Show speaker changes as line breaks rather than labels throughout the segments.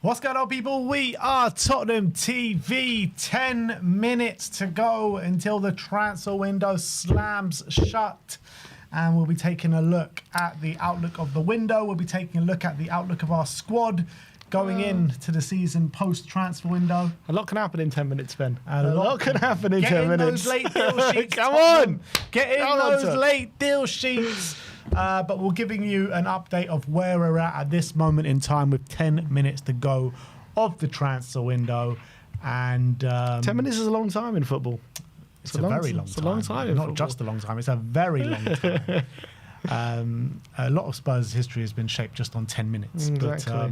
What's going on, people? We are Tottenham TV. 10 minutes to go until the transfer window slams shut. And we'll be taking a look at the outlook of the window. We'll be taking a look at the outlook of our squad going into the season post-transfer window.
A lot can happen in 10 minutes, Ben.
A lot
can happen in 10
Get in
minutes.
those late deal sheets.
Come on!
Get in those late deal sheets. But we're giving you an update of where we're at this moment in time with 10 minutes to go of the transfer window. And
10 minutes is a long time in football.
It's a very long time.
It's a long time.
Not just a long time, it's a very long time. A lot of Spurs' history has been shaped just on 10 minutes.
Exactly.
But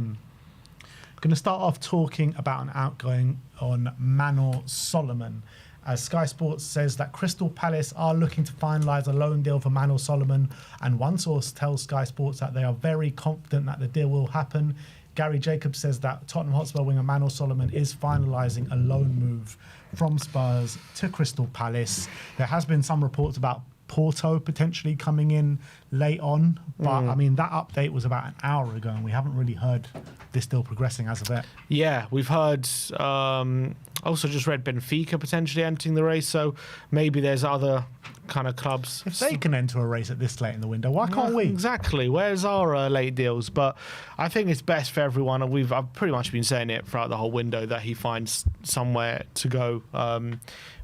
going to start off talking about an outgoing on Manor Solomon. As Sky Sports says that Crystal Palace are looking to finalise a loan deal for Manor Solomon, and one source tells Sky Sports that they are very confident that the deal will happen. Gary Jacobs says that Tottenham Hotspur winger Manor Solomon is finalising a loan move from Spurs to Crystal Palace. There has been some reports about Porto potentially coming in late on, but I mean that update was about an hour ago and we haven't really heard this deal progressing as of yet.
Yeah, we've heard, also just read Benfica potentially entering the race, so maybe there's other kind of clubs.
If they can enter a race at this late in the window, why can't we?
Exactly. Where's our late deals? But I think it's best for everyone, and I've pretty much been saying it throughout the whole window, that he finds somewhere to go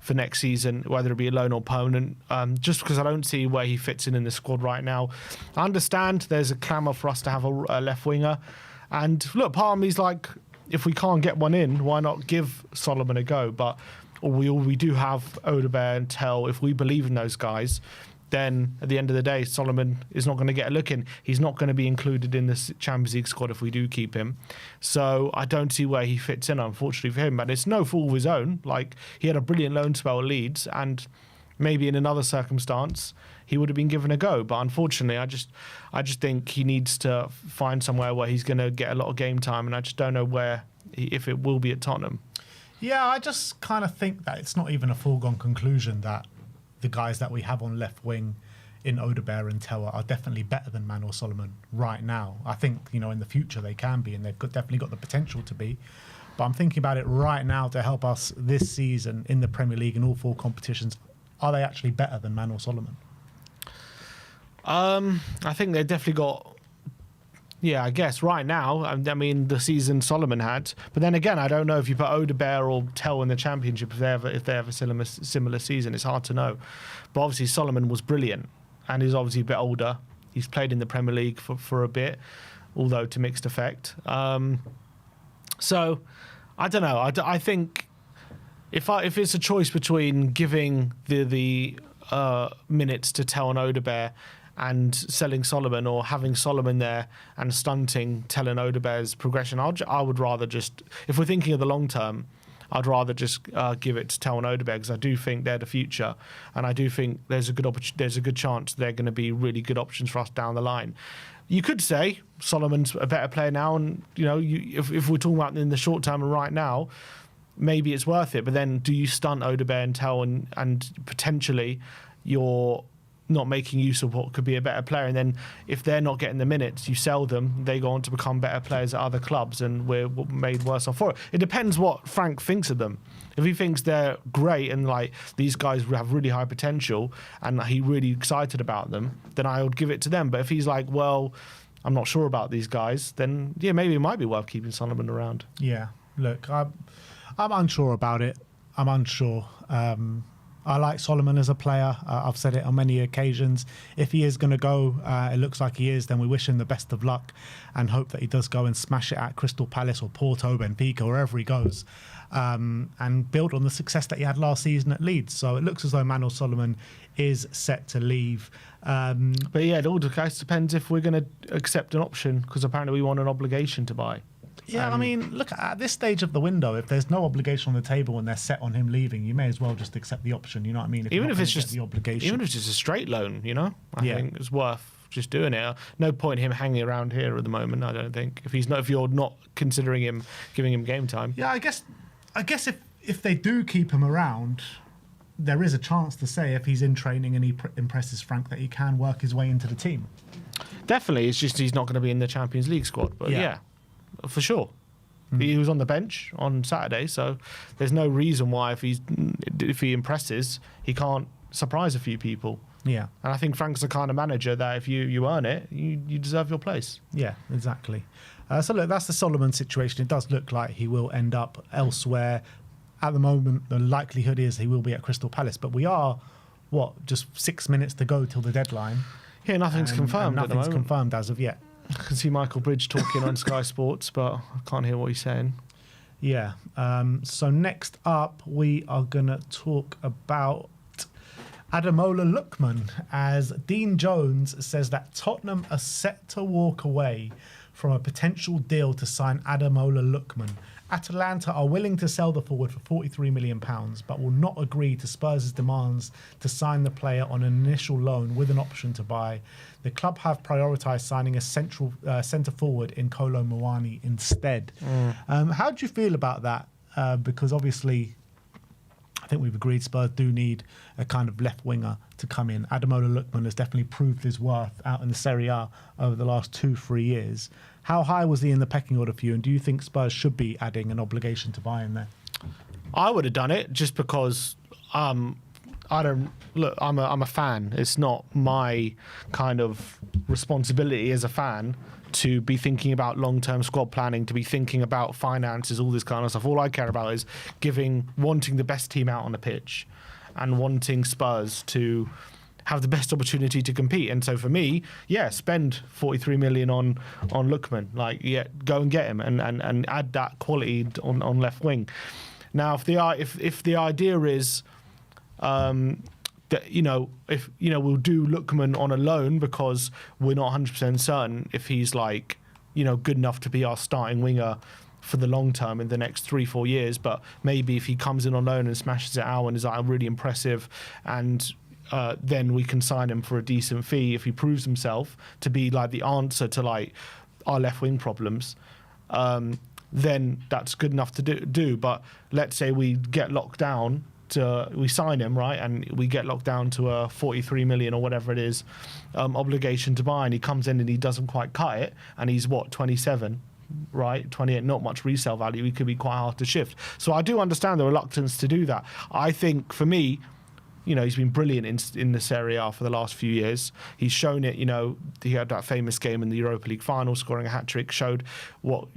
for next season, whether it be a loan or permanent, just because I don't see where he fits in the squad right now. I understand there's a clamour for us to have a left winger, and look, part of me's like, if we can't get one in, why not give Solomon a go? But we do have Odegaard and Tell. If we believe in those guys, then at the end of the day, Solomon is not going to get a look in. He's not going to be included in the Champions League squad if we do keep him. So I don't see where he fits in, unfortunately for him. But it's no fault of his own. Like, he had a brilliant loan spell at Leeds, and maybe in another circumstance he would have been given a go. But unfortunately, I just think he needs to find somewhere where he's going to get a lot of game time, and I just don't know where, if it will be at Tottenham.
Yeah, I just kind of think that it's not even a foregone conclusion that the guys that we have on left wing in Odegaard and Teller are definitely better than Manor Solomon right now. I think, in the future they can be, and they've definitely got the potential to be. But I'm thinking about it right now to help us this season in the Premier League in all four competitions. Are they actually better than Manor Solomon?
I think they've definitely got... Yeah, I guess right now, I mean, the season Solomon had. But then again, I don't know if you put Odegaard or Tell in the Championship, if they have a similar season. It's hard to know. But obviously, Solomon was brilliant, and he's obviously a bit older. He's played in the Premier League for a bit, although to mixed effect. So, I don't know. I think if it's a choice between giving the minutes to Tell and Odegaard and selling Solomon, or having Solomon there and stunting Tell and Odegaard's progression, I would rather just, if we're thinking of the long term, I'd rather just give it to Tell and Odegaard, because I do think they're the future, and I do think there's a good chance they're going to be really good options for us down the line. You could say Solomon's a better player now, and if we're talking about in the short term and right now, maybe it's worth it. But then, do you stunt Odegaard and Tell, and potentially you're not making use of what could be a better player, and then if they're not getting the minutes, you sell them, they go on to become better players at other clubs, and we're made worse off for it. It depends what Frank thinks of them. If he thinks they're great and like these guys have really high potential and he's really excited about them, then I would give it to them. But if he's like, well, I'm not sure about these guys, then yeah, maybe it might be worth keeping Solomon around.
Yeah, look, I'm unsure about it. I'm unsure. I like Solomon as a player. I've said it on many occasions. If he is going to go, it looks like he is, then we wish him the best of luck and hope that he does go and smash it at Crystal Palace or Porto, Benfica, wherever he goes, and build on the success that he had last season at Leeds. So it looks as though Manor Solomon is set to leave.
But yeah, it all depends if we're going to accept an option, because apparently we want an obligation to buy.
Yeah, I mean, look, at this stage of the window, if there's no obligation on the table and they're set on him leaving, you may as well just accept the option, you know what I mean?
Even if it's just
the obligation.
Even if it's just a straight loan, I think it's worth just doing it. No point him hanging around here at the moment, I don't think. If you're not considering him, giving him game time.
Yeah, I guess if they do keep him around, there is a chance to say if he's in training and he impresses Frank that he can work his way into the team.
Definitely, it's just he's not going to be in the Champions League squad, but yeah for sure. He was on the bench on Saturday, so there's no reason why if he impresses, he can't surprise a few people.
Yeah.
And I think Frank's the kind of manager that if you earn it, you deserve your place.
Yeah, exactly. So look, that's the Solomon situation. It does look like he will end up elsewhere. At the moment, the likelihood is he will be at Crystal Palace. But we are, just 6 minutes to go till the deadline.
Yeah, nothing's confirmed at the moment.
Nothing's confirmed as of yet.
I can see Michael Bridge talking on Sky Sports, but I can't hear what he's saying.
Yeah. So next up, we are going to talk about Ademola Lookman, as Dean Jones says that Tottenham are set to walk away from a potential deal to sign Ademola Lookman. Atalanta are willing to sell the forward for £43 million, but will not agree to Spurs' demands to sign the player on an initial loan with an option to buy. The club have prioritised signing a centre forward in Kolo Muani instead. How do you feel about that? Because obviously, I think we've agreed Spurs do need a kind of left winger to come in. Ademola Lookman has definitely proved his worth out in the Serie A over the last 2-3 years. How high was he in the pecking order for you, and do you think Spurs should be adding an obligation to buy in there?
I would have done it just because I'm a fan. It's not my kind of responsibility as a fan to be thinking about long-term squad planning, to be thinking about finances, all this kind of stuff. All I care about is wanting the best team out on the pitch and wanting Spurs to have the best opportunity to compete. And so for me, spend 43 million on Lookman. Go and get him and add that quality on left wing. Now, if the idea is that we'll do Lookman on a loan because we're not 100% certain if he's good enough to be our starting winger for the long term in the next 3-4 years, but maybe if he comes in on loan and smashes it out and is really impressive, and then we can sign him for a decent fee if he proves himself to be the answer to our left wing problems, then that's good enough to do. But let's say we get locked down we sign him, right, and we get locked down to a 43 million or whatever it is obligation to buy, and he comes in and he doesn't quite cut it, and he's 27, right, 28, not much resale value. He could be quite hard to shift. So I do understand the reluctance to do that. I think for me, he's been brilliant in the Serie A for the last few years. He's shown it, he had that famous game in the Europa League final, scoring a hat-trick, showed what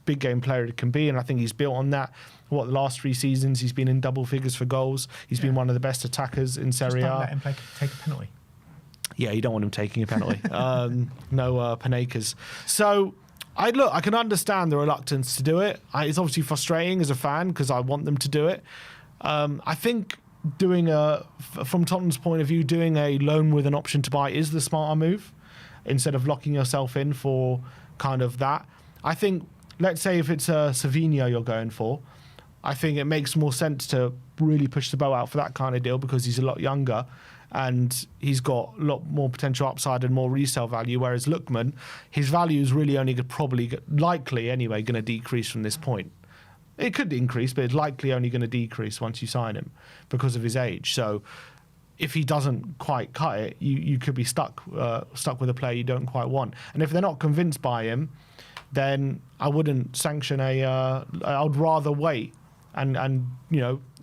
big game player it can be, and I think he's built on that. The last 3 seasons, he's been in double figures for goals. He's been one of the best attackers in Serie A.
Just don't let him take a penalty.
Yeah, you don't want him taking a penalty. No Panekas. So, I can understand the reluctance to do it. It's obviously frustrating as a fan because I want them to do it. I think from Tottenham's point of view, doing a loan with an option to buy is the smarter move instead of locking yourself in for kind of that. I think, let's say if it's a Savinho you're going for, I think it makes more sense to really push the bow out for that kind of deal because he's a lot younger and he's got a lot more potential upside and more resale value, whereas Lookman, his value is really only likely anyway going to decrease from this point. It could increase, but it's likely only going to decrease once you sign him because of his age. So if he doesn't quite cut it, you could be stuck with a player you don't quite want. And if they're not convinced by him, then I wouldn't sanction I'd rather wait and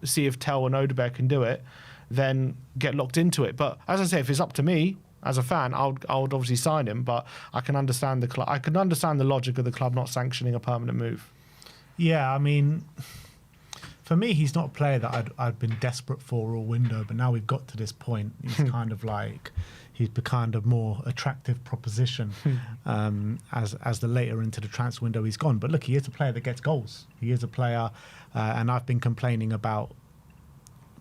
see if Tel and Odegaard can do it, then get locked into it. But as I say, if it's up to me as a fan, I would obviously sign him. But I can understand the logic of the club not sanctioning a permanent move.
Yeah, I mean, for me, he's not a player that I'd been desperate for all window. But now we've got to this point, he's kind of he's become a more attractive proposition as the later into the transfer window he's gone. But look, he is a player that gets goals. He is a player, and I've been complaining about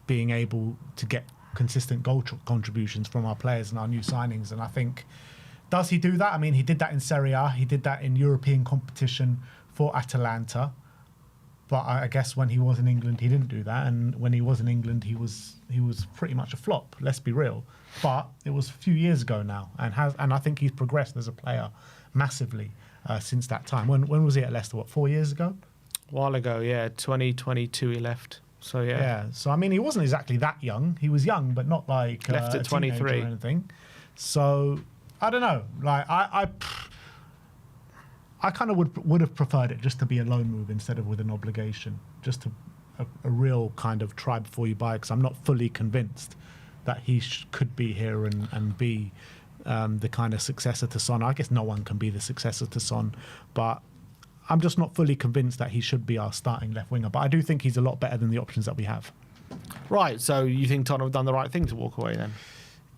being able to get consistent goal contributions from our players and our new signings. And I think, does he do that? I mean, he did that in Serie A. He did that in European competition for Atalanta. But I guess when he was in England, he didn't do that. And when he was in England, he was pretty much a flop. Let's be real. But it was a few years ago now, and I think he's progressed as a player massively since that time. When was he at Leicester? 4 years ago?
A while ago, yeah. 2022 he left. So yeah.
Yeah. So I mean, he wasn't exactly that young. He was young, but not left
at 23
or anything. So I don't know. I kind of would have preferred it just to be a loan move instead of with an obligation, just to a real kind of try before you buy, because I'm not fully convinced that he could be here and be the kind of successor to Son. I guess no one can be the successor to Son, but I'm just not fully convinced that he should be our starting left winger. But I do think he's a lot better than the options that we have.
Right, so you think Tottenham have done the right thing to walk away then?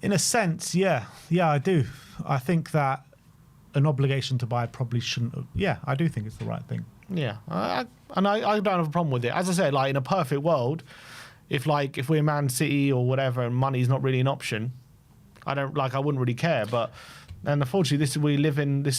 In a sense, yeah. Yeah, I do. I think that an obligation to buy probably shouldn't have. Yeah, I do think it's the right thing.
Yeah, I don't have a problem with it. As I said, like in a perfect world, if we're Man City or whatever and money's not really an option, I wouldn't really care. But and unfortunately, this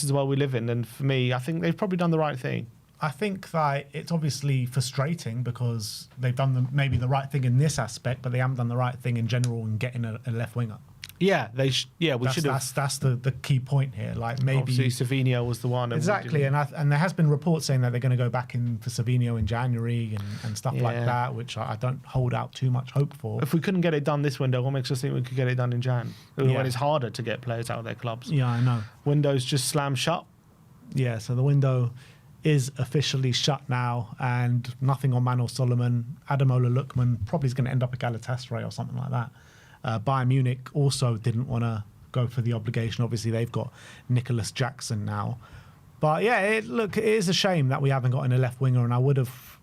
is the world we live in. And for me, I think they've probably done the right thing.
I think that it's obviously frustrating because they've done maybe the right thing in this aspect, but they haven't done the right thing in general in getting a left winger.
Yeah, we should have.
That's the key point here. Like maybe
obviously Savinho was the one.
Exactly, and there has been reports saying that they're going to go back in for Savinho in January and stuff like that, which I don't hold out too much hope for.
If we couldn't get it done this window, what makes us think we could get it done in Jan? When it's harder to get players out of their clubs.
Yeah, I know.
Windows just slammed shut.
Yeah, so the window is officially shut now, and nothing on Manor Solomon. Ademola Lookman probably is going to end up at Galatasaray or something like that. Bayern Munich also didn't want to go for the obligation. Obviously, they've got Nicholas Jackson now. But yeah, it is a shame that we haven't got a left winger, and I would have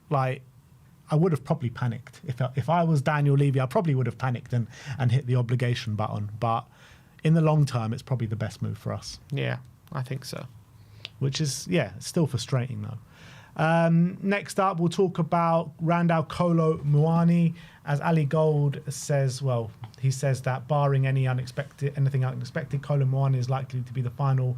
probably panicked. If I was Daniel Levy, I probably would have panicked and hit the obligation button. But in the long term, it's probably the best move for us.
Yeah, I think so.
Which is, still frustrating though. Next up, we'll talk about Randal Kolo Muani. As Ali Gold says, he says that barring anything unexpected, Kolo Muani is likely to be the final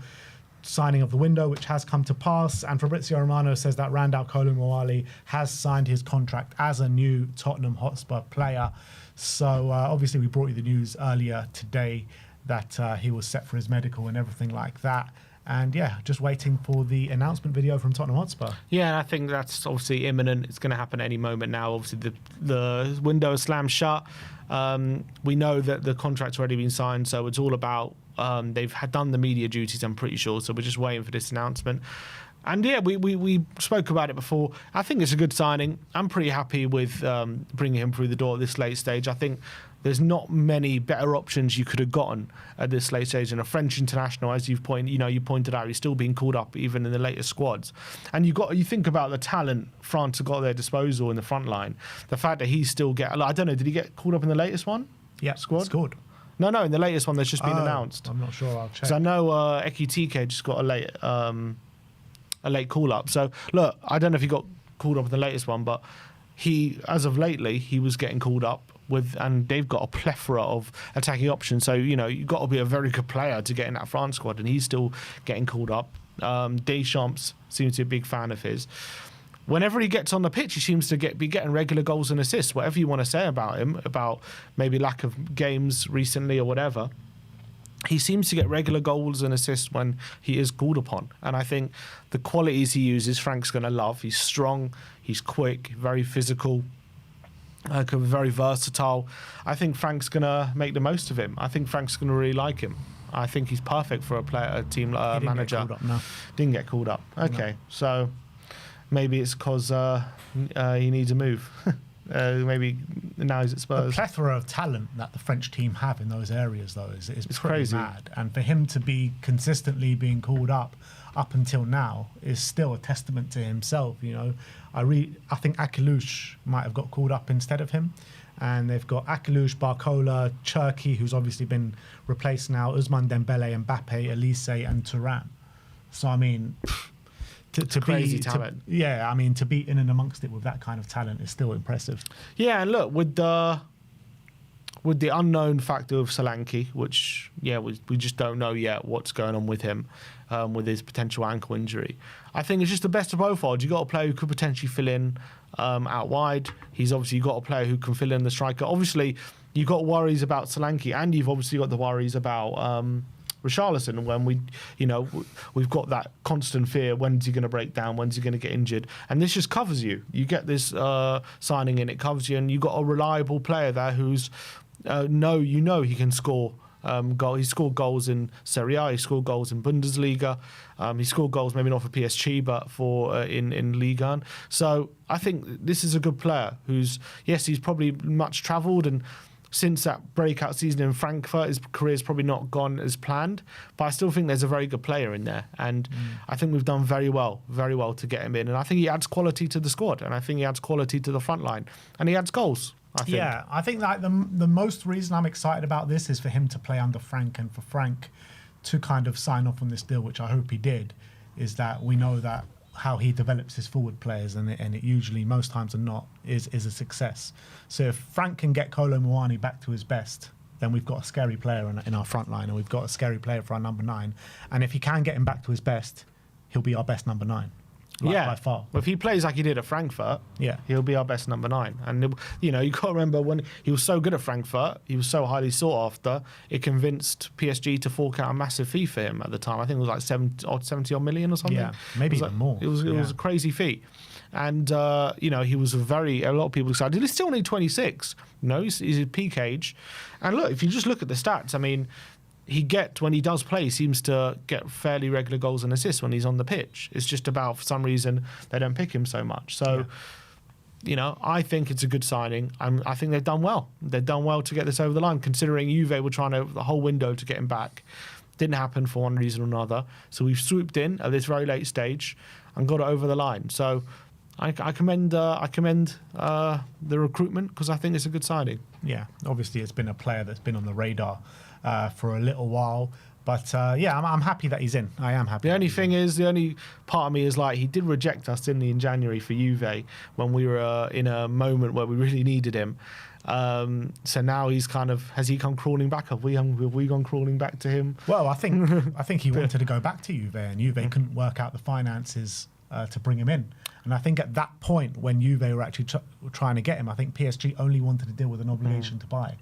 signing of the window, which has come to pass. And Fabrizio Romano says that Randal Kolo Muani has signed his contract as a new Tottenham Hotspur player. So obviously we brought you the news earlier today that he was set for his medical and everything like that. And just waiting for the announcement video from Tottenham Hotspur.
Yeah, and I think that's obviously imminent. It's going to happen any moment now. Obviously, the window is slammed shut. We know that the contract's already been signed, so it's all about they've done the media duties, I'm pretty sure. So we're just waiting for this announcement. And we spoke about it before. I think it's a good signing. I'm pretty happy with bringing him through the door at this late stage. I think there's not many better options you could have gotten at this late stage. And a French international, as you pointed out, he's still being called up even in the latest squads. And you think about the talent France have got at their disposal in the front line. The fact that he still I don't know, did he get called up in the latest one?
Yeah,
squad.
Scored.
No, in the latest one that's just been announced.
I'm not sure. I'll check.
Because I know Ekitike just got a late call up. So look, I don't know if he got called up in the latest one, but as of lately, he was getting called up and they've got a plethora of attacking options. So, you've got to be a very good player to get in that France squad, and he's still getting called up. Deschamps seems to be a big fan of his. Whenever he gets on the pitch, he seems to be getting regular goals and assists. Whatever you want to say about him, about maybe lack of games recently or whatever, he seems to get regular goals and assists when he is called upon. And I think the qualities he uses, Frank's going to love. He's strong, he's quick, very physical, very versatile. I think Frank's going to make the most of him. I think Frank's going to really like him. I think he's perfect for a team manager.
Get called up, no.
Didn't get called up. Okay, so maybe it's because he needs a move. Maybe now he's at Spurs.
The plethora of talent that the French team have in those areas, though, is pretty
crazy.
Mad. And for him to be consistently being called up until now is still a testament to himself. I think Akilush might have got called up instead of him. And they've got Akilush, Barcola, Cherki, who's obviously been replaced now, Ousmane Dembele, Mbappe, Elise, and Thuram. So, I mean, to
crazy talent.
To be in and amongst it with that kind of talent is still impressive.
Yeah, and look, with the unknown factor of Solanke, which, we just don't know yet what's going on with him, with his potential ankle injury. I think it's just the best of both worlds. You've got a player who could potentially fill in out wide. He's obviously got a player who can fill in the striker. Obviously, you've got worries about Solanke, and you've obviously got the worries about Richarlison. When we've got that constant fear: when's he going to break down? When's he going to get injured? And this just covers you. You get this signing in, it covers you, and you've got a reliable player there who's he can score goal. He scored goals in Serie A. He scored goals in Bundesliga. He scored goals maybe not for PSG, but for in Ligue 1. So I think this is a good player who's, yes, he's probably much travelled, and since that breakout season in Frankfurt, his career's probably not gone as planned, but I still think there's a very good player in there. And I think we've done very well to get him in. And I think he adds quality to the squad, and I think he adds quality to the front line, and he adds goals, I think.
Yeah, I think like the most reason I'm excited about this is for him to play under Frank, and for Frank to kind of sign off on this deal, which I hope he did, is that we know that how he develops his forward players, and it usually, most times than not, is a success. So if Frank can get Kolo Muani back to his best, then we've got a scary player in our front line, and we've got a scary player for our number 9. And if he can get him back to his best, he'll be our best number 9. By far.
Well, if he plays like he did at Frankfurt, he'll be our best number 9. And you got to remember, when he was so good at Frankfurt, he was so highly sought after, it convinced PSG to fork out a massive fee for him at the time. I think it was like 70 odd million or something.
Yeah, maybe even more.
It was a crazy fee. And he was a lot of people decided he's still only 26. No, he's at peak age. And look, if you just look at the stats, I mean, when he does play, he seems to get fairly regular goals and assists when he's on the pitch. It's just about, for some reason, they don't pick him so much. So, I think it's a good signing. I think they've done well. They've done well to get this over the line, considering Juve were trying the whole window to get him back. Didn't happen for one reason or another. So we've swooped in at this very late stage and got it over the line. So I commend the recruitment, because I think it's a good signing.
Yeah, obviously it's been a player that's been on the radar for a little while, but I'm happy that he's in. I am happy.
The only thing is, the only part of me is like, he did reject us, didn't he, in January for Juve, when we were in a moment where we really needed him. So now he's has he come crawling back? Have we gone crawling back to him?
Well, I think he wanted to go back to Juve, and Juve couldn't work out the finances to bring him in. And I think at that point, when Juve were actually trying to get him, I think PSG only wanted to deal with an obligation to buy.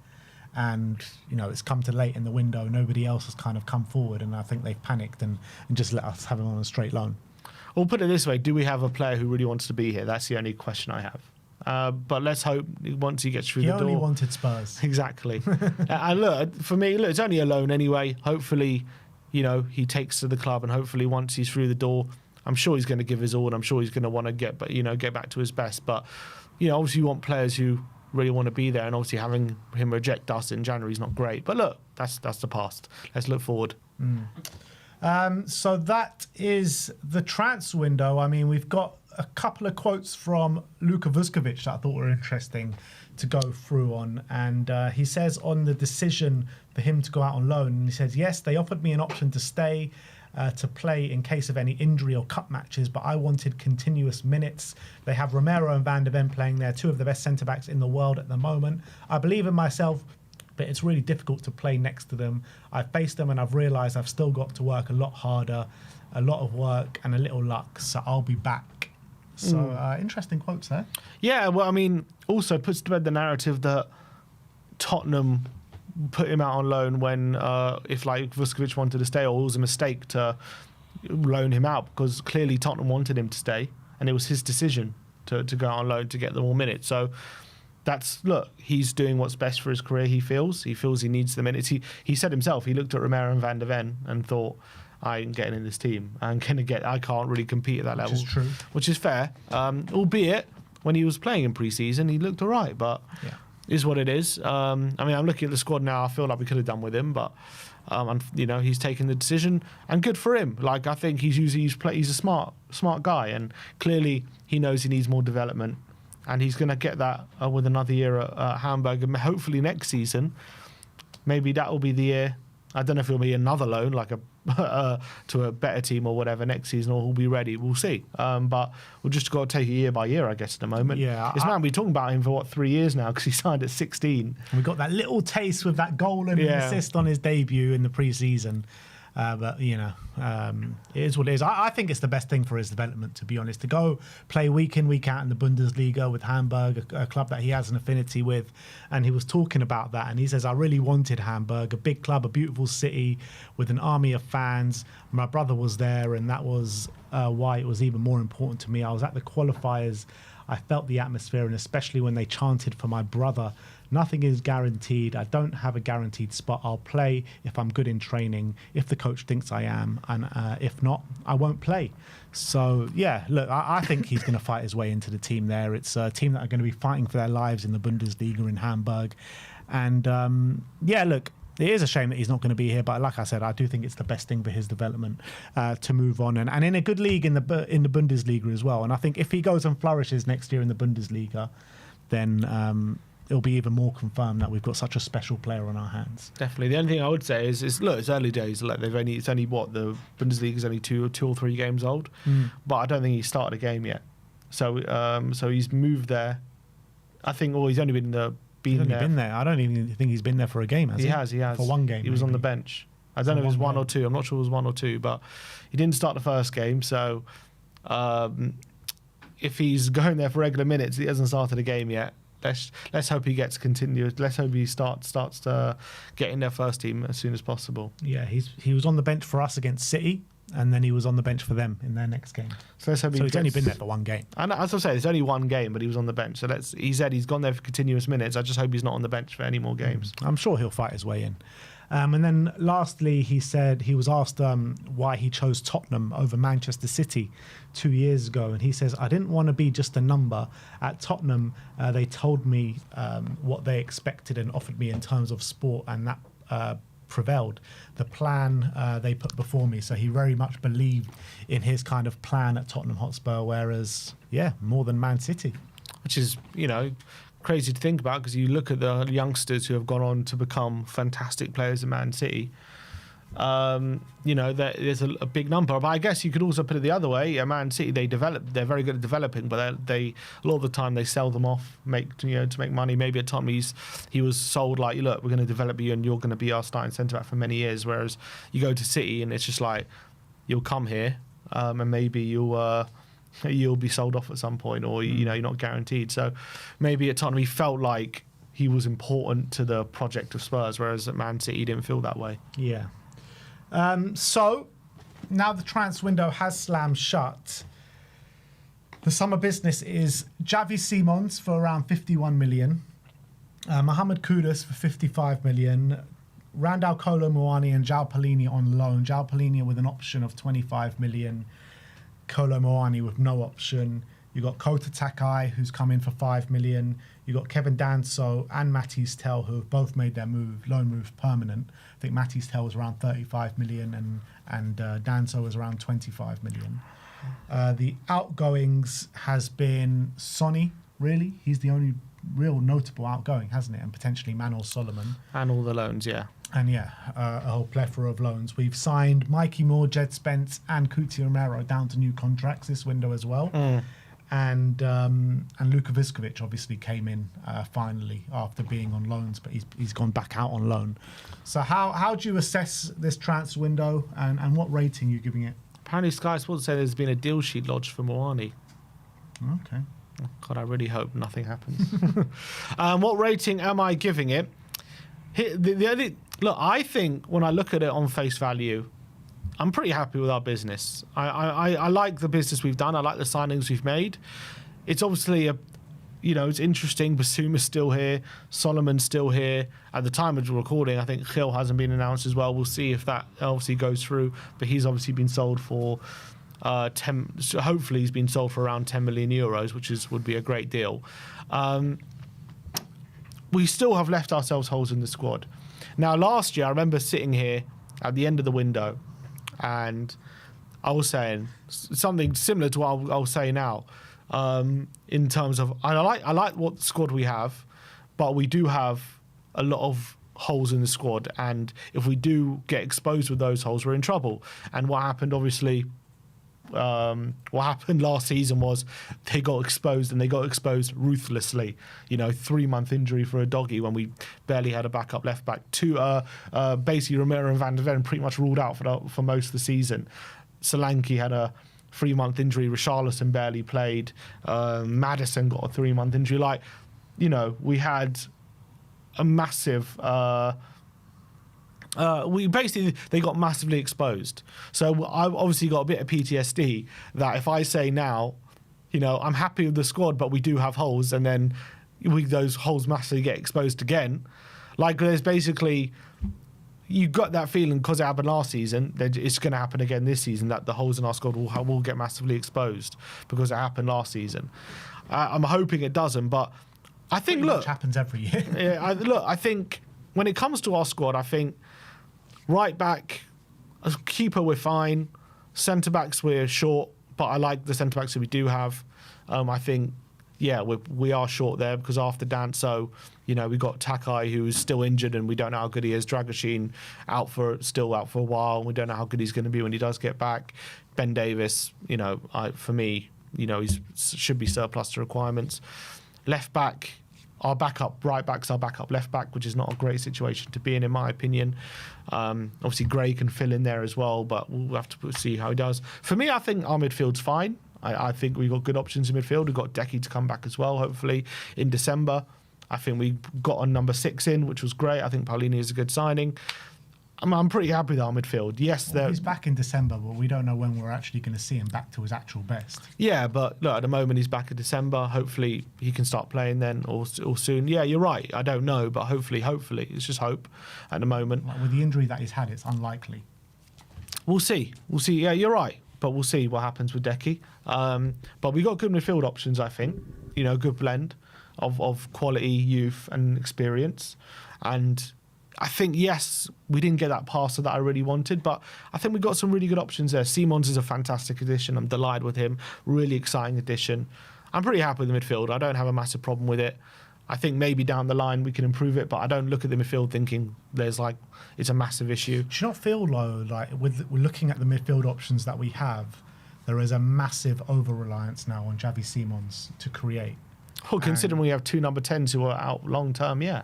And, it's come to late in the window. Nobody else has kind of come forward, and I think they've panicked and just let us have him on a straight loan.
Well, put it this way, do we have a player who really wants to be here? That's the only question I have. But let's hope once he gets through the door.
He only wanted Spurs.
Exactly. And look, for me, it's only a loan anyway. Hopefully, he takes to the club, and hopefully once he's through the door, I'm sure he's going to give his all, and I'm sure he's going to want to get back to his best. But, obviously you want players who really want to be there, and obviously having him reject us in January is not great. But look, that's the past. Let's look forward.
So that is the transfer window. I mean, we've got a couple of quotes from Luka Vuskovic that I thought were interesting to go through on. And he says on the decision for him to go out on loan, and he says, yes, they offered me an option to stay, to play in case of any injury or cup matches, but I wanted continuous minutes. They have Romero and Van de Ven playing there, 2 of the best centre-backs in the world at the moment. I believe in myself, but it's really difficult to play next to them. I've faced them, and I've realised I've still got to work a lot harder, a lot of work and a little luck, so I'll be back. So interesting quotes there.
Yeah, well, I mean, also puts to bed the narrative that Tottenham put him out on loan when, if like Vuskovic wanted to stay, or it was a mistake to loan him out, because clearly Tottenham wanted him to stay, and it was his decision to go out on loan to get the more minutes. So he's doing what's best for his career. He feels he needs the minutes. He said himself, he looked at Romero and Van de Ven and thought, I ain't getting in this team. I can't really compete at that level.
Which is true.
Which is fair. Albeit when he was playing in pre-season, he looked all right, but is what it is. I mean, I'm looking at the squad now. I feel like we could have done with him, but he's taken the decision, and good for him. Like, I think he's a smart guy, and clearly he knows he needs more development, and he's going to get that with another year at Hamburg, and hopefully next season, maybe that will be the year. I don't know if it'll be another loan, like to a better team or whatever next season, or he'll be ready. We'll see. But we'll just got to take it year by year, I guess, at the moment.
Yeah,
it's man, we're talking about him for 3 years now, because he signed at 16.
We got that little taste with that goal and assist on his debut in the pre-season. But it is what it is. I think it's the best thing for his development, to be honest, to go play week in, week out in the Bundesliga with Hamburg, a club that he has an affinity with. And he was talking about that, and he says, I really wanted Hamburg, a big club, a beautiful city with an army of fans. My brother was there, and that was why it was even more important to me. I was at the qualifiers. I felt the atmosphere, and especially when they chanted for my brother. Nothing is guaranteed. I don't have a guaranteed spot. I'll play if I'm good in training, if the coach thinks I am, and if not, I won't play. So, yeah, look, I think he's going to fight his way into the team there. It's a team that are going to be fighting for their lives in the Bundesliga in Hamburg. And, yeah, look, it is a shame that he's not going to be here, but like I said, I do think it's the best thing for his development to move on, and in a good league in the Bundesliga as well. And I think if he goes and flourishes next year in the Bundesliga, then it'll be even more confirmed that we've got such a special player on our hands.
Definitely. The only thing I would say is look, it's early days. Like it's only what, the Bundesliga is only two or three games old, but I don't think he's started a game yet. So he's moved there. I think, he's only been there.
Been there. I don't even think he's been there for a game, has he?
He has.
For one game.
He was on the bench. I don't know if it was one or two. I'm not sure it was one or two, but he didn't start the first game. So if he's going there for regular minutes, he hasn't started a game yet. Let's hope he gets continuous. Let's hope he starts to get in their first team as soon as possible.
Yeah, he was on the bench for us against City, and then he was on the bench for them in their next game.
So let's hope
he's only been there for one game.
And as I say, it's only one game, but he was on the bench. So he said he's gone there for continuous minutes. I just hope he's not on the bench for any more games.
I'm sure he'll fight his way in. And then lastly, he said he was asked why he chose Tottenham over Manchester City 2 years ago. And he says, I didn't want to be just a number. At Tottenham, they told me what they expected and offered me in terms of sport, and that prevailed. The plan they put before me. So he very much believed in his kind of plan at Tottenham Hotspur, whereas, more than Man City.
Which is, crazy to think about, because you look at the youngsters who have gone on to become fantastic players in Man City. There's a big number, but I guess you could also put it the other way. At Man City, they're very good at developing, but they a lot of the time they sell them off, to make money. Maybe at Tottenham he was sold like, look, we're going to develop you and you're going to be our starting centre back for many years. Whereas you go to City and it's just like, you'll come here and maybe you'll be sold off at some point, or you're not guaranteed. So maybe at Tottenham he felt like he was important to the project of Spurs, whereas at Man City he didn't feel that way.
Yeah. So now the transfer window has slammed shut. The summer business is Javi Simons for around 51 million, Mohamed Kudus for 55 million, Randal Kolo Muani and João Palhinha on loan. João Palhinha with an option of 25 million. Kolo Muani with no option. You got Kota Takai, who's come in for 5 million. You got Kevin Danso and Matisse Tell, who have both made their loan moves permanent. I think Matisse Tell was around 35 million and Danso was around 25 million. The outgoings has been Sonny, really. He's the only real notable outgoing, hasn't it? And potentially Manor Solomon. And
all the loans, yeah.
And a whole plethora of loans. We've signed Mikey Moore, Jed Spence, and Kuti Romero down to new contracts this window as well. And Luka Vuskovic obviously came in finally after being on loans, but he's gone back out on loan. So how do you assess this transfer window, and what rating are you giving it?
Apparently Sky Sports said there's been a deal sheet lodged for Muani.
Okay.
God, I really hope nothing happens. What rating am I giving it? Look, I think when I look at it on face value, I'm pretty happy with our business. I like the business we've done. I like the signings we've made. It's obviously it's interesting. Basuma's still here. Solomon's still here. At the time of the recording, I think Gil hasn't been announced as well. We'll see if that obviously goes through. But he's obviously been sold for 10. So hopefully, he's been sold for around 10 million euros, which would be a great deal. We still have left ourselves holes in the squad. Now, last year, I remember sitting here at the end of the window, and I was saying something similar to what I'll say now, in terms of I like what squad we have, but we do have a lot of holes in the squad, and if we do get exposed with those holes, we're in trouble. And what happened, obviously, what happened last season was they got exposed, and they got exposed ruthlessly. 3-month injury for a doggy when we barely had a backup left back. Basically Romero and Van der Ven pretty much ruled out for most of the season. Solanke had a 3-month injury. Richarlison barely played. Maddison got a 3-month injury. We had a massive They got massively exposed. So I've obviously got a bit of PTSD that if I say now, I'm happy with the squad, but we do have holes, and then those holes massively get exposed again. Like, there's basically, you got that feeling because it happened last season, that it's going to happen again this season, that the holes in our squad will get massively exposed because it happened last season. I'm hoping it doesn't, but I think,
Pretty much happens every year.
Yeah, I think when it comes to our squad, I think right back, keeper, we're fine. Centre backs, we're short, but I like the centre backs that we do have. I think, we are short there because after Danso, we got Takai, who's still injured, and we don't know how good he is. Dragoshin still out for a while. We don't know how good he's going to be when he does get back. Ben Davis, for me, he should be surplus to requirements. Left back, our backup. Right back's our backup left back, which is not a great situation to be in my opinion. Obviously, Gray can fill in there as well, but we'll have to see how he does. For me, I think our midfield's fine. I think we've got good options in midfield. We've got Decky to come back as well, hopefully, in December. I think we got a number 6 in, which was great. I think Paulini is a good signing. I'm pretty happy with our midfield. Yes,
he's back in December, but we don't know when we're actually going to see him back to his actual best.
Yeah, but look, at the moment he's back in December. Hopefully he can start playing then or soon. Yeah, you're right. I don't know, but hopefully, it's just hope at the moment.
Like, with the injury that he's had, it's unlikely.
We'll see. Yeah, you're right. But we'll see what happens with Decky. But we got good midfield options, I think. Good blend of quality, youth, and experience. And I think, yes, we didn't get that passer that I really wanted, but I think we got some really good options there. Simons is a fantastic addition. I'm delighted with him. Really exciting addition. I'm pretty happy with the midfield. I don't have a massive problem with it. I think maybe down the line we can improve it, but I don't look at the midfield thinking it's a massive issue.
Do you not feel, though, like with looking at the midfield options that we have, there is a massive over-reliance now on Xavi Simons to create?
Well, considering we have 2 number 10s who are out long term, yeah.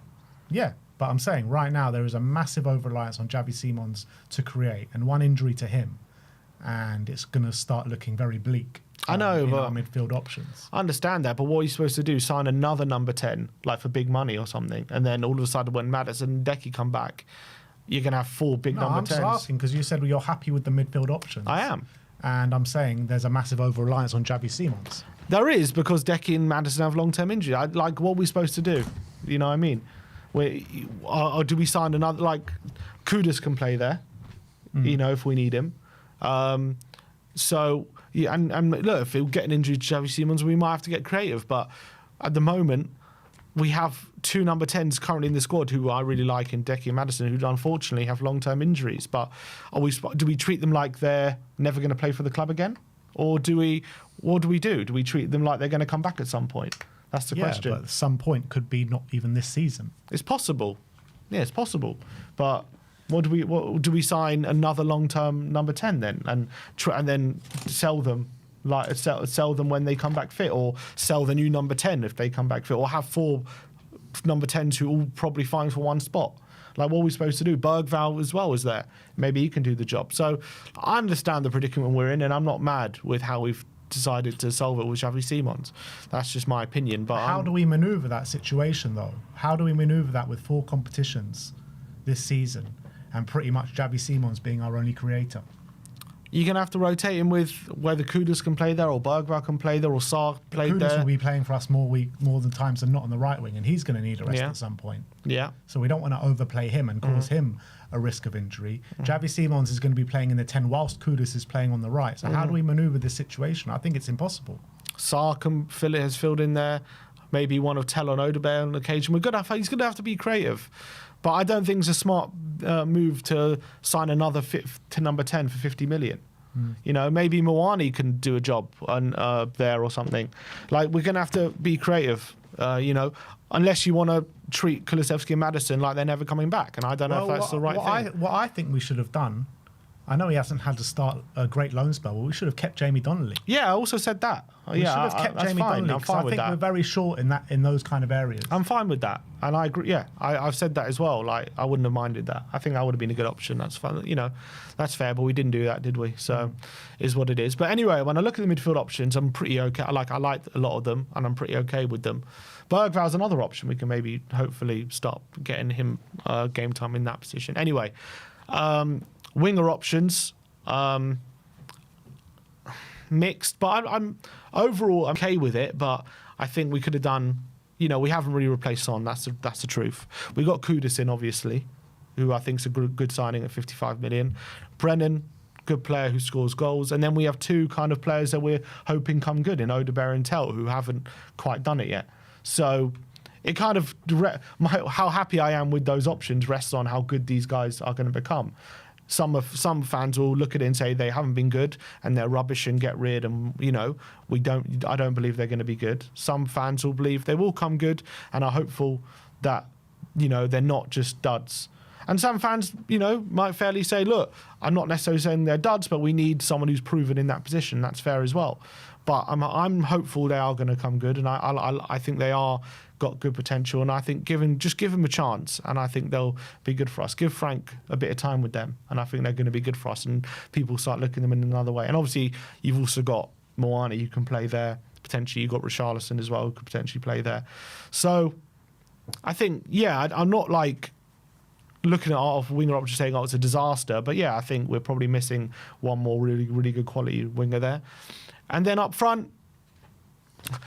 Yeah, but I'm saying right now there is a massive over-reliance on Xavi Simons to create, and one injury to him, and it's going to start looking very bleak.
I know, but
our midfield options.
I understand that, but what are you supposed to do? Sign another number 10, like for big money or something, and then all of a sudden when Maddison and Decky come back, you're going to have 4 big number 10s.
I'm just asking because you said you're happy with the midfield options.
I am.
And I'm saying there's a massive over-reliance on Xavi Simons.
There is, because Decky and Maddison have long-term injury. Like, what are we supposed to do? You know what I mean? Or do we sign another, like, Kudus can play there, if we need him. So, yeah, and look, if we get an injury to Xavi Simons, we might have to get creative. But at the moment, we have 2 number 10s currently in the squad who I really like in Decky and Maddison, who unfortunately have long-term injuries. But do we treat them like they're never going to play for the club again? Or what do we do? Do we treat them like they're going to come back at some point? That's the question.
But at some point could be not even this season.
It's possible. Yeah, it's possible. But what do we sign another long-term number 10 then, and then sell them, like sell them when they come back fit, or sell the new number 10 if they come back fit, or have 4 number 10s who all probably fine for one spot? Like, what are we supposed to do? Bergval as well is there. Maybe he can do the job. So I understand the predicament we're in, and I'm not mad with how we've decided to solve it with Xavi Simons. That's just my opinion. But
how do we manoeuvre that situation, though? How do we manoeuvre that with 4 competitions this season and pretty much Xavi Simons being our only creator?
You're going to have to rotate him with whether Kudus can play there, or Bergval can play there, or Sarr played there.
Kudus will be playing for us more than times than not on the right wing, and he's going to need a rest at some point.
Yeah.
So we don't want to overplay him and cause him a risk of injury. Xavi Simons is going to be playing in the 10 whilst Kudus is playing on the right. So how do we manoeuvre this situation? I think it's impossible.
Sarr has filled in there. Maybe one of Tell on Odebear on occasion. He's going to have to be creative. But I don't think it's a smart move to sign another to number 10 for 50 million. Maybe Muani can do a job there or something. Like, we're going to have to be creative, unless you want to treat Kulusevski and Maddison like they're never coming back. And I don't know if that's the right thing.
What I think we should have done I know he hasn't had to start a great loan spell, but we should have kept Jamie Donnelly.
Yeah, I also said that.
We should have kept Jamie Donnelly.
I'm fine with
I think
that.
we're very short in those kind of areas.
I'm fine with that, and I agree. Yeah, I've said that as well. Like, I wouldn't have minded that. I think that would have been a good option. That's fine. You know, that's fair. But we didn't do that, did we? So, is what it is. But anyway, when I look at the midfield options, I'm pretty okay. I like a lot of them, and I'm pretty okay with them. Bergval's another option. We can maybe hopefully start getting him game time in that position. Anyway, winger options. Mixed, but I'm overall okay with it. But I think we could have done. You know, we haven't really replaced Son. That's the truth. We got Kudus in, obviously, who I think is a good signing at 55 million. Brennan, good player who scores goals, and then we have two kind of players that we're hoping come good in Odebear and Tell, who haven't quite done it yet. So it kind of how happy I am with those options rests on how good these guys are going to become. Some fans will look at it and say they haven't been good and they're rubbish and get rid, and you know I don't believe they're going to be good. Some fans will believe they will come good and are hopeful that you know they're not just duds. And some fans, you know, might fairly say, look, I'm not necessarily saying they're duds, but we need someone who's proven in that position. That's fair as well. But I'm hopeful they are going to come good, and I think they are got good potential, and I think give them a chance, and I think they'll be good for us. Give Frank a bit of time with them, and I think they're going to be good for us, and people start looking at them in another way. And obviously, you've also got Muani who can play there. Potentially, you've got Richarlison as well who could potentially play there. So, I think, yeah, I'm not like looking at our winger option saying, oh, it's a disaster, but yeah, I think we're probably missing one more really, really good quality winger there. And then up front,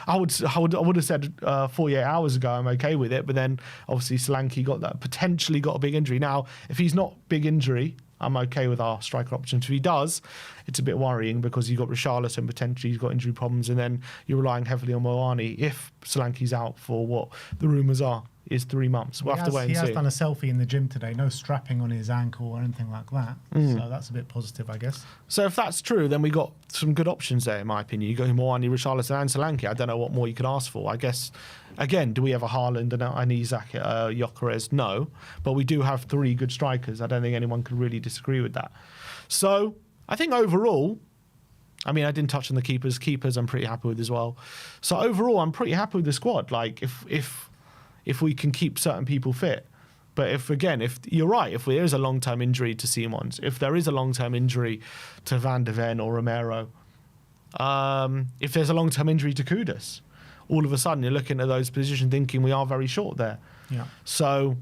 I would have said 48 hours ago I'm okay with it, but then obviously Solanke potentially got a big injury. Now, if he's not big injury, I'm okay with our striker options. If he does, it's a bit worrying because you've got Richarlison, potentially he's got injury problems, and then you're relying heavily on Muani if Solanke's out for what the rumours are is 3 months. We'll have to wait and see.
He has done a selfie in the gym today, no strapping on his ankle or anything like that. So that's a bit positive, I guess.
So if that's true, then we got some good options there, in my opinion. You got Muani, Richarlison and Solanke. I don't know what more you could ask for. I guess, again, do we have a Haaland and Isaac Gyökeres? No. But we do have 3 good strikers. I don't think anyone could really disagree with that. So I think overall, I mean, I didn't touch on the keepers. Keepers I'm pretty happy with as well. So overall, I'm pretty happy with the squad. Like, if we can keep certain people fit. But if you're right, if there is a long-term injury to Simons, if there is a long-term injury to Van de Ven or Romero, if there's a long-term injury to Kudus, all of a sudden you're looking at those positions thinking we are very short there.
Yeah.
So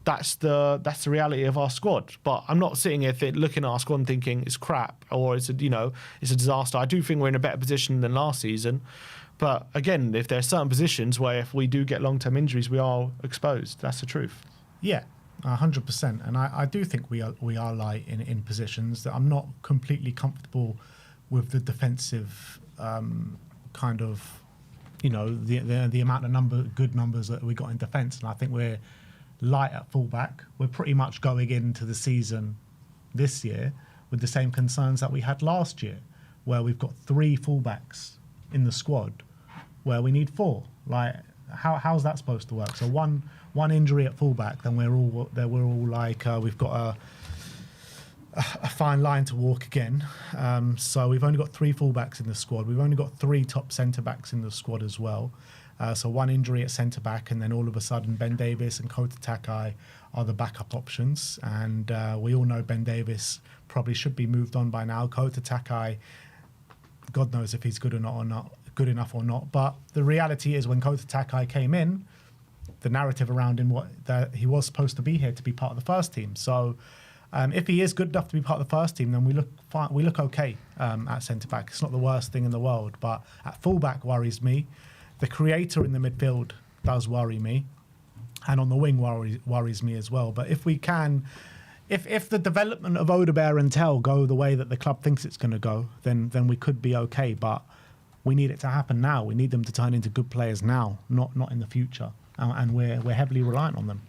that's the reality of our squad. But I'm not sitting here looking at our squad and thinking it's crap or it's a disaster. I do think we're in a better position than last season. But again, if there are certain positions where if we do get long-term injuries, we are exposed. That's the truth.
Yeah, 100%. And I do think we are light in positions that I'm not completely comfortable with the defensive kind of, the amount of good numbers that we got in defence. And I think we're light at fullback. We're pretty much going into the season this year with the same concerns that we had last year, where we've got 3 fullbacks in the squad where we need 4. Like, how's that supposed to work? So one injury at fullback, then we're all like we've got a fine line to walk again. So we've only got 3 fullbacks in the squad. We've only got 3 top centre backs in the squad as well. So one injury at centre back, and then all of a sudden Ben Davies and Kota Takai are the backup options. And we all know Ben Davies probably should be moved on by now. Kota Takai, God knows if he's good enough or not. But the reality is, when Kota Takai came in, the narrative around him that he was supposed to be here to be part of the first team. So if he is good enough to be part of the first team, then we look fine, we look okay at centre back. It's not the worst thing in the world, but at fullback worries me. The creator in the midfield does worry me, and on the wing worries me as well. But if we can. If the development of Odebear and Tell go the way that the club thinks it's going to go, then we could be okay. But we need it to happen now. We need them to turn into good players now, not in the future. And we're heavily reliant on them.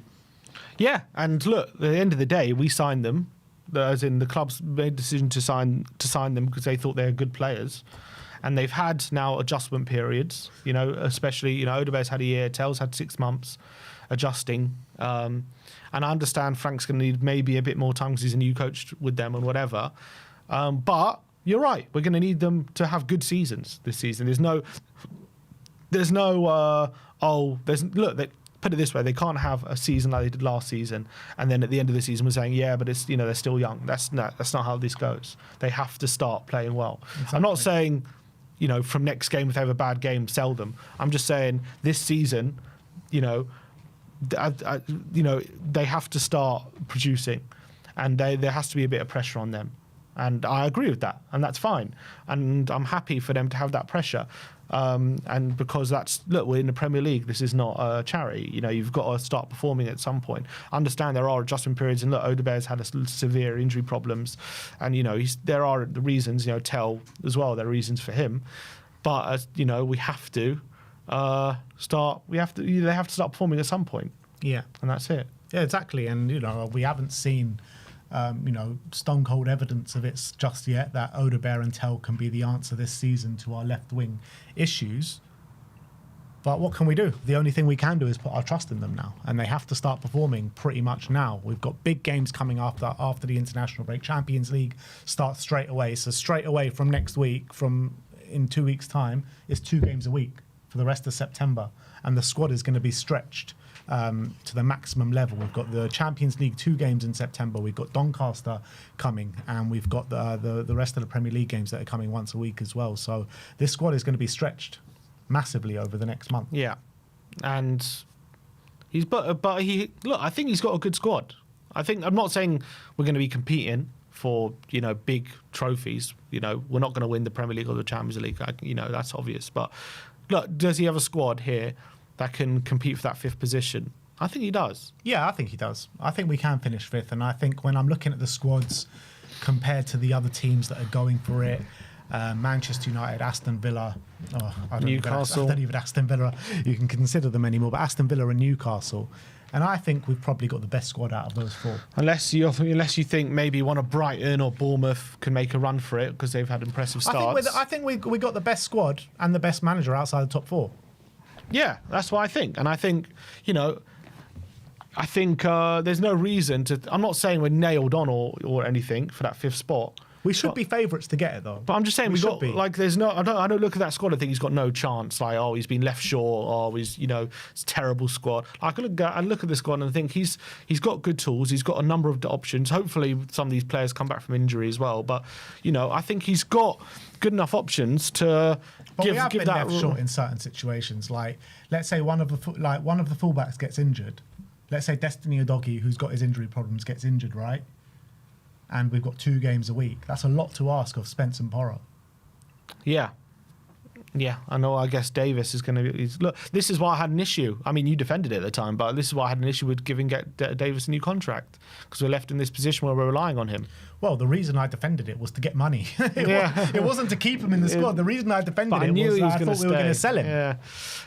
Yeah, and look, at the end of the day, we signed them, as in the club's made a decision to sign them because they thought they were good players. And they've had now adjustment periods, especially, Odebear's had a year, Tell's had 6 months. adjusting. And I understand Frank's going to need maybe a bit more time because he's a new coach with them and whatever. But you're right. We're going to need them to have good seasons this season. Put it this way, they can't have a season like they did last season, and then at the end of the season we're saying, yeah, but it's, they're still young. That's not how this goes. They have to start playing well. Exactly. I'm not saying, from next game if they have a bad game, sell them. I'm just saying this season, they have to start producing, and there has to be a bit of pressure on them. And I agree with that, and that's fine. And I'm happy for them to have that pressure. And because we're in the Premier League, this is not a charity. You've got to start performing at some point. I understand there are adjustment periods, and look, Odebear's had severe injury problems, and there are the reasons. Tell as well, there are reasons for him, but we have to start. They have to start performing at some point.
Yeah,
and that's it.
Yeah, exactly. And we haven't seen stone cold evidence of it just yet that Odebear and Tell can be the answer this season to our left wing issues. But what can we do? The only thing we can do is put our trust in them now, and they have to start performing pretty much now. We've got big games coming after the international break. Champions League starts straight away, so straight away from next week, in 2 weeks' time, it's 2 games a week for the rest of September, and the squad is going to be stretched to the maximum level. We've got the Champions League 2 games in September. We've got Doncaster coming, and we've got the rest of the Premier League games that are coming once a week as well. So this squad is going to be stretched massively over the next month.
Yeah, and I think he's got a good squad. I'm not saying we're going to be competing for big trophies. We're not going to win the Premier League or the Champions League. That's obvious. But look, does he have a squad here that can compete for that 5th position? I think he does.
Yeah, I think he does. I think we can finish 5th, and I think when I'm looking at the squads compared to the other teams that are going for it, Manchester United, Aston Villa,
Newcastle.
I don't even Aston Villa, you can consider them anymore, but Aston Villa and Newcastle. And I think we've probably got the best squad out of those 4. Unless
you think maybe one of Brighton or Bournemouth can make a run for it because they've had impressive starts.
I think we got the best squad and the best manager outside the top 4.
Yeah, that's what I think. And I think, there's no reason to... I'm not saying we're nailed on or anything for that 5th spot.
We should be favourites to get it, though.
But I'm just saying there's no... I don't look at that squad and think he's got no chance. He's been left short, it's a terrible squad. I look at the squad and think he's got good tools. He's got a number of options. Hopefully some of these players come back from injury as well. But, I think he's got good enough options to...
But we have been left short in certain situations. Like, let's say one of the fullbacks gets injured. Let's say Destiny Udogie, who's got his injury problems, gets injured, right? And we've got 2 games a week. That's a lot to ask of Spence and Porro.
Yeah. Yeah, I know. I guess Davis is going to be... Look, this is why I had an issue. I mean, you defended it at the time, but this is why I had an issue with giving Davis a new contract, because we're left in this position where we're relying on him.
Well, the reason I defended it was to get money. It wasn't to keep him in the squad. The reason I defended it was I thought we were going to sell him.
Yeah,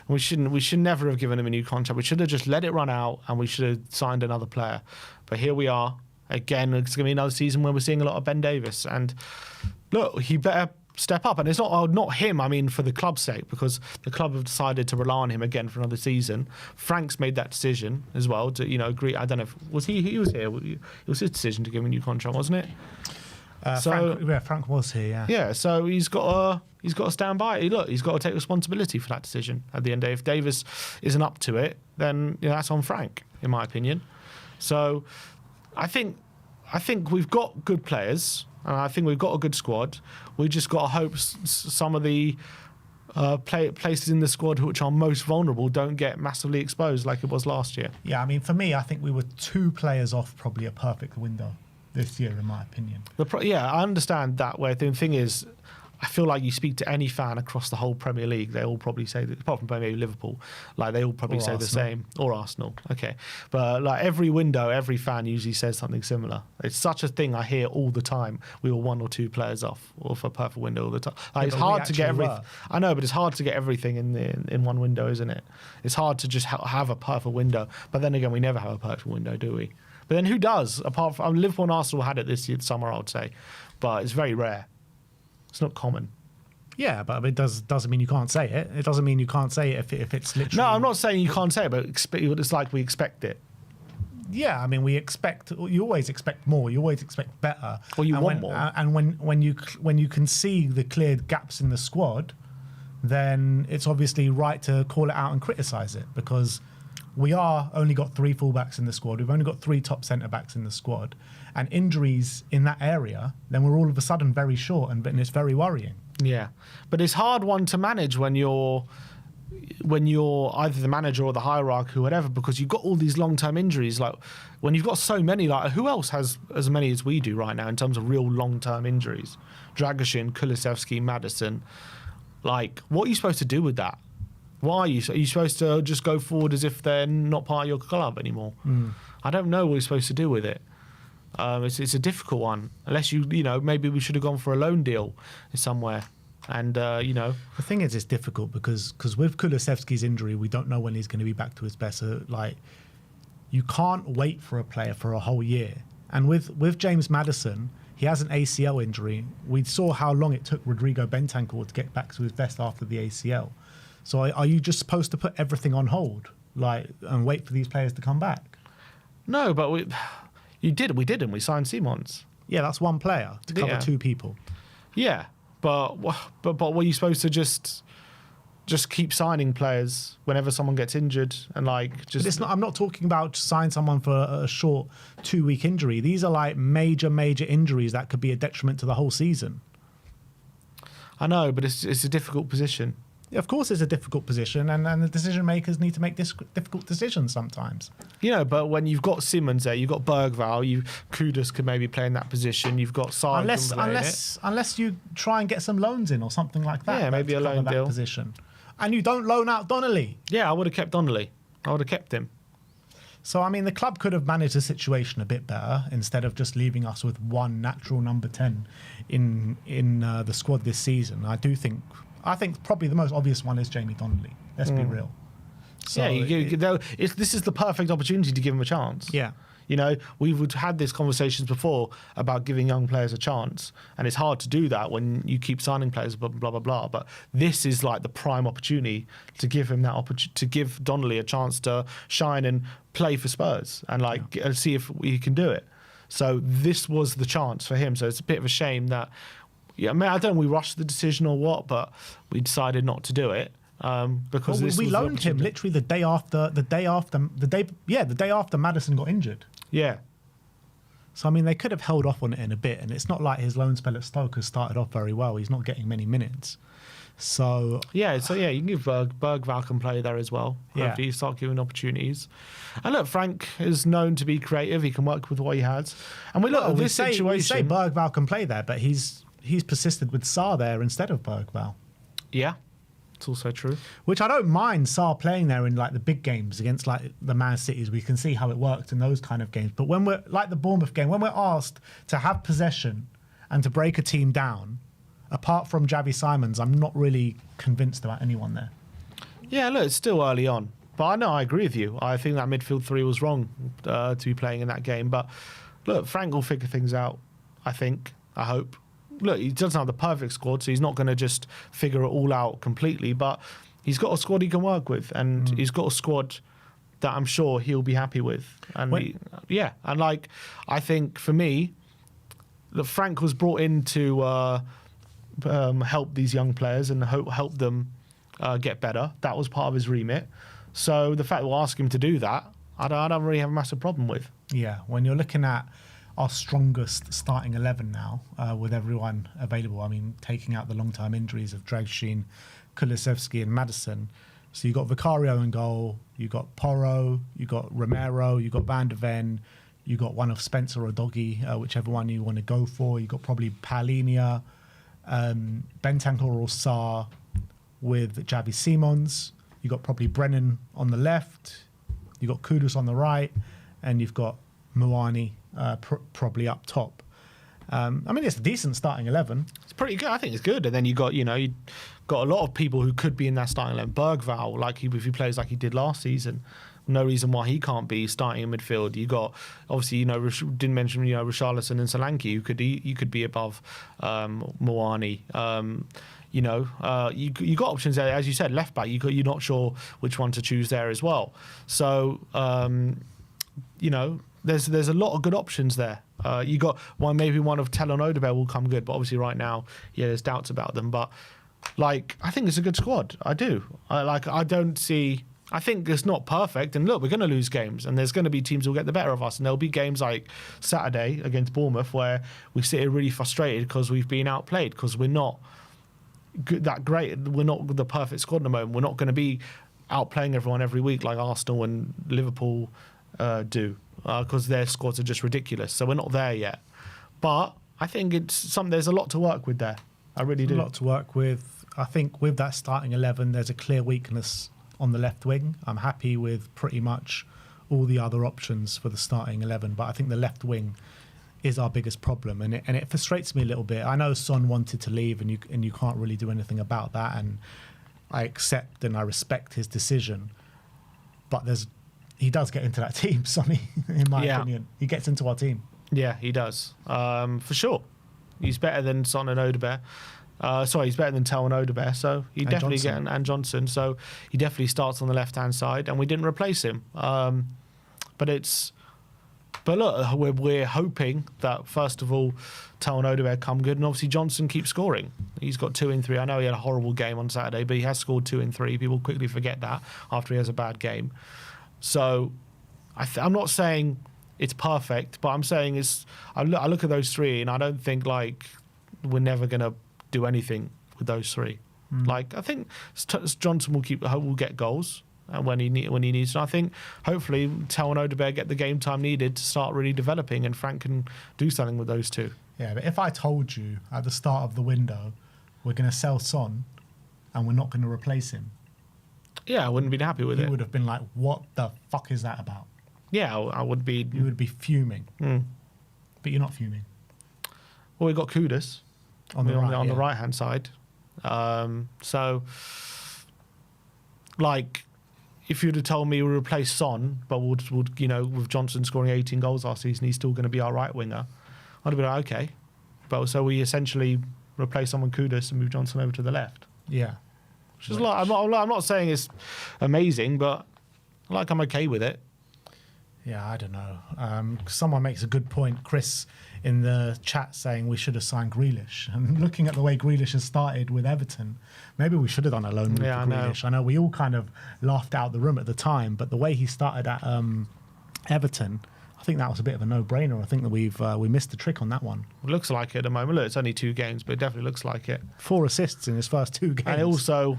we should never have given him a new contract. We should have just let it run out, and we should have signed another player. But here we are. Again, it's going to be another season where we're seeing a lot of Ben Davis. And look, he better step up. And it's not him, I mean, for the club's sake, because the club have decided to rely on him again for another season. Frank's made that decision as well to, agree. I don't know if he was here. It was his decision to give him a new contract, wasn't it?
Frank was here, yeah.
Yeah, so he's got to stand by it. Look, he's got to take responsibility for that decision at the end of the day. If Davis isn't up to it, then that's on Frank, in my opinion. So I think we've got good players, and I think we've got a good squad. We just got to hope some of the places in the squad which are most vulnerable don't get massively exposed like it was last year.
Yeah, I mean, for me, I think we were 2 players off probably a perfect window this year, in my opinion.
I understand that way. The thing is, I feel like you speak to any fan across the whole Premier League, they all probably say that, apart from maybe Liverpool, they all probably say Arsenal. The same. Or Arsenal, okay. But every window, every fan usually says something similar. It's such a thing I hear all the time. We were 1 or 2 players off, or for a perfect window all the time. It's hard to get everything. I know, but it's hard to get everything in one window, isn't it? It's hard to just have a perfect window. But then again, we never have a perfect window, do we? But then who does? Apart from Liverpool and Arsenal had it this summer, I would say. But it's very rare. It's not common.
Yeah, but it doesn't mean you can't say it. It doesn't mean you can't say it if it's literally...
No, I'm not saying you can't say it, but it's like we expect it.
Yeah, I mean, you always expect more. You always expect better.
Or you want more.
And when you can see the clear gaps in the squad, then it's obviously right to call it out and criticise it, because we are only got 3 fullbacks in the squad. We've only got 3 top centre-backs in the squad. And injuries in that area, then we're all of a sudden very short, and it's very worrying.
Yeah, but it's hard one to manage when you're either the manager or the hierarchy or whatever, because you've got all these long-term injuries. Like when you've got so many, like who else has as many as we do right now in terms of real long-term injuries? Dragusin, Kulusevski, Maddison. Like, what are you supposed to do with that? Why are you supposed to just go forward as if they're not part of your club anymore? I don't know what you're supposed to do with it. It's a difficult one, unless maybe we should have gone for a loan deal somewhere. And, The
thing is, it's difficult because with Kulusevski's injury, we don't know when he's going to be back to his best. So, you can't wait for a player for a whole year. And with James Maddison, he has an ACL injury. We saw how long it took Rodrigo Bentancur to get back to his best after the ACL. So are you just supposed to put everything on hold, and wait for these players to come back?
No, but we didn't. We signed Simons.
Yeah, that's one player to cover 2 people.
Yeah. But were you supposed to just keep signing players whenever someone gets injured and just?
I'm not talking about signing someone for a short 2-week injury. These are major injuries that could be a detriment to the whole season.
I know, but it's a difficult position.
Yeah, of course, it's a difficult position, and the decision makers need to make difficult decisions sometimes.
But when you've got Simons there, you've got Bergvall, Kudus could maybe play in that position. You've got Sarr.
Unless you try and get some loans in or something like that.
Yeah, maybe a loan deal.
Position. And you don't loan out Donnelly.
Yeah, I would have kept Donnelly. I would have kept him.
So, I mean, the club could have managed the situation a bit better instead of just leaving us with one natural number 10 in the squad this season. I think probably the most obvious one is Jamie Donnelly. Let's be real. So
this is the perfect opportunity to give him a chance.
Yeah.
We've had these conversations before about giving young players a chance, and it's hard to do that when you keep signing players, blah, blah, blah, blah. But this is the prime opportunity to give him that opportunity, to give Donnelly a chance to shine and play for Spurs and and see if he can do it. So this was the chance for him. So it's a bit of a shame that, I don't know if we rushed the decision or what, but we decided not to do it. Because we
loaned him literally the day after Maddison got injured.
Yeah.
So I mean, they could have held off on it in a bit, and it's not like his loan spell at Stoke has started off very well. He's not getting many minutes. So
you can give Bergvall can play there as well. Hopefully you start giving opportunities. And look, Frank is known to be creative. He can work with what he has. And we say
Bergvall can play there, but he's persisted with Sarr there instead of Bergvall.
Yeah. It's also true.
Which I don't mind Sarr playing there in the big games against the Man Cities. We can see how it works in those kind of games. But when we're the Bournemouth game, when we're asked to have possession and to break a team down, apart from Javi Simons, I'm not really convinced about anyone there.
Yeah, look, it's still early on. But I agree with you. I think that midfield 3 was wrong to be playing in that game. But look, Frank will figure things out, I think. I hope. Look, he doesn't have the perfect squad, so he's not going to just figure it all out completely, but he's got a squad he can work with, and he's got a squad that I'm sure he'll be happy with. And I think for me, Frank was brought in to help these young players and help them get better. That was part of his remit. So the fact we'll ask him to do that, I don't really have a massive problem with.
Yeah, when you're looking at our strongest starting 11 now, with everyone available. I mean, taking out the long-term injuries of Dragusin, Kulusevski and Maddison. So you've got Vicario in goal, you've got Porro, you've got Romero, you've got Van de Ven, you've got one of Spencer or Doggy, whichever one you want to go for. You've got probably Paulinho, Bentancur or Sarr with Javi Simons. You've got probably Brennan on the left, you've got Kudus on the right, and you've got Muani probably up top. I mean, it's a decent starting 11.
It's pretty good. I think it's good. And then you got a lot of people who could be in that starting 11. Bergvall, if he plays like he did last season, no reason why he can't be starting in midfield. You got obviously, didn't mention Richarlison and Solanke, who could be above Muani. You know, you got options there, as you said, left back. You're not sure which one to choose there as well. So, you know, there's a lot of good options there. You got maybe one of Tell and Odegaard will come good, but obviously right now, yeah, there's doubts about them. But like, I think it's a good squad. I do. I don't see. I think it's not perfect. And look, we're going to lose games, and there's going to be teams who will get the better of us. And there'll be games like Saturday against Bournemouth where we sit here really frustrated because we've been outplayed, because we're not that great. We're not the perfect squad at the moment. We're not going to be outplaying everyone every week like Arsenal and Liverpool do, because their squads are just ridiculous. So we're not there yet. But I think there's a lot to work with there. I really do.
A lot to work with. I think with that starting 11, there's a clear weakness on the left wing. I'm happy with pretty much all the other options for the starting 11, but I think the left wing is our biggest problem, and it frustrates me a little bit. I know Son wanted to leave, and you can't really do anything about that, and I accept and I respect his decision. But he does get into that team, Sonny, in my opinion. He gets into our team. Yeah,
he does, for sure. He's better than Son and Odegaard. He's better than Tel and Odegaard, so he definitely and Johnson. So he definitely starts on the left-hand side, and we didn't replace him. But look, we're hoping that first of all, Tel and Odegaard come good, and obviously Johnson keeps scoring. He's got 2 in 3. I know he had a horrible game on Saturday, but he has scored 2 in 3. People quickly forget that after he has a bad game. So I'm not saying it's perfect, but I'm saying I look at those 3, and I don't think like we're never gonna do anything with those 3. Like, I think Johnson will get goals when he needs to. I think hopefully Tel and Odegaard get the game time needed to start really developing, and Frank can do something with those 2.
Yeah, but if I told you at the start of the window we're going to sell Son and we're not going to replace him,
yeah, I wouldn't be happy with it.
You would have been like, what the fuck is that about?
Yeah, I would be.
You would be fuming. But you're not fuming.
Well, we got Kudus on the right-hand side. So, like, if you'd have told me we replace Son, but would with Johnson scoring 18 goals last season, he's still going to be our right winger, I'd have been like, okay. But so we essentially replace someone Kudus and move Johnson over to the left.
Yeah.
Which is a lot. I'm not saying it's amazing, but I'm okay with it.
Yeah, I don't know. Someone makes a good point, Chris, in the chat, saying we should have signed Grealish. And looking at the way Grealish has started with Everton, maybe we should have done a loan move for Grealish. I know we all kind of laughed out the room at the time, but the way he started at Everton, I think that was a bit of a no-brainer. I think that we missed the trick on that one.
It looks like it at the moment. Look, it's only 2 games, but it definitely looks like it.
4 assists in his first 2 games.
And it also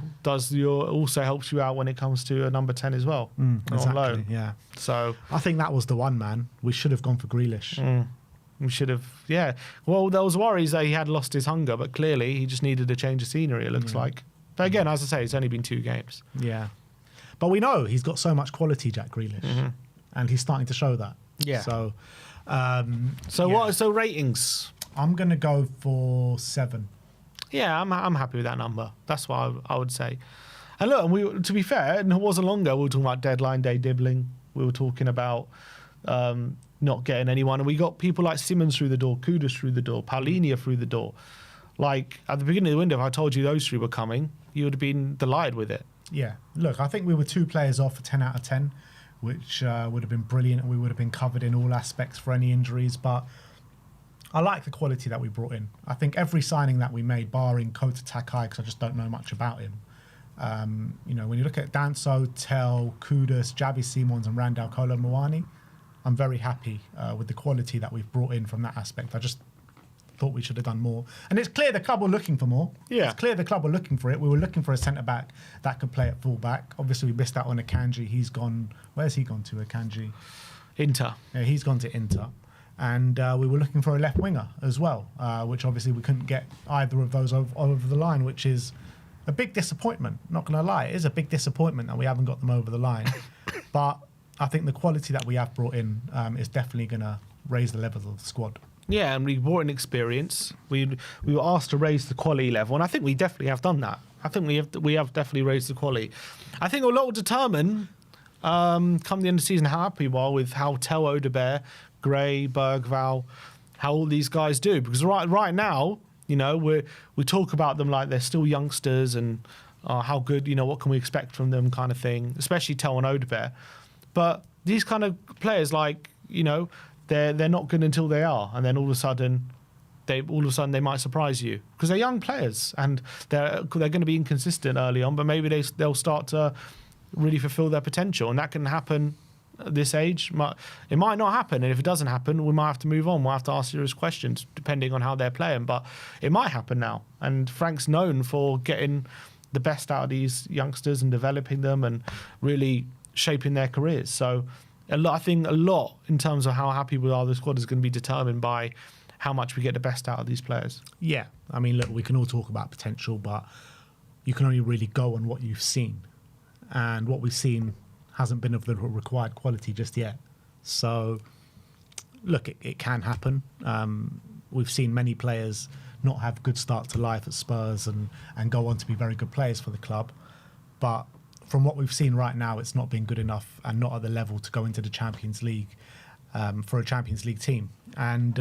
helps you out when it comes to a number 10 as well.
Exactly,
on loan.
Yeah.
So
I think that was the one, man. We should have gone for Grealish.
We should have, yeah. Well, there was worries that he had lost his hunger, but clearly he just needed a change of scenery, it looks like. But again, as I say, it's only been 2 games.
Yeah. But we know he's got so much quality, Jack Grealish. And he's starting to show that.
Yeah.
So,
So ratings?
I'm going to go for 7.
Yeah, I'm happy with that number. That's what I would say. And look, to be fair, and it wasn't longer, we were talking about deadline day dibbling. We were talking about not getting anyone. And we got people like Simmons through the door, Kudus through the door, Paulinho through the door. Like, at the beginning of the window, if I told you those 3 were coming, you would have been delighted with it.
Yeah. Look, I think we were 2 players off for 10 out of 10, which would have been brilliant, and we would have been covered in all aspects for any injuries. But I like the quality that we brought in. I think every signing that we made, barring Kota Takai, because I just don't know much about him. When you look at Danso, Tel, Kudus, Javi Simons, and Randal Kolo Muani, I'm very happy with the quality that we've brought in from that aspect. I just thought we should have done more. And it's clear the club were looking for more.
Yeah.
It's clear the club were looking for it. We were looking for a centre-back that could play at full-back. Obviously, we missed out on Akanji. He's gone... Where's he gone to, Akanji?
Inter.
Yeah, he's gone to Inter. And we were looking for a left winger as well, which obviously we couldn't get either of those over the line, which is a big disappointment. Not going to lie. It is a big disappointment that we haven't got them over the line. But I think the quality that we have brought in is definitely going to raise the level of the squad.
Yeah, and we brought in experience. We were asked to raise the quality level, and I think we definitely have done that. I think we have definitely raised the quality. I think a lot will determine come the end of the season how happy we are with how Tel Odegaard, Gray, Bergval, how all these guys do. Because right now, You know, we talk about them like they're still youngsters and how good, you know, what can we expect from them kind of thing, especially Tel and Odebear. But these kind of players, like, you know, they're not good until they are, and then all of a sudden they might surprise you because they're young players and they're going to be inconsistent early on, but maybe they'll start to really fulfill their potential, and that can happen at this age. It might not happen, and if it doesn't happen, we might have to move on. We'll have to ask serious questions depending on how they're playing, but it might happen now. And Frank's known for getting the best out of these youngsters and developing them and really shaping their careers. So I think a lot in terms of how happy we are the squad is going to be determined by how much we get the best out of these players.
Yeah, I mean, look, we can all talk about potential, but you can only really go on what you've seen. And what we've seen hasn't been of the required quality just yet. So, look, it can happen. We've seen many players not have good start to life at Spurs and go on to be very good players for the club. But from what we've seen right now, it's not been good enough and not at the level to go into the Champions League for a Champions League team. And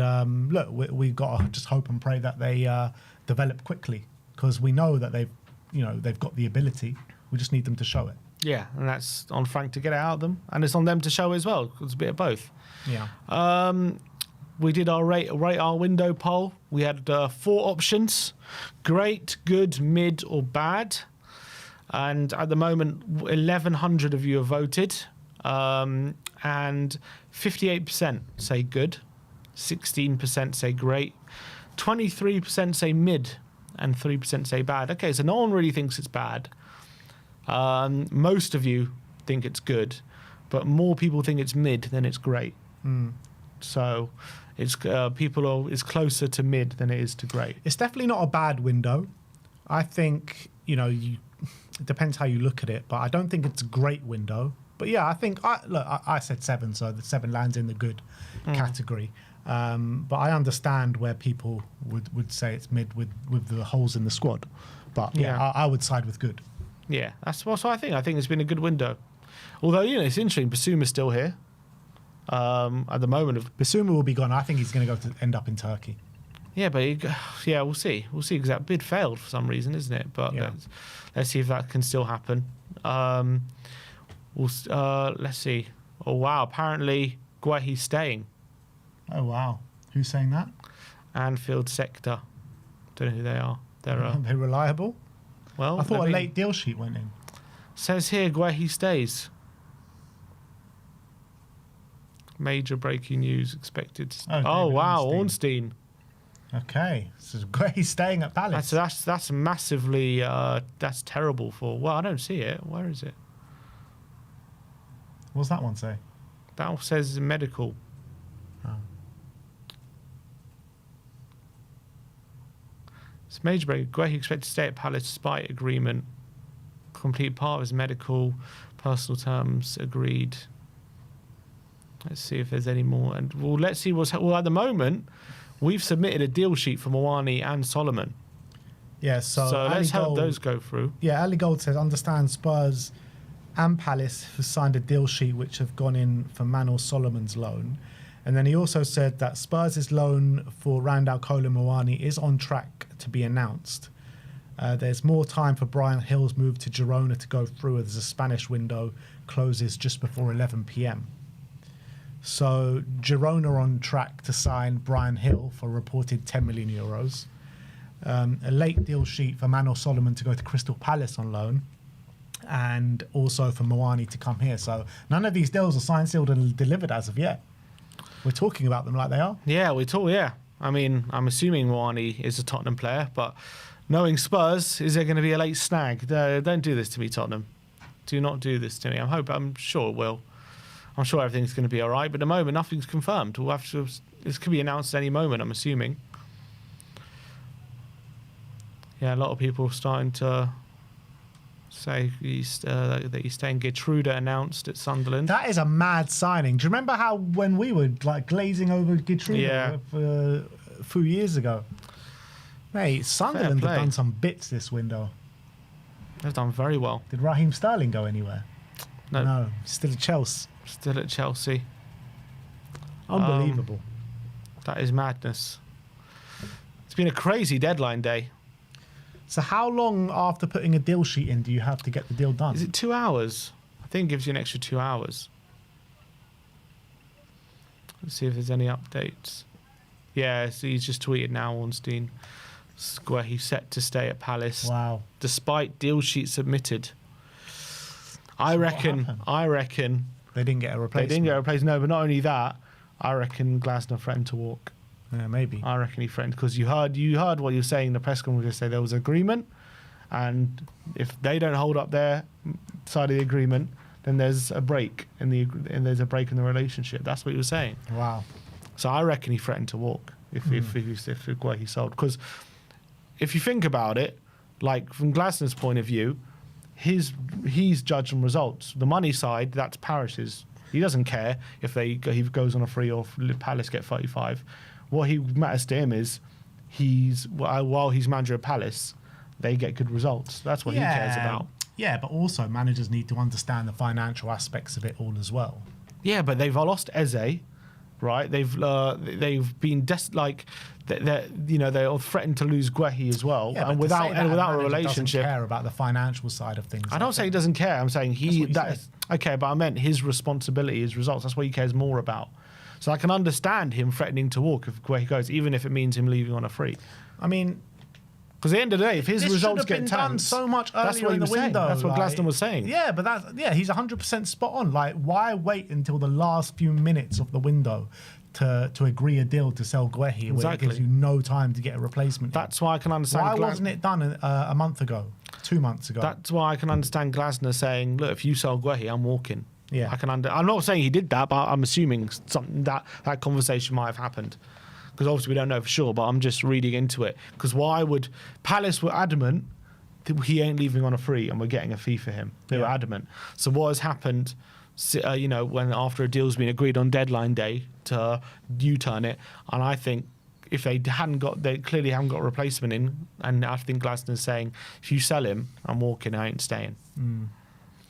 look, we've got to just hope and pray that they develop quickly, because we know that they've got the ability. We just need them to show it.
Yeah, and that's on Frank to get it out of them, and it's on them to show it as well. It's a bit of both.
Yeah.
We did our rate our window poll. We had 4 options: great, good, mid, or bad. And at the moment, 1,100 of you have voted, and 58% say good, 16% say great, 23% say mid, and 3% say bad. Okay, so no one really thinks it's bad. Most of you think it's good, but more people think it's mid than it's great. So it's it's closer to mid than it is to great.
It's definitely not a bad window. I think, it depends how you look at it, but I don't think it's a great window. But yeah, I think I said 7, so the 7 lands in the good category. But I understand where people would say it's mid with the holes in the squad. But yeah, I would side with good.
Yeah, that's what I think. I think it's been a good window. Although, it's interesting, Basuma's still here at the moment.
Basuma will be gone. I think he's going to end up in Turkey.
Yeah, but we'll see. We'll see, because that bid failed for some reason, isn't it? But let's see if that can still happen. Let's see. Oh, wow. Apparently, Guehi's staying.
Oh, wow. Who's saying that?
Anfield Sector. Don't know who they are.
They're reliable?
Well,
I thought a late deal sheet went in.
Says here, Guehi stays. Major breaking news expected. Oh wow, Ornstein.
Okay, so Guehi's staying at Palace.
That's massively. That's terrible for. Well, I don't see it. Where is it?
What's that one say?
That says medical.
Oh.
It's major break. Guehi expected to stay at Palace despite agreement. Complete part of his medical, personal terms agreed. Let's see if there's any more. And let's see what's... Well, at the moment, we've submitted a deal sheet for Muani and Solomon.
Yeah, so
let's hope those go through.
Yeah, Ali Gold says, understand Spurs and Palace have signed a deal sheet which have gone in for Manor Solomon's loan. And then he also said that Spurs' loan for Randal Kolo Muani is on track to be announced. There's more time for Brian Hill's move to Girona to go through, as the Spanish window closes just before 11 p.m. So Girona are on track to sign Brian Hill for a reported 10 million euros. A late deal sheet for Manor Solomon to go to Crystal Palace on loan, and also for Muani to come here. So none of these deals are signed, sealed and delivered as of yet. We're talking about them like they are.
Yeah, yeah. I mean, I'm assuming Muani is a Tottenham player, but knowing Spurs, is there going to be a late snag? Don't do this to me, Tottenham. Do not do this to me. I'm sure it will. I'm sure everything's going to be all right, but at the moment, nothing's confirmed. This could be announced at any moment, I'm assuming. Yeah, a lot of people are starting to say that he's staying. Gertruda announced at Sunderland.
That is a mad signing. Do you remember how when we were glazing over Gertruda a few years ago? Mate, Sunderland have done some bits this window.
They've done very well.
Did Raheem Sterling go anywhere? No, still at Chelsea.
Still at Chelsea.
Unbelievable.
That is madness. been a crazy deadline day.
So how long after putting a deal sheet in do you have to get the deal done?
Is it 2 hours? I think it gives you an extra 2 hours. Let's see if there's any updates. Yeah, so he's just tweeted now, Ornstein. Guehi set to stay at Palace.
Wow.
Despite deal sheet submitted. I reckon
They didn't get a replacement.
they didn't get a replacement. No, but not only that, I reckon Glasner threatened to walk.
Yeah, maybe.
I reckon he threatened because you heard what you were saying in the press conference. Say there was agreement, and if they don't hold up their side of the agreement, then there's a break in the relationship. That's what he was saying.
Wow.
So I reckon he threatened to walk if Guehi sold. Because if you think about it, like from Glasner's point of view, he's judged on results. The money side, that's Parish's. He doesn't care if he goes on a free or if Palace get 35. What matters to him is while he's manager of Palace, they get good results. That's what he cares about.
Yeah, but also managers need to understand the financial aspects of it all as well.
Yeah, but they've lost Eze, right? They've been they're threatened to lose Guehi as well,
Yeah,
and without a relationship.
Doesn't care about the financial side of things.
I don't say he doesn't care. I'm saying okay, but I meant his responsibility, his results. That's what he cares more about. So I can understand him threatening to walk if Guehi goes, even if it means him leaving on a free.
I mean,
because at the end of the day, if his results get tanked,
so much earlier
that's what
in the window.
That's what Glasner was saying.
Yeah, but he's 100% spot on. Like, why wait until the last few minutes of the window to agree a deal to sell Guehi, where it gives you no time to get a replacement?
That's why I can understand.
Why wasn't it done a month ago, 2 months ago?
That's why I can understand Glasner saying, "Look, if you sell Guehi, I'm walking."
Yeah,
I'm not saying he did that, but I'm assuming something that conversation might have happened. Because obviously we don't know for sure, but I'm just reading into it. Because why would Palace were adamant that he ain't leaving on a free and we're getting a fee for him? They were adamant. So what has happened? When after a deal's been agreed on deadline day to U-turn it, and I think if they clearly haven't got a replacement in, and I think Glasner's saying if you sell him, I'm walking, I ain't staying.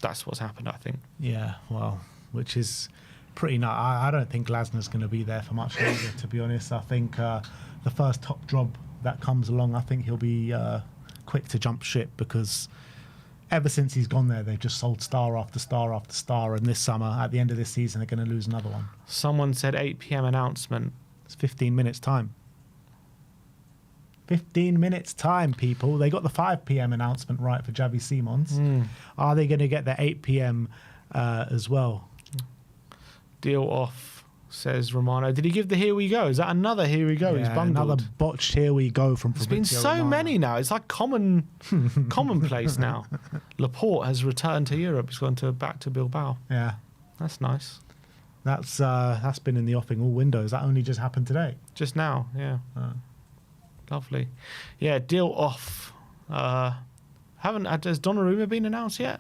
That's what's happened, I think.
Yeah, well, which is pretty nice. I don't think Glasner's going to be there for much longer, to be honest. I think the first top job that comes along, I think he'll be quick to jump ship, because ever since he's gone there, they've just sold star after star after star, and this summer, at the end of this season, they're going to lose another one.
Someone said 8 p.m. announcement.
It's 15 minutes time. 15 minutes time, people. They got the 5 p.m. announcement right for Javi Simons. Are they going to get the 8 p.m. As well?
Deal off, says Romano. Did he give the here we go? Is that another here we go?
Yeah,
he's bundled.
Another botched here we go from
There's been
Fabrizio
so
Romano.
many now. It's like commonplace now. Laporte has returned to Europe. He's gone back to Bilbao.
Yeah.
That's nice.
That's been in the offing all windows. That only just happened today.
Just now, yeah. Lovely. Yeah, deal off. Has Donnarumma been announced yet?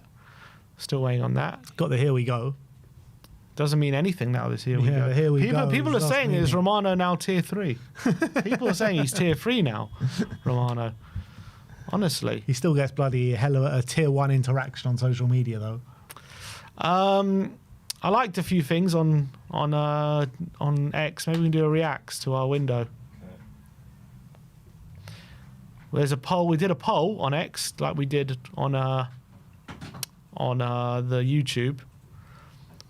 Still waiting on that.
Got the here we go.
Doesn't mean anything now, this here we go.
Here we go.
People are saying is Romano now tier 3. People are saying he's tier 3 now, Romano. Honestly.
He still gets bloody hell of a tier 1 interaction on social media, though.
I liked a few things on X. Maybe we can do a reacts to our window. There's a poll. We did a poll on X, like we did on the YouTube.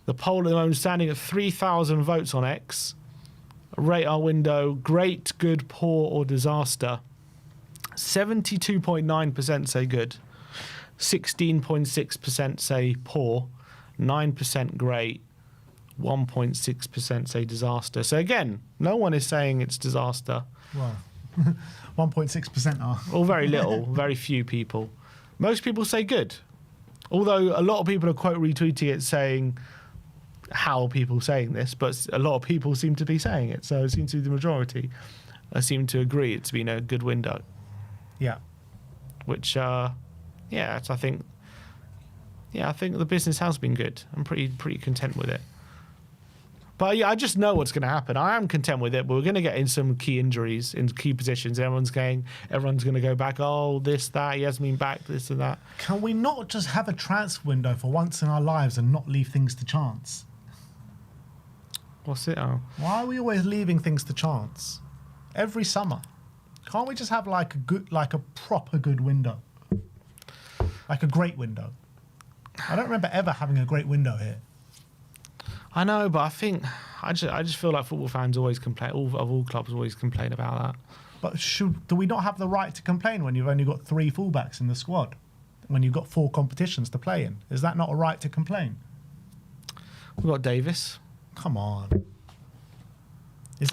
The poll at the moment is standing at 3,000 votes on X. Rate our window: great, good, poor, or disaster. 72.9% say good. 16.6% say poor. 9% great. 1.6% say disaster. So again, no one is saying it's disaster.
Well, 1.6% are.
Or very little, very few people. Most people say good. Although a lot of people are quote retweeting it saying how people saying this, but a lot of people seem to be saying it. So it seems to be the majority. I seem to agree it's been a good window.
Yeah.
Which, I think the business has been good. I'm pretty content with it. But yeah, I just know what's going to happen. I am content with it, but we're going to get in some key injuries in key positions. Everyone's going to go back. Oh, this, that. He hasn't been back. This and that.
Can we not just have a transfer window for once in our lives and not leave things to chance?
What's it? Oh,
Why are we always leaving things to chance? Every summer. Can't we just have like a proper good window? Like a great window. I don't remember ever having a great window here.
I know, but I just feel like football fans always complain. All clubs always complain about that.
But do we not have the right to complain when you've only got 3 fullbacks in the squad? When you've got 4 competitions to play in? Is that not a right to complain?
We've got Davis.
Come on.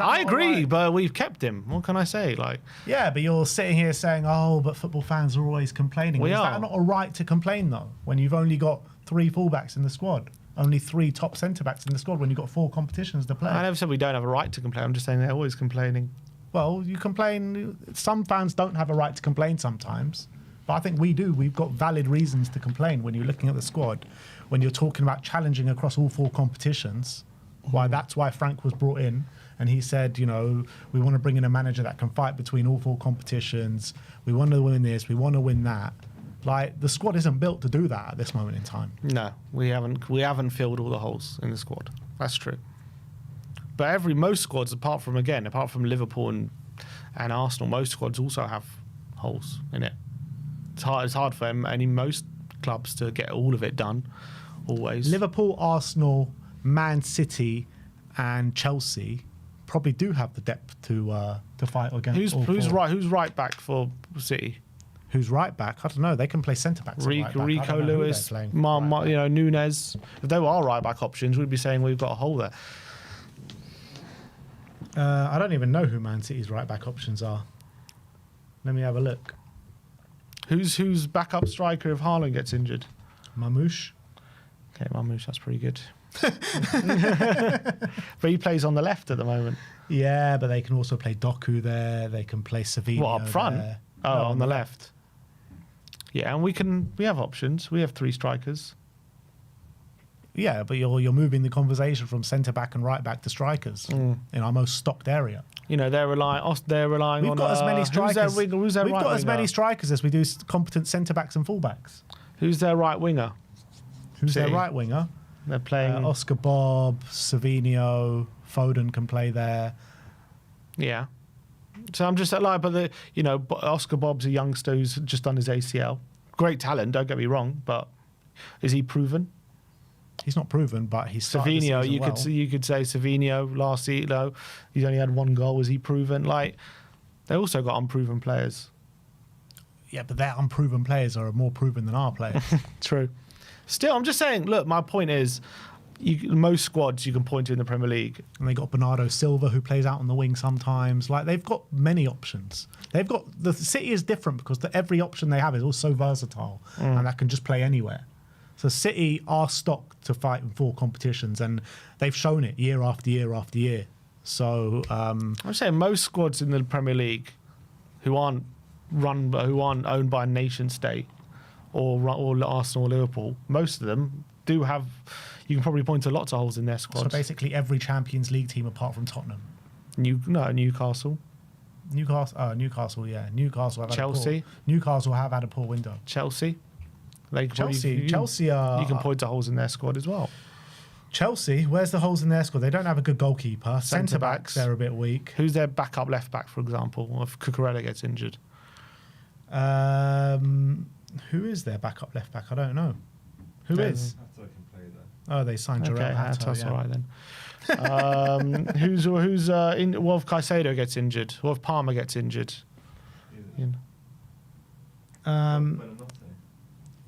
I agree, but we've kept him. What can I say? Like,
yeah, but you're sitting here saying, "Oh, but football fans are always complaining."
Is
that not a right to complain though? When you've only got 3 fullbacks in the squad, only 3 top centre backs in the squad, when you've got 4 competitions to play.
I never said we don't have a right to complain. I'm just saying they're always complaining.
Well, you complain. Some fans don't have a right to complain sometimes, but I think we do. We've got valid reasons to complain when you're looking at the squad, when you're talking about challenging across all 4 competitions. Why that's why Frank was brought in. And he said, you know, we want to bring in a manager that can fight between all 4 competitions. We want to win this. We want to win that. Like, the squad isn't built to do that at this moment in time.
No, we haven't filled all the holes in the squad. That's true. But most squads, apart from Liverpool and Arsenal, most squads also have holes in it. It's hard for most clubs to get all of it done. Always.
Liverpool, Arsenal, Man City, and Chelsea probably do have the depth to fight against.
Who's right back for City?
Who's right back? I don't know. They can play centre backs.
Rico Lewis, Nunes. If they were our right back options, we'd be saying we've got a hole there.
I don't even know who Man City's right back options are. Let me have a look.
Who's backup striker if Haaland gets injured?
Mamouche.
Okay, Mamouche, that's pretty good. But he plays on the left at the moment.
Yeah, but they can also play Doku there. They can play Savino.
What, up front?
There.
Oh, on the left. Yeah, and we have options. We have 3 strikers.
Yeah, but you're moving the conversation from centre back and right back to strikers in our most stocked area.
You know, they're relying on.
We've got as many strikers.
We've got
as many strikers as we do competent centre backs and fullbacks.
Who's their right winger?
Who's their right winger?
They're playing
Oscar Bob, Savino, Foden can play there.
Yeah. So I'm just like, but Oscar Bob's a youngster who's just done his ACL. Great talent, don't get me wrong, but is he proven?
He's not proven, but he's
Savino. You could say Savino last season. He's only had 1 goal. Was he proven? Like, they also got unproven players.
Yeah, but their unproven players are more proven than our players.
True. Still, I'm just saying, look, my point is, most squads you can point to in the Premier League.
And they got Bernardo Silva, who plays out on the wing sometimes. Like, they've got many options. The City is different because every option they have is also versatile and that can just play anywhere. So City are stocked to fight in 4 competitions, and they've shown it year after year after year. So
I'm saying most squads in the Premier League who aren't owned by a nation state or Arsenal or Liverpool, most of them do have. You can probably point to lots of holes in their squads.
So basically, every Champions League team apart from Tottenham.
Newcastle.
Newcastle, yeah. Newcastle have
Chelsea.
Newcastle have had a poor window.
Chelsea.
Chelsea are.
You can point to holes in their squad as well.
Chelsea, where's the holes in their squad? They don't have a good goalkeeper. Centre backs, they're a bit weak.
Who's their backup left back, for example, if Cucurella gets injured?
Who is their backup left back? I don't know. Who is?
Hato can play there.
Oh, they signed Jarrell Hato.
That's all right then. Who's in? What if Caicedo gets injured? What if Palmer gets injured?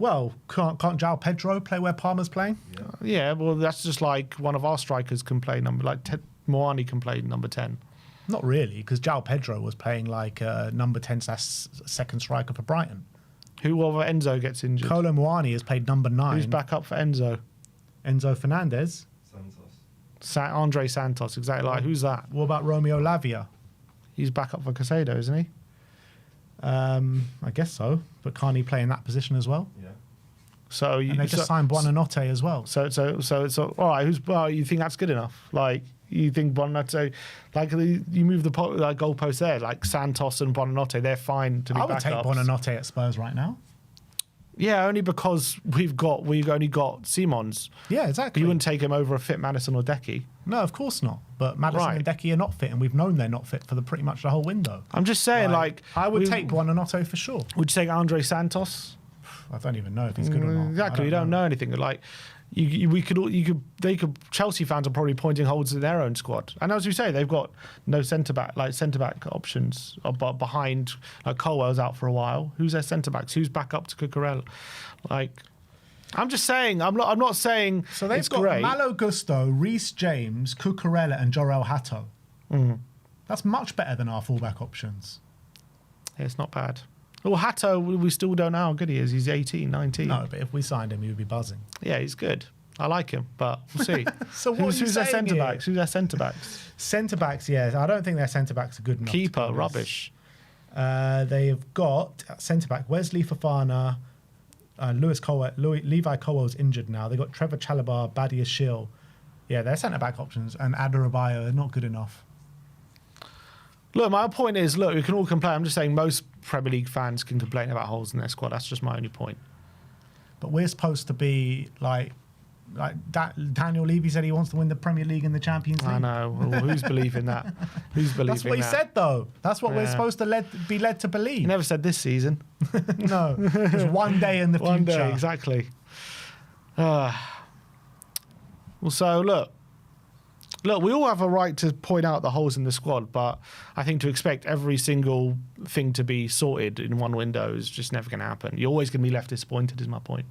Well, can't João Pedro play where Palmer's playing?
Yeah, well, that's just like one of our strikers can play Muani can play number 10.
Not really, because João Pedro was playing like number 10 second striker for Brighton.
Who over Enzo gets injured?
Kolo Muani has played number 9.
Who's back up for Enzo?
Enzo Fernandez.
Santos.
Andre Santos, exactly. Like, who's that?
What about Romeo Lavia?
He's back up for Caicedo, isn't he?
I guess so, but can't he play in that position as well?
Yeah.
So
they just signed Buonanotte as well.
So it's all right. You think that's good enough? Like, you think Buonanotte, like you move the goalpost there, like Santos and Buonanotte, they're fine to be back up.
I would take Buonanotte at Spurs right now.
Yeah, only because we've only got Simons.
Yeah, exactly.
You wouldn't take him over a fit Maddison or Decky.
No, of course not. But Maddison
Right.
and Decky are not fit, and we've known they're not fit for pretty much the whole window.
I'm just saying, like
I would take Buonanotte for sure.
Would you take Andre Santos?
I don't even know if he's good or not.
Exactly, you don't know anything. Like, Chelsea fans are probably pointing holes in their own squad. And as you say, they've got no centre back options behind. Like Colwell's out for a while. Who's their centre backs? Who's back up to Cucurella? Like, I'm just saying. I'm not saying.
So they've
it's
got
great.
Malo Gusto, Reece James, Cucurella, and Jorel Hato. That's much better than our fullback options.
Yeah, it's not bad. Well, Hato, we still don't know how good he is. He's 18, 19.
No, but if we signed him, he would be buzzing.
Yeah, he's good. I like him, but we'll see.
So what are you
who's their
saying
centre
here?
backs? Who's their centre backs?
Centre backs, yes. I don't think their centre backs are good enough.
Keeper,
to be honest.
rubbish.
They've got centre back Wesley Fofana, Levi Colwell's injured now. They've got Trevor Chalobah, Badia Shil. Yeah, their centre back options and Adebayo are not good enough.
Look, my point is, we can all complain. I'm just saying most Premier League fans can complain about holes in their squad. That's just my only point.
But we're supposed to be like Daniel Levy said he wants to win the Premier League and the Champions League.
I know. Well, who's believing that? Who's believing that?
That's what he said, though. That's what we're supposed to be led to believe.
He never said this season.
No, it's one day in the future.
One day, exactly. Well, so look, we all have a right to point out the holes in the squad, but I think to expect every single thing to be sorted in one window is just never going to happen. You're always going to be left disappointed, is my point.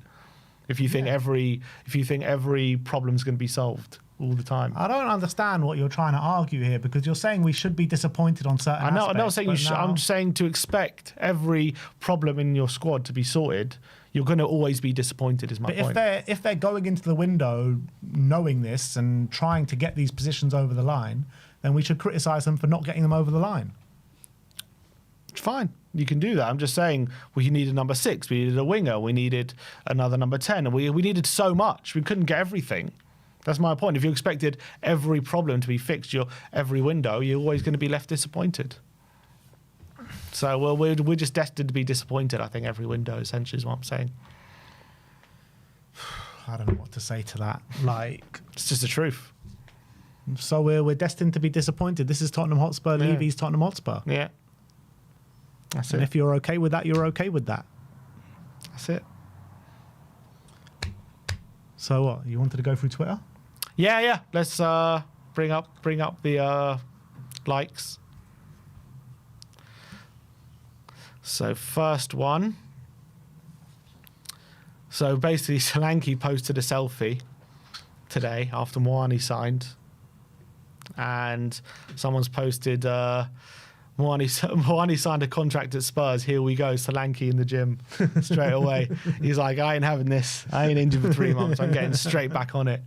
If you think every problem's going to be solved all the time.
I don't understand what you're trying to argue here, because you're saying we should be disappointed on certain aspects.
I'm not saying you should. I'm just saying to expect every problem in your squad to be sorted. You're going to always be disappointed, is my point.
But if they're going into the window knowing this and trying to get these positions over the line, then we should criticise them for not getting them over the line.
It's fine. You can do that. I'm just saying we needed number 6. We needed a winger. We needed another number 10. And we needed so much. We couldn't get everything. That's my point. If you expected every problem to be fixed, every window, you're always going to be left disappointed. So we're just destined to be disappointed, I think, every window, essentially, is what I'm saying.
I don't know what to say to that.
It's just the truth.
So we're destined to be disappointed. This is Tottenham Hotspur.
Yeah.
Levy's Tottenham Hotspur.
Yeah. That's
And
it.
if you're okay with that, you're okay with that.
That's it.
So what? You wanted to go through Twitter?
Yeah. Let's bring up the likes. So first one. So basically, Solanke posted a selfie today after Muani signed, and someone's posted Muani signed a contract at Spurs. Here we go, Solanke in the gym straight away. He's like, I ain't having this. I ain't injured for 3 months. I'm getting straight back on it.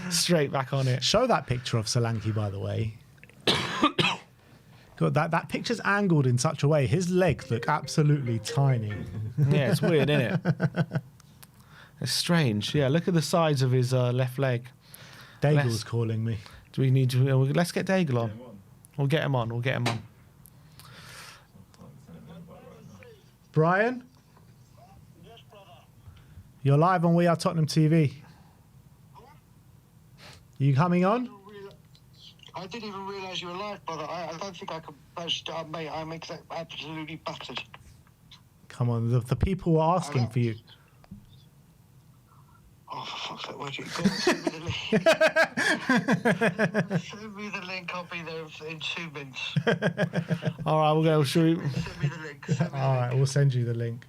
Show that picture of Solanke, by the way. God, that picture's angled in such a way. His legs look absolutely tiny.
Yeah, it's weird, isn't it? It's strange. Yeah, look at the size of his left leg.
Dagel's calling me.
Do we need to? Let's get Dagel on. We'll get him on.
Brian?
Yes, brother.
You're live on We Are Tottenham TV. You coming on?
I didn't even realise you were live, brother. I don't think I could post it up, mate. I'm absolutely battered.
Come on, the people were asking for you.
Oh, for fuck's sake, where'd you go? Send me the link. Send me the link. I'll be there in 2 minutes.
All right, we'll go.
Send me the link.
All right, we'll send you the link.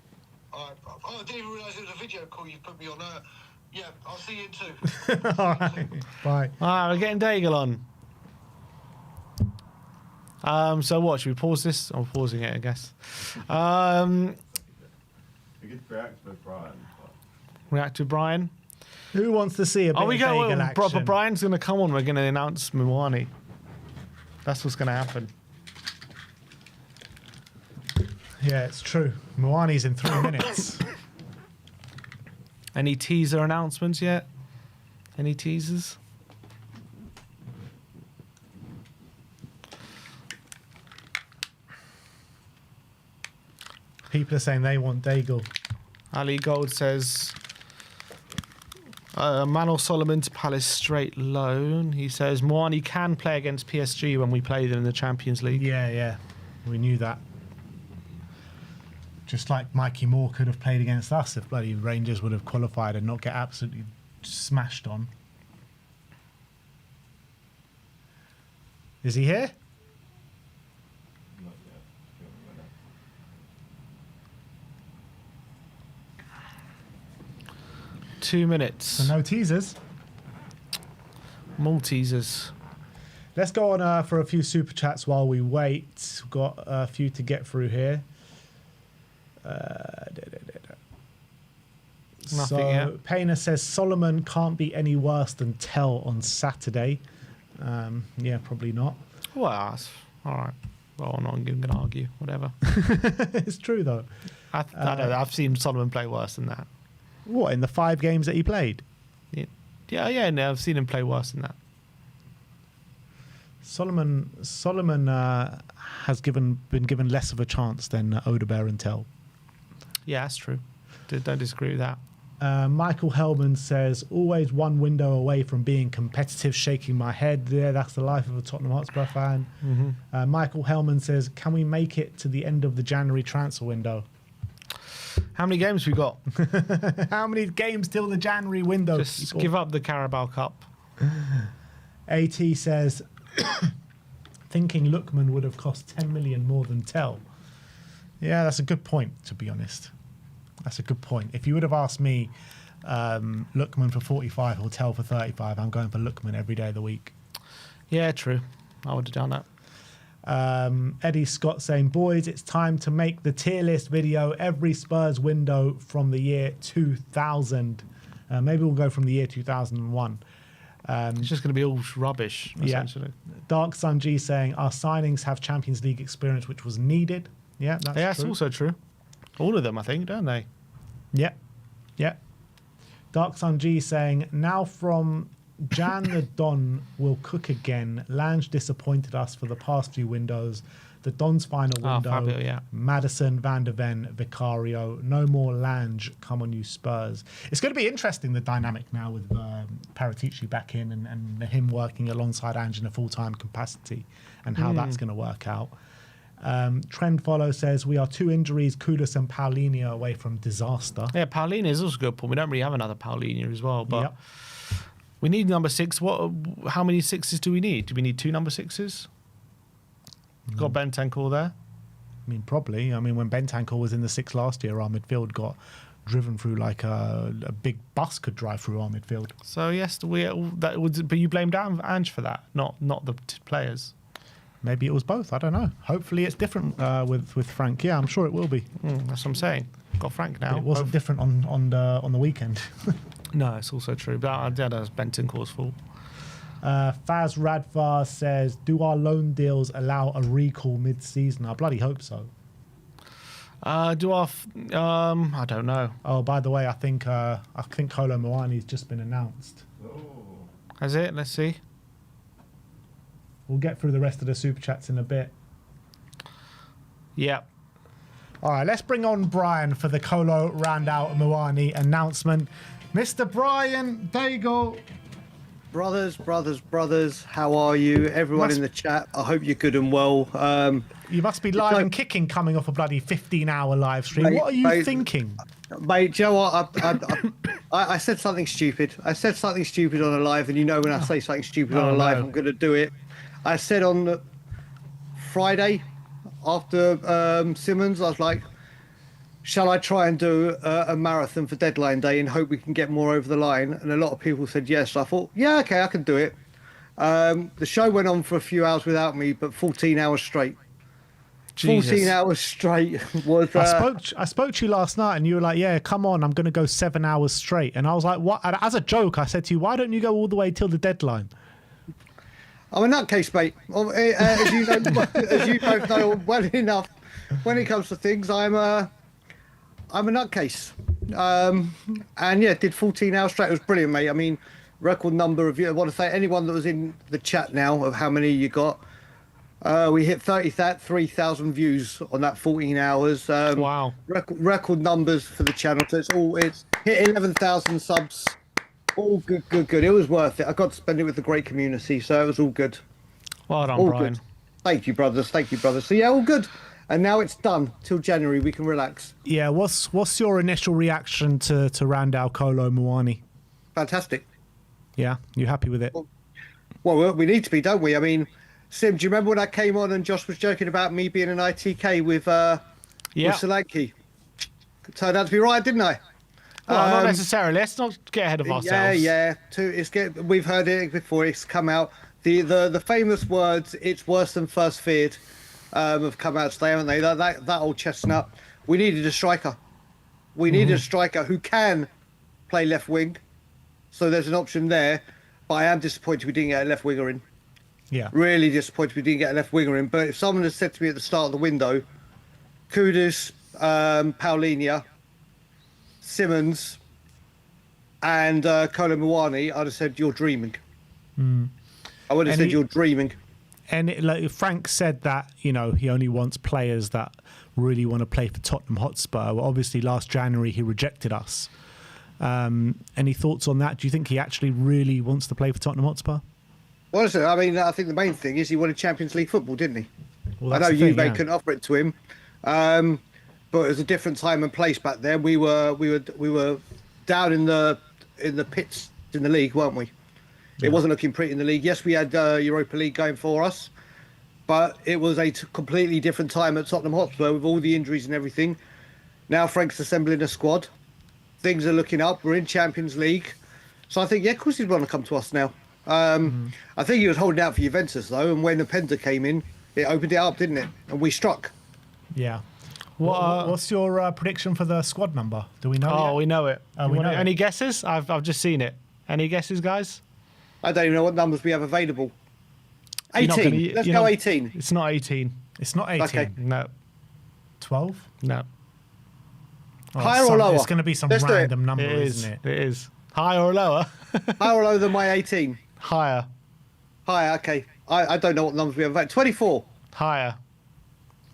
All right. Oh, I didn't even realise it was a video call you put me on. Yeah, I'll see you in 2.
All right, bye.
All right, we're getting Dagel on. So what? Should we pause this? I'm pausing it, I guess.
We could react with Brian.
React to Brian.
Who wants to see a bit
Oh, we
of
go.
Dagel action?
Proper Brian's going to come on. We're going to announce Muani. That's what's going to happen.
Yeah, it's true. Muani's in 3 minutes.
Any teaser announcements yet? Any teasers?
People are saying they want Dagel.
Ali Gold says, Manor Solomon to Palace straight loan. He says, Muani can play against PSG when we play them in the Champions League.
Yeah. We knew that. Just like Mikey Moore could have played against us if bloody Rangers would have qualified and not get absolutely smashed on. Is he here?
Not yet. Give him a minute.
2 minutes.
So no teasers.
Maltesers.
Let's go on for a few super chats while we wait. We've got a few to get through here.
Nothing
so
yet.
Painer says Solomon can't be any worse than Tell on Saturday. Yeah, probably not.
Well, that's all right. Well, I'm not going to argue. Whatever.
It's true though.
I don't know. I've seen Solomon play worse than that.
What, in the 5 games that he played?
Yeah. No, I've seen him play worse than that.
Solomon has been given less of a chance than Odebear and Tell.
Yeah, that's true. Don't disagree with that.
Michael Hellman says, always one window away from being competitive, shaking my head. Yeah, that's the life of a Tottenham Hotspur fan.
Mm-hmm.
Michael Hellman says, can we make it to the end of the January transfer window?
How many games we got?
How many games till the January window?
Just
people?
give up the Carabao Cup.
AT says, thinking Lookman would have cost 10 million more than Tell. Yeah, that's a good point, to be honest. That's a good point. If you would have asked me Lookman for 45 or Tell for 35, I'm going for Lookman every day of the week.
Yeah, true. I would have done that.
Eddie Scott saying, boys, it's time to make the tier list video every Spurs window from the year 2000. Maybe we'll go from the year 2001.
It's just going to be all rubbish, essentially.
Yeah. Dark Sun G saying, our signings have Champions League experience, which was needed. Yeah, that's true.
also true. All of them, I think, don't they?
Yeah. Dark Sun G saying, now from Jan the Don will cook again. Lange disappointed us for the past few windows. The Don's final window.
Fabio, yeah.
Madison, Van der Ven, Vicario. No more Lange. Come on, you Spurs. It's going to be interesting, the dynamic now with Paratici back in and him working alongside Ange in a full-time capacity and how that's going to work out. Trend Follow says, we are 2 injuries, Kudus and Paulinho, away from disaster.
Yeah, Paulinho is also a good point. We don't really have another Paulinho as well, but
Yep.
we need number 6. How many 6s do we need? Do we need 2 number 6s? Got Bentancur there.
I mean, probably. I mean, when Bentancur was in the 6 last year, our midfield got driven through like a big bus could drive through our midfield.
So yes, but you blamed Ange for that, not the players.
Maybe it was both. I don't know. Hopefully it's different with Frank. Yeah, I'm sure it will be.
That's what I'm saying. Got Frank now.
It wasn't different on the weekend.
No, it's also true. But that was Bentancur's fault.
Faz Radvar says, do our loan deals allow a recall mid-season? I bloody hope so.
I don't know.
Oh, by the way, I think Kolo Muani's just been announced.
Oh,
Has it? Let's see.
We'll get through the rest of the super chats in a bit.
Yeah.
All right, let's bring on Brian for the Kolo Randal Muani announcement. Mr. Brian Dagel.
Brothers, how are you? Everyone in the chat, I hope you're good and well.
You must be live and kicking coming off a bloody 15-hour live stream. What are you thinking?
Mate, do you know what? I said something stupid. I said something stupid on a live, and you know when I say something stupid on a live, I'm going to do it. I said on Friday, after Simmons, I was like, shall I try and do a marathon for deadline day and hope we can get more over the line? And a lot of people said yes. So I thought, yeah, okay, I can do it. The show went on for a few hours without me, but 14 hours straight.
Jesus.
14 hours straight was...
I spoke to you last night and you were like, yeah, come on, I'm going to go 7 hours straight. And I was like, what? And as a joke, I said to you, why don't you go all the way till the deadline?
I'm a nutcase, mate. As you both know well enough, when it comes to things, I'm a nutcase. And yeah, did 14 hours straight. It was brilliant, mate. I mean, record number of you. I want to thank anyone that was in the chat now of how many you got. We hit 33,000 views on that 14 hours.
Wow.
Record numbers for the channel. So it's hit 11,000 subs. All good, good, good. It was worth it. I got to spend it with a great community, so it was all good.
Well done,
All
Brian.
good. Thank you, brothers. Thank you, brothers. So yeah, all good. And now it's done. Till January, we can relax.
Yeah, what's your initial reaction to Randal Kolo Muani?
Fantastic.
Yeah, you happy with it?
Well, we need to be, don't we? I mean, Sim, do you remember when I came on and Josh was joking about me being an ITK with Solanke? Turned out to be right, didn't I?
Well, not necessarily. Let's not get ahead of ourselves.
Yeah. We've heard it before. It's come out. The famous words, "It's worse than first feared," have come out today, haven't they? That old chestnut. We needed a striker. We needed a striker who can play left wing. So there's an option there. But I am disappointed we didn't get a left winger in.
Yeah.
Really disappointed we didn't get a left winger in. But if someone had said to me at the start of the window, Kudus, Paulinho, Simmons, and Kolo Muani, I'd have said, you're dreaming. I would have said, you're dreaming.
And like Frank said that, he only wants players that really want to play for Tottenham Hotspur. Well, obviously, last January, he rejected us. Any thoughts on that? Do you think he actually really wants to play for Tottenham Hotspur?
Well, listen, I mean, I think the main thing is he wanted Champions League football, didn't he?
Well,
I know Juve couldn't offer it to him, but it was a different time and place back then. We were down in the pits in the league, weren't we? Yeah. It wasn't looking pretty in the league. Yes, we had Europa League going for us, but it was a completely different time at Tottenham Hotspur with all the injuries and everything. Now Frank's assembling a squad. Things are looking up. We're in Champions League. So I think, yeah, of course he'd want to come to us now. I think he was holding out for Juventus, though, and when the Penta came in, it opened it up, didn't it? And we struck.
Yeah. What's your prediction for the squad number? Do we know
Oh,
yet?
we know it.
We know
Any
it.
guesses? I've just seen it. Any guesses, guys?
I don't even know what numbers we have available.
You're not
18.
gonna-
Let's
you're
go
not-
18.
It's not 18.
It's not 18.
Okay.
No.
12?
No.
Higher or lower?
It's going to be some
Let's do it.
random number,
It is.
isn't it?
It is. Higher or lower?
Higher or lower than my 18?
Higher.
Higher, okay. I don't know what numbers we have available. 24.
Higher.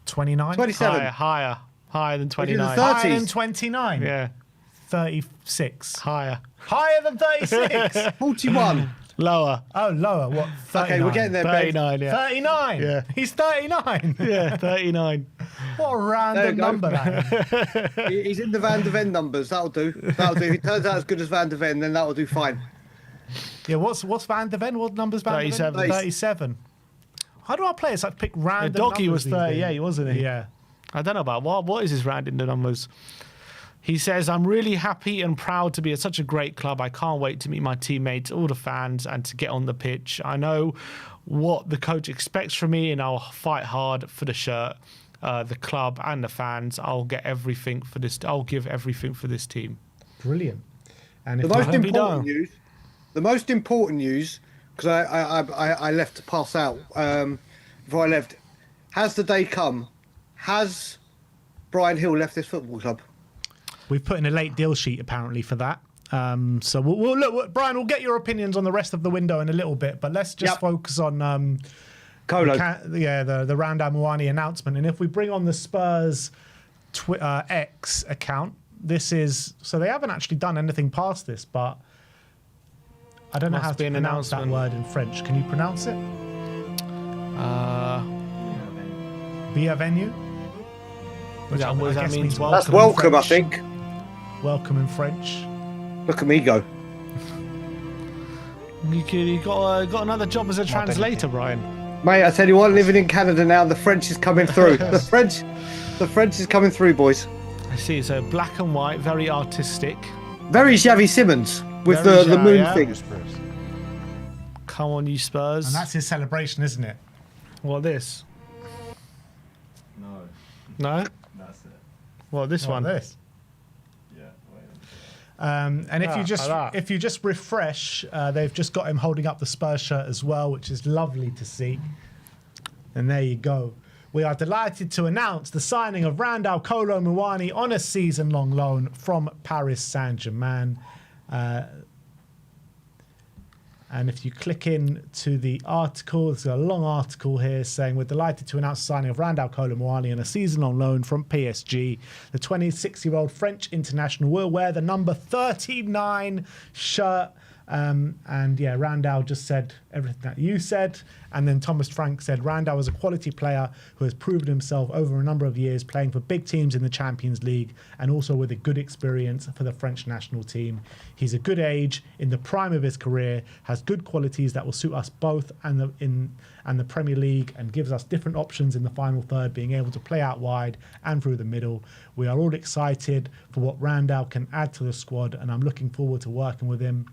29?
27.
Higher. Higher than
What do you do,
29.
30?
Higher than 29?
Yeah.
36.
Higher.
Higher than 36?
41.
Lower.
Oh, lower. What? 39?
Okay, we're getting there, Ben.
39, yeah.
39?
Yeah.
He's 39?
Yeah, 39.
What a
There
random
you go.
number that is.
He's in the Van de Ven numbers. That'll do. That'll do. If he turns out as good as Van de Ven, then that'll do fine.
Yeah, what's Van de Ven? What number's Van de Ven?
37.
37. How do our players like pick random
Docky
numbers
was
these
38,
days?
wasn't he?
Yeah.
I don't know about what is his random numbers. He says, I'm really happy and proud to be at such a great club. I can't wait to meet my teammates, all the fans, and to get on the pitch. I know what the coach expects from me, and I'll fight hard for the shirt, the club, and the fans. I'll get everything for this. I'll give everything for this team.
Brilliant. And
The
if
most
hope he
important
don't.
news, because I left to pass out before I left, has the day come? Has Brian Hill left this football club?
we've put in a late deal sheet apparently for that. So we'll look, Brian, we'll get your opinions on the rest of the window in a little bit, but let's just
Yep.
focus on
Kolo.
the Randal Muani announcement. And if we bring on the Spurs X account, this is so they haven't actually done anything past this, but I don't know
Must
how
be
to
an
pronounce that
announcement.
word in French. Can you pronounce it? Bienvenue. Which I
what does that
guess
mean?
means
That's
in
welcome, I
French.
think.
Welcome in French.
Look at me go.
You got another job as a translator, Brian.
Mate, I tell you what, living in Canada now, the French is coming through. The French is coming through, boys.
I see. So black and white, very artistic.
Very Xavi Simmons with
Very
the
Xavi,
moon
yeah.
thing.
Come on, you Spurs.
And that's his celebration, isn't it?
What this?
No,
No.
that's it.
What this
What,
one?
this.
Yeah, wait.
And if
Ah,
you just
like that.
if you just refresh, they've just got him holding up the Spurs shirt as well, which is lovely to see. And there you go. We are delighted to announce the signing of Randal Kolo Muani on a season-long loan from Paris Saint-Germain. And if you click in to the article, there's a long article here saying, we're delighted to announce the signing of Randal Kolo Muani on a season on loan from PSG. The 26-year-old French international will wear the number 39 shirt. And yeah, Randal just said everything that you said. And then Thomas Frank said, Randal is a quality player who has proven himself over a number of years playing for big teams in the Champions League and also with a good experience for the French national team. He's a good age, in the prime of his career, has good qualities that will suit us both and the Premier League, and gives us different options in the final third, being able to play out wide and through the middle. We are all excited for what Randal can add to the squad, and I'm looking forward to working with him.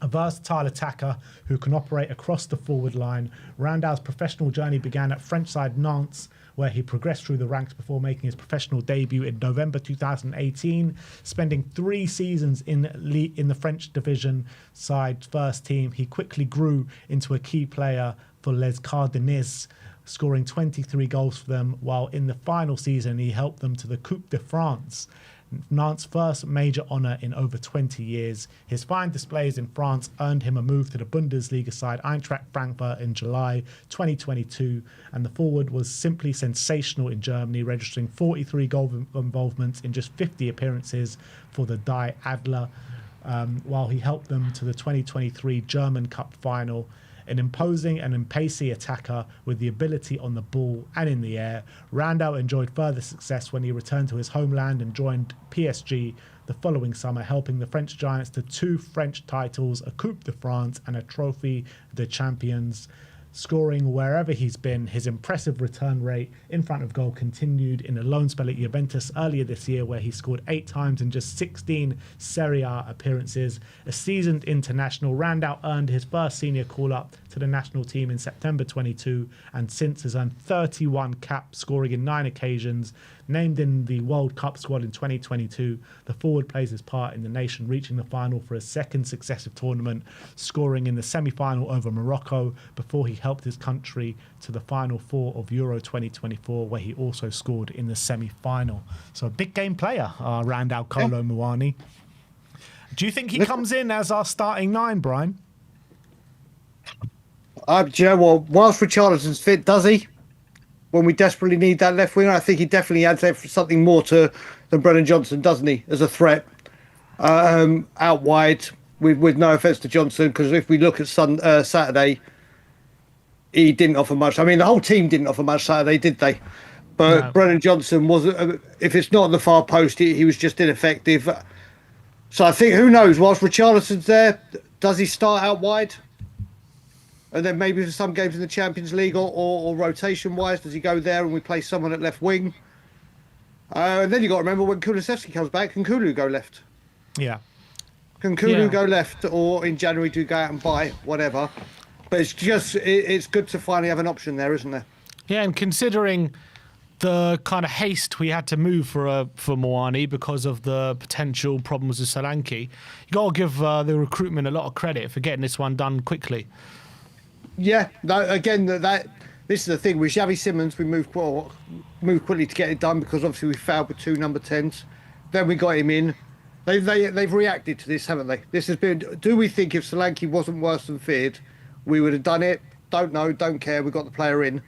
A versatile attacker who can operate across the forward line. Randal's professional journey began at French side Nantes, where he progressed through the ranks before making his professional debut in November 2018, spending 3 seasons in the French division side first team. He quickly grew into a key player for Les Cardinals, scoring 23 goals for them, while in the final season he helped them to the Coupe de France, Nantes' first major honour in over 20 years. His fine displays in France earned him a move to the Bundesliga side Eintracht Frankfurt in July 2022, and the forward was simply sensational in Germany, registering 43 goal involvements in just 50 appearances for the Die Adler, while he helped them to the 2023 German Cup final. An imposing and pacey attacker with the ability on the ball and in the air, Randal enjoyed further success when he returned to his homeland and joined PSG the following summer, helping the French Giants to 2 French titles, a Coupe de France and a Trophy de Champions. Scoring wherever he's been, his impressive return rate in front of goal continued in a loan spell at Juventus earlier this year, where he scored 8 times in just 16 Serie A appearances. A seasoned international, Randal earned his first senior call-up to the national team in September 22, and since has earned 31 caps, scoring in 9 occasions. Named in the World Cup squad in 2022, the forward plays his part in the nation reaching the final for a second successive tournament, scoring in the semi-final over Morocco before he helped his country to the Final 4 of Euro 2024, where he also scored in the semi-final. So a big game player, Randal Kolo Muani. Do you think he comes in as our starting 9, Brian?
Do you know what? Whilst Richarlison's fit, does he? When we desperately need that left winger, I think he definitely adds something more than Brennan Johnson, doesn't he, as a threat out wide. With no offence to Johnson, because if we look at Saturday, he didn't offer much. I mean, the whole team didn't offer much Saturday, did they? But no. Brennan Johnson was, if it's not on the far post, he was just ineffective. So I think, who knows? Whilst Richarlison's there, does he start out wide? And then maybe for some games in the Champions League or rotation-wise, does he go there and we play someone at left wing? And then you got to remember when Kulusevski comes back, can Kulu go left?
Yeah.
Can Kulu go left, or in January do go out and buy whatever? But it's just it's good to finally have an option there, isn't there?
Yeah, and considering the kind of haste we had to move for Muani because of the potential problems with Solanke, you got to give the recruitment a lot of credit for getting this one done quickly.
Yeah, no, again, this is the thing with Xavi Simons. We moved quickly to get it done because obviously we failed with 2 number 10s. Then we got him in. They've reacted to this, haven't they? This has been. Do we think if Solanke wasn't worse than feared, we would have done it? Don't know, don't care. We got the player in.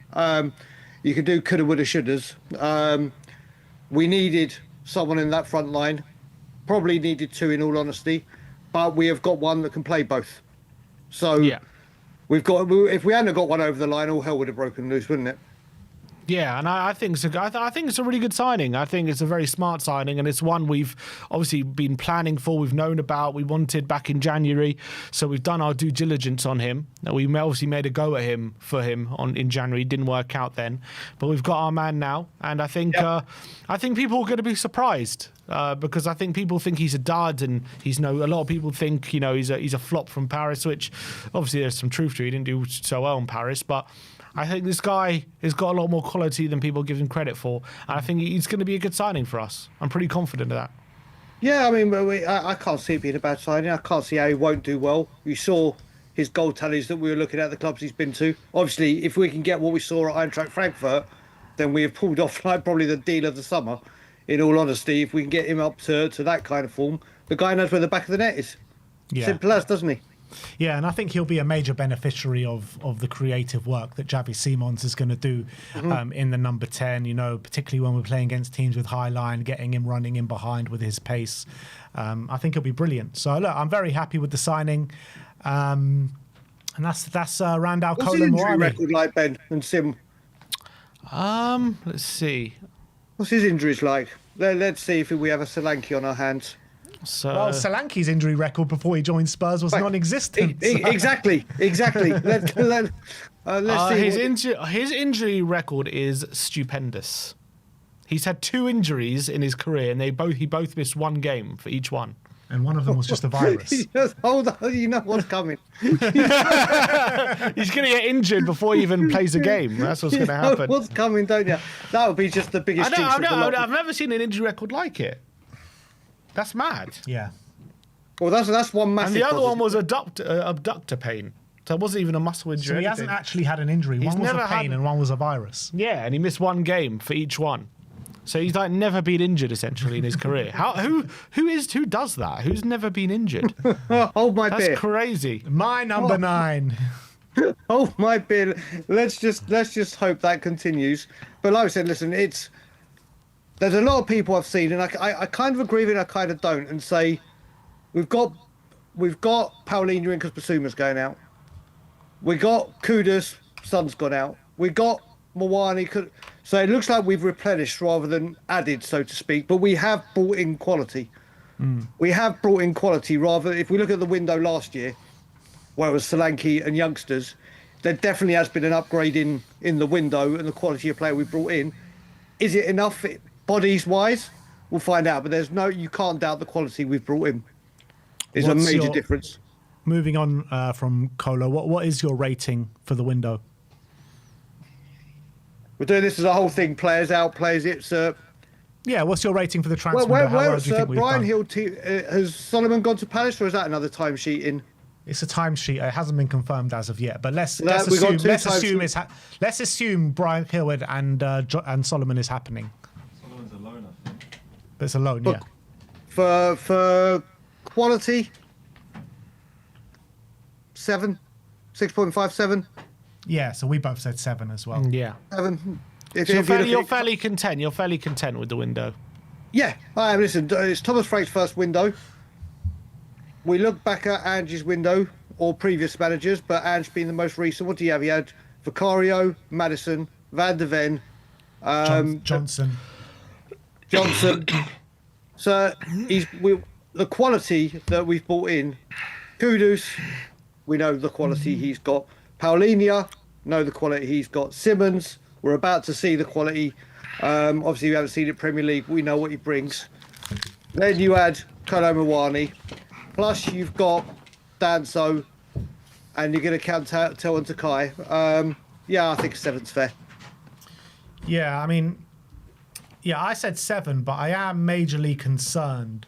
You could do coulda, woulda, shouldas. We needed someone in that front line. Probably needed 2, in all honesty, but we have got one that can play both. So yeah. If we hadn't got one over the line, all hell would have broken loose, wouldn't it?
Yeah, and I think it's a really good signing. I think it's a very smart signing, and it's one we've obviously been planning for. We've known about. We wanted back in January, so we've done our due diligence on him. We obviously made a go at him in January. Didn't work out then, but we've got our man now, and I think people are going to be surprised. Because I think people think he's a dud, and a lot of people think he's a flop from Paris, which obviously there's some truth to. He didn't do so well in Paris, but I think this guy has got a lot more quality than people give him credit for, and I think he's going to be a good signing for us. I'm pretty confident of that.
Yeah, I mean, I can't see it being a bad signing. I can't see how he won't do well. You saw his goal tallies that we were looking at, the clubs he's been to. Obviously, if we can get what we saw at Eintracht Frankfurt, then we have pulled off probably the deal of the summer. In all honesty, if we can get him up to that kind of form, the guy knows where the back of the net is. Yeah. Simple as, doesn't he?
Yeah, and I think he'll be a major beneficiary of the creative work that Javi Simons is going to do in the number 10, you know, particularly when we're playing against teams with high line, getting him running in behind with his pace. I think he'll be brilliant. So, look, I'm very happy with the signing. And that's Randal
What's
Kolo
his injury
Muani.
record like, Ben and Sim?
Let's see.
What's his injuries like? Let's see if we have a Solanke on our hands.
So,
Well, Solanke's injury record before he joined Spurs was
Right.
non-existent.
Exactly. Let's see.
his injury record is stupendous. He's had 2 injuries in his career, and he both missed 1 game for each one.
And one of them was just a virus.
Just hold on, you know what's coming.
He's going to get injured before he even plays a game. That's what's
You
going to
know
happen.
what's coming, don't you? That would be just the biggest jinx of the lot.
I've never seen an injury record like it. That's mad.
Yeah.
Well, that's one massive.
And the other one
positive.
was abductor pain. So it wasn't even a muscle injury.
So he
or
hasn't
anything.
actually had an injury.
He's
One was a
never
pain
had-
and one was a virus.
Yeah, and he missed 1 game for each one. So he's like never been injured essentially in his career. Who does that? Who's never been injured?
Hold my
That's
beer.
crazy.
My number 9.
Hold my beer. Let's just hope that continues. But like I said, listen, there's a lot of people I've seen, and I kind of agree with it, I kind of don't, and say we've got Paulinho in because Basuma's going out. We got Kudus, Son's gone out. We got Muani. So it looks like we've replenished rather than added, so to speak. But we have brought in quality. We have brought in quality rather. If we look at the window last year, where it was Solanke and youngsters, there definitely has been an upgrade in the window and the quality of player we brought in. Is it enough bodies wise? We'll find out. But you can't doubt the quality we've brought in. It's a
What's
major
your-
difference.
Moving on from Kolo, what is your rating for the window?
We're doing this as a whole thing. Players out, players in.
Yeah, what's your rating for the transfer
Well,
window? How well do you think we've
Brian
done?
Hill has Solomon gone to Palace, or is that another timesheet in?
It's a timesheet. It hasn't been confirmed as of yet, but let's
No, we got
assume
two
let's assume Brian Hillwood and Solomon is happening.
Solomon's a loan, I think.
But it's a loan, yeah.
For quality, 6.57.
Yeah, so we both said 7 as well.
Yeah.
7.
So you're fairly content. You're fairly content with the window.
Yeah, I am. Listen, it's Thomas Frank's first window. We look back at Ange's window, or previous managers, but Ange being the most recent. What do you have? He had Vicario, Maddison, Van der Ven,
Johnson.
Johnson. So the quality that we've brought in, Kudus, we know the quality he's got. Paulinho, know the quality he's got. Simmons, we're about to see the quality. Obviously, we haven't seen it Premier League. We know what he brings. Then you add Kolo Muani. Plus, you've got Danso, and you're going to count Tel and Takai. Yeah, I think 7's fair.
Yeah, I mean, yeah, I said 7, but I am majorly concerned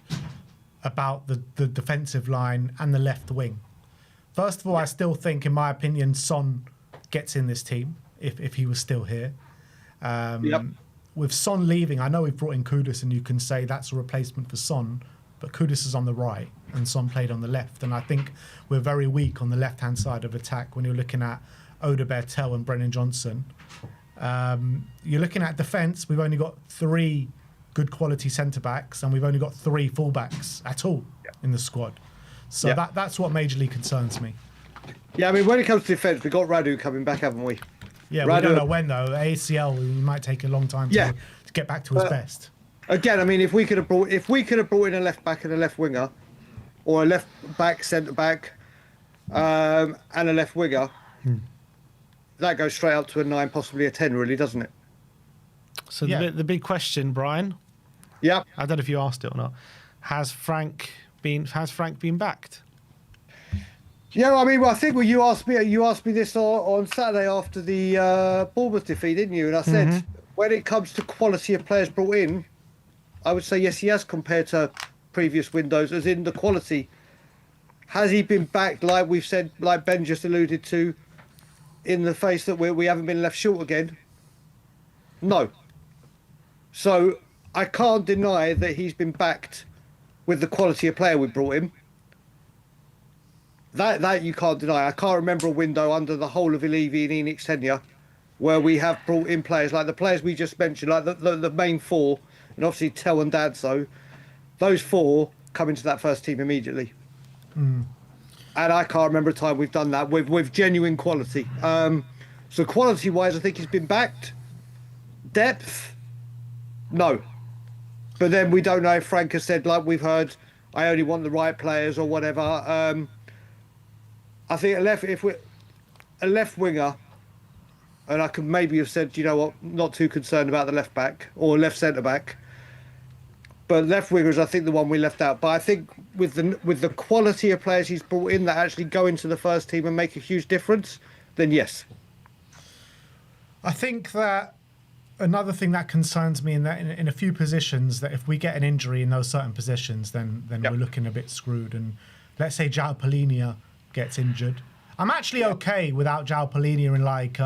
about the defensive line and the left wing. First of all, I still think, in my opinion, Son gets in this team if he was still here. With Son leaving, I know we've brought in Kudus, and you can say that's a replacement for Son, but Kudus is on the right and Son played on the left. And I think we're very weak on the left-hand side of attack when you're looking at Odegaard, Tel and Brennan Johnson. You're looking at defence, we've only got 3 good quality centre-backs and we've only got 3 full-backs at all in the squad. So that's what majorly concerns me.
Yeah, I mean, when it comes to defence, we've got Radu coming back, haven't we?
Yeah, we don't know when, though. ACL, he might take a long time to get back to his best.
Again, I mean, if we could have brought in a left back and a left winger, or a left back, centre back, and a left winger, that goes straight up to a 9, possibly a 10, really, doesn't it?
So the big question, Brian.
Yeah.
I don't know if you asked it or not. Has Frank been backed?
Yeah, I mean, well, I think you asked me this on Saturday after the Bournemouth defeat, didn't you? And I said, when it comes to quality of players brought in, I would say yes, he has compared to previous windows, as in the quality. Has he been backed, like we've said, like Ben just alluded to, in the face that we haven't been left short again? No. So I can't deny that he's been backed with the quality of player we brought him. That you can't deny. I can't remember a window under the whole of Levy and Enix tenure where we have brought in players like the players we just mentioned, like the main four, and obviously Tel and Dadso. Those four come into that first team immediately. And I can't remember a time we've done that with genuine quality. So quality-wise, I think he's been backed. Depth, no. But then we don't know if Frank has said, like we've heard, I only want the right players or whatever. I think a left winger, and I could maybe have said, you know what, not too concerned about the left back or left centre back. But left winger is, I think, the one we left out. But I think with the quality of players he's brought in that actually go into the first team and make a huge difference, then yes.
I think that another thing that concerns me in a few positions, that if we get an injury in those certain positions, then we're looking a bit screwed. And let's say João Palhinha gets injured. I'm actually okay without João Palhinha in like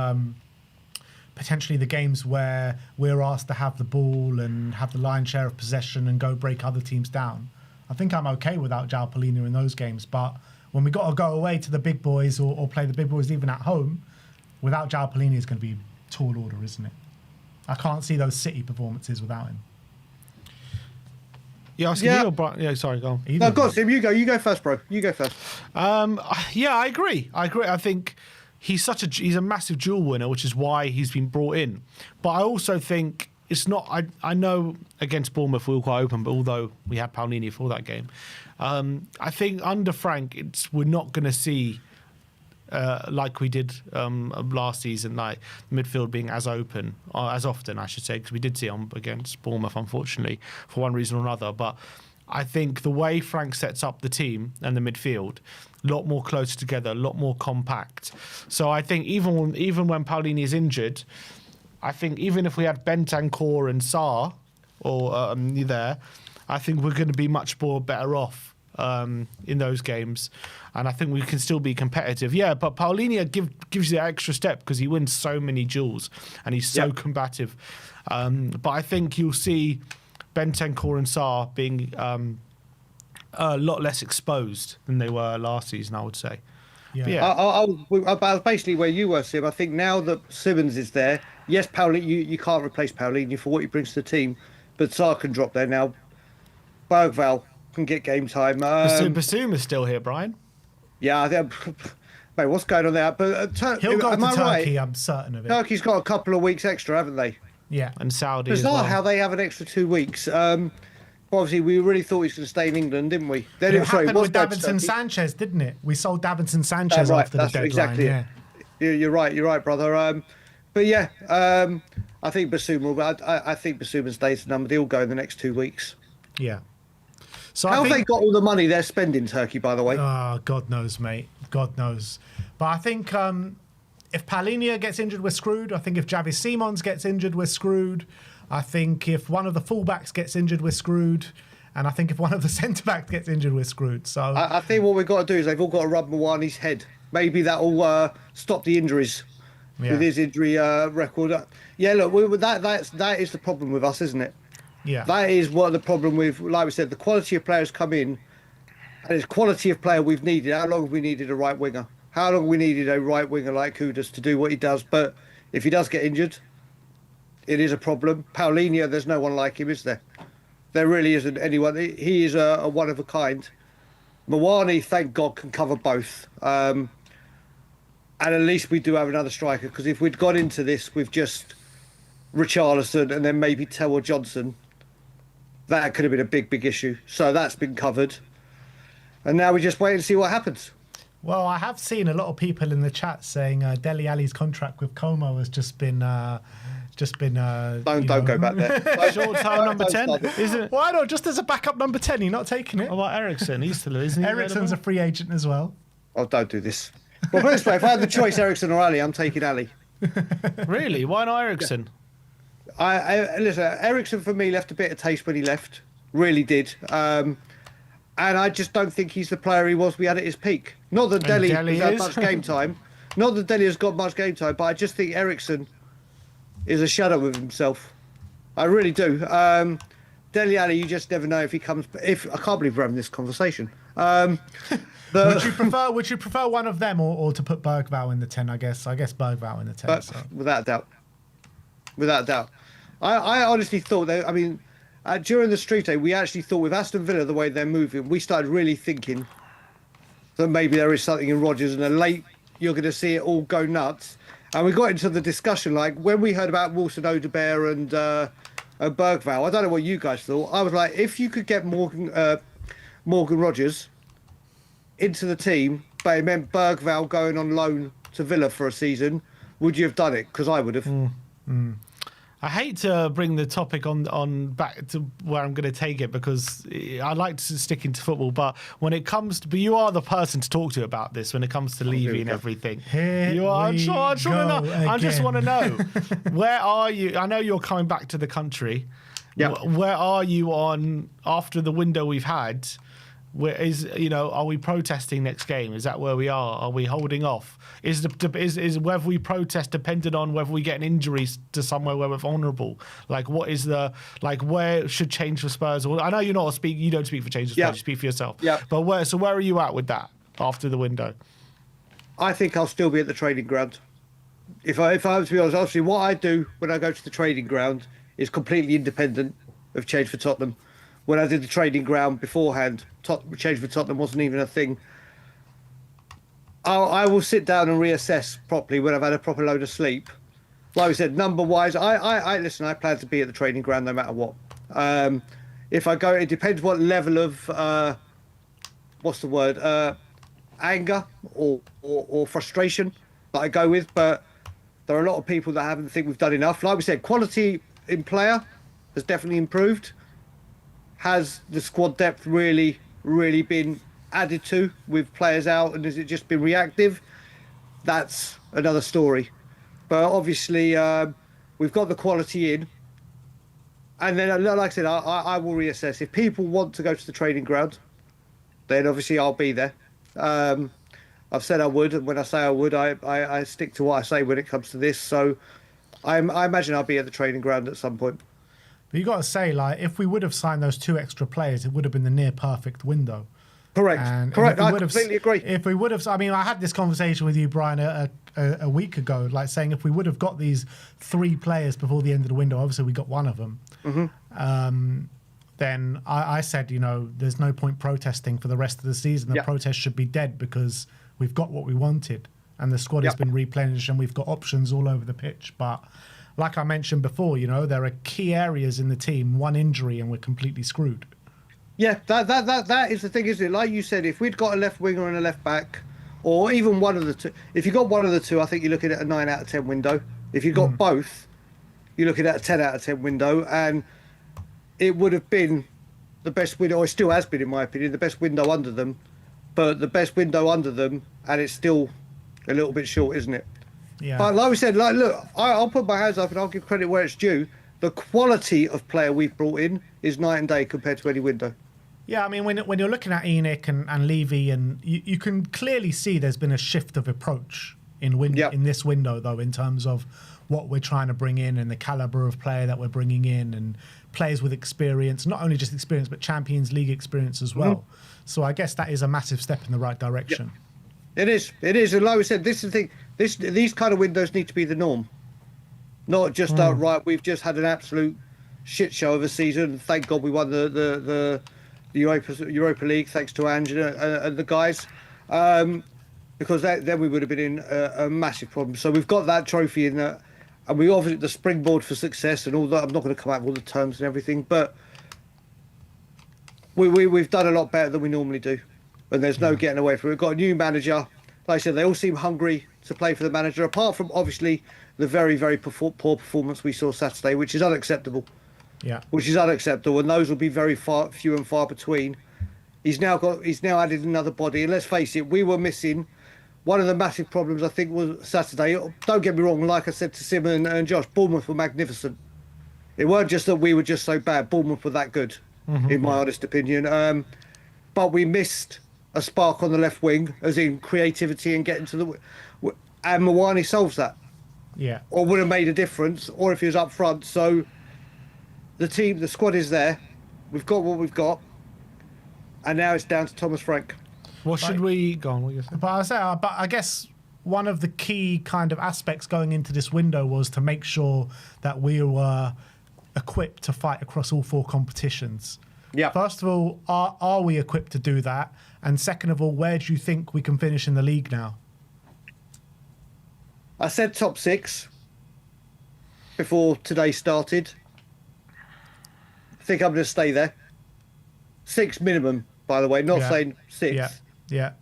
potentially the games where we're asked to have the ball and have the lion's share of possession and go break other teams down. I think I'm okay without João Palhinha in those games. But when we got to go away to the big boys or play the big boys even at home, without João Palhinha is going to be tall order, isn't it? I can't see those City performances without him.
Yeah, yeah, sorry, go on.
No, go on, Tim. You go first, bro. You go first.
Yeah, I agree. I think he's a massive dual winner, which is why he's been brought in. But I also think it's not. I know against Bournemouth we were quite open, but although we had Palhinha for that game, I think under Frank we're not going to see. Like we did last season, like midfield being as open, or as often, I should say, because we did see on against Bournemouth, unfortunately, for one reason or another. But I think the way Frank sets up the team and the midfield, a lot more close together, a lot more compact. So I think even when Palhinha is injured, I think even if we had Bentancur and Sarr or there, I think we're going to be much more better off in those games, and I think we can still be competitive. Yeah, but Palhinha gives you the extra step because he wins so many duels and he's so combative. But I think you'll see Bentancur and Sarr being a lot less exposed than they were last season, I would say.
Yeah.
About basically where you were, Sim. I think now that Simmons is there, yes, Palhinha, you can't replace Palhinha for what he brings to the team, but Sarr can drop there now. Bergvall can get game time.
Basuma's still here, Brian.
Yeah, mate, what's going on there? But
he'll go to Turkey,
right?
I'm certain of it.
Turkey's got a couple of weeks extra, haven't they?
Yeah.
And Saudi as
Bizarre
well.
how they have an extra 2 weeks. Obviously, we really thought he was going to stay in England, didn't we?
Then it happened with Davinson Sanchez, didn't it? We sold Davinson Sanchez after the deadline.
Exactly.
Yeah.
You're right, brother. But yeah, I think Basuma. I think Basuma stays the number. They'll go in the next 2 weeks.
Yeah. So
how have they got all the money they're spending, Turkey, by the way?
Oh, God knows, mate. God knows. But I think if Palhinha gets injured, we're screwed. I think if Javi Simons gets injured, we're screwed. I think if one of the fullbacks gets injured, we're screwed. And I think if one of the centre-backs gets injured, we're screwed. So
I think what we've got to do is they've all got to rub Muani's head. Maybe that'll stop the injuries with his injury record. Yeah, look, that is the problem with us, isn't it?
Yeah,
that is what the problem with, like we said, the quality of players come in, and it's quality of player we've needed. How long have we needed a right winger? How long have we needed a right winger like Kudus to do what he does? But if he does get injured, it is a problem. Palhinha, there's no one like him, is there? There really isn't anyone. He is a one of a kind. Muani, thank God, can cover both. And at least we do have another striker, because if we'd gone into this with just Richarlison and then maybe Tel or Johnson, that could have been a big issue. So that's been covered. And now we just wait and see what happens.
Well, I have seen a lot of people in the chat saying Dele Alli's contract with Como has just been
don't go back there.
Short term number 10, isn't it?
Why not? Just as a backup number 10, you're not taking it.
What about Ericsson? He's still, isn't he?
Ericsson's a free agent as well.
Oh, don't do this. Well, put it this way, if I had the choice, Ericsson or Ali, I'm taking Ali.
Really? Why not Ericsson?
Listen, Ericsson for me left a bit of taste when he left. Really did. And I just don't think he's the player he was we had at his peak. Not that Dele has had much game time. Not that Dele has got much game time, but I just think Ericsson is a shadow of himself. I really do. Dele Alli, you just never know if he comes. I can't believe we're having this conversation.
Would you prefer one of them or to put Bergvall in the 10? I guess Bergvall in the 10.
But
So.
without a doubt. I honestly thought that. I mean, during the street day, we actually thought with Aston Villa the way they're moving, we started really thinking that maybe there is something in Rodgers, and then late you're going to see it all go nuts. And we got into the discussion like when we heard about Wilson Odebear and Bergvall. I don't know what you guys thought. I was like, if you could get Morgan Rodgers into the team, but it meant Bergvall going on loan to Villa for a season, would you have done it? Because I would have.
I hate to bring the topic on back to where I'm going to take it because I like to stick into football, but when it comes to, but you are the person to talk to about this when it comes to Levy and everything. I just want to know, where are you? I know you're coming back to the country.
Yeah.
Where are you on after the window we've had? Where is, are we protesting next game? Is that where we are? Are we holding off? Is whether we protest dependent on whether we get an injury to somewhere where we're vulnerable? Like, what is where should change for Spurs? I know you don't speak for change for Spurs, you speak for yourself.
Yeah.
But where are you at with that after the window?
I think I'll still be at the training ground. If I have to be honest, obviously what I do when I go to the training ground is completely independent of change for Tottenham. When I did the training ground beforehand, change for Tottenham wasn't even a thing. I will sit down and reassess properly when I've had a proper load of sleep. Like we said, number-wise, I listen, I plan to be at the training ground no matter what. If I go, it depends what level of, anger or frustration that I go with. But there are a lot of people that haven't think we've done enough. Like we said, quality in player has definitely improved. Has the squad depth really been added to with players out, and has it just been reactive? That's another story. But obviously, we've got the quality in. And then, like I said, I will reassess. If people want to go to the training ground, then obviously I'll be there. I've said I would, and when I say I would, I stick to what I say when it comes to this. So I imagine I'll be at the training ground at some point.
But you got to say, like, if we would have signed those 2 extra players, it would have been the near perfect window.
Correct. Correct. I completely agree.
If we would have, I mean, I had this conversation with you, Brian, a week ago, like saying if we would have got these 3 players before the end of the window, obviously we got one of them. Then I said, there's no point protesting for the rest of the season. The protest should be dead because we've got what we wanted, and the squad has been replenished, and we've got options all over the pitch. But like I mentioned before, there are key areas in the team, one injury, and we're completely screwed.
Yeah, that is the thing, isn't it? Like you said, if we'd got a left winger and a left back, or even one of the two, if you got one of the two, I think you're looking at a 9 out of 10 window. If you got both, you're looking at a 10 out of 10 window, and it would have been the best window, or it still has been, in my opinion, the best window under them. But the best window under them, and it's still a little bit short, isn't it?
Yeah.
But like we said, look, I'll put my hands up and I'll give credit where it's due. The quality of player we've brought in is night and day compared to any window.
Yeah, I mean, when you're looking at Enoch and Levy, and you can clearly see there's been a shift of approach in this window, though, in terms of what we're trying to bring in and the caliber of player that we're bringing in, and players with experience, not only just experience, but Champions League experience as well. So I guess that is a massive step in the right direction.
It is. And like we said, this is the thing. These kind of windows need to be the norm. Not just right. We've just had an absolute shit show of a season. Thank God we won the Europa League, thanks to Angela and the guys, because then we would have been in a massive problem. So we've got that trophy in there, and we obviously the springboard for success and all that. I'm not going to come out with all the terms and everything, but we've done a lot better than we normally do, and there's no getting away from it. We've got a new manager. Like I said, they all seem hungry to play for the manager, apart from obviously the very, very poor performance we saw Saturday, which is unacceptable.
Yeah.
Which is unacceptable, and those will be very few and far between. He's now added another body, and let's face it, we were missing one of the massive problems. I think was Saturday. Don't get me wrong, like I said to Simon and Josh, Bournemouth were magnificent. It weren't just that we were just so bad. Bournemouth were that good, in my honest opinion. But we missed a spark on the left wing, as in creativity and getting to the. And Muani solves that.
Yeah.
Or would have made a difference, or if he was up front. So the squad is there. We've got what we've got. and now it's down to Thomas Frank.
What should we go on? What you saying?
But I guess one of the key kind of aspects going into this window was to make sure that we were equipped to fight across all 4 competitions.
Yeah.
First of all, are we equipped to do that? And second of all, where do you think we can finish in the league now?
I said top 6 before today started. I think I'm going to stay there. 6 minimum, by the way, not saying 6.
Yeah.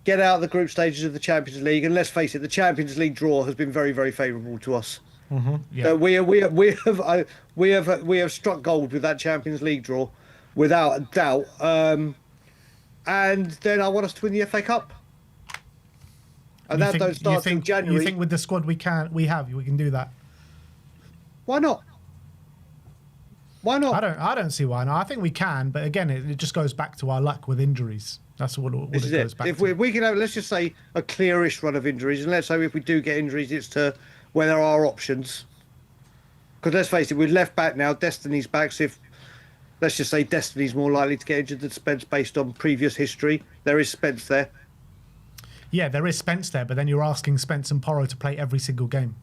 Get out of the group stages of the Champions League, and let's face it, the Champions League draw has been very, very favourable to us.
Yeah.
We have struck gold with that Champions League draw, without a doubt. And then I want us to win the FA Cup. And that don't start in January.
You think with the squad we can do that?
Why not? Why not?
I don't see why not. I think we can, but again, it just goes back to our luck with injuries. That's what it goes back
if
to.
we can have, let's just say, a clearish run of injuries, and let's say if we do get injuries, it's to where there are options. Because let's face it, we're left back now. Destiny's back. So if, let's just say, Destiny's more likely to get injured than Spence based on previous history. There is Spence there.
Yeah, there is Spence there, but then you're asking Spence and Porro to play every single game.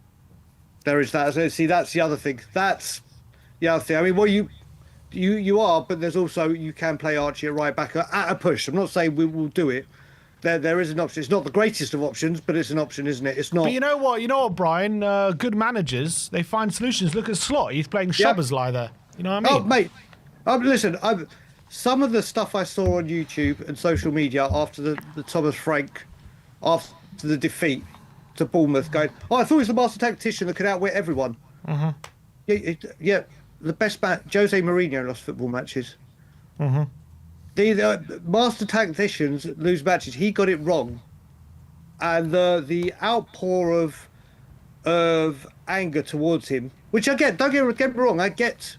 There is that. So, see, that's the other thing. That's the other thing. I mean, well, you are, but there's also, you can play Archie at right back at a push. I'm not saying we will do it. There is an option. It's not the greatest of options, but it's an option, isn't it? It's not.
But you know what, Brian? Good managers, they find solutions. Look at Slot. He's playing Szoboszlai there. You know what I mean?
Oh, mate. Listen, some of the stuff I saw on YouTube and social media after the Thomas Frank, after the defeat to Bournemouth, going, I thought he was the master tactician that could outwit everyone. Yeah. The best man, Jose Mourinho, lost football matches. The master tacticians lose matches. He got it wrong, and the outpour of anger towards him, which I get. Don't get me wrong. I get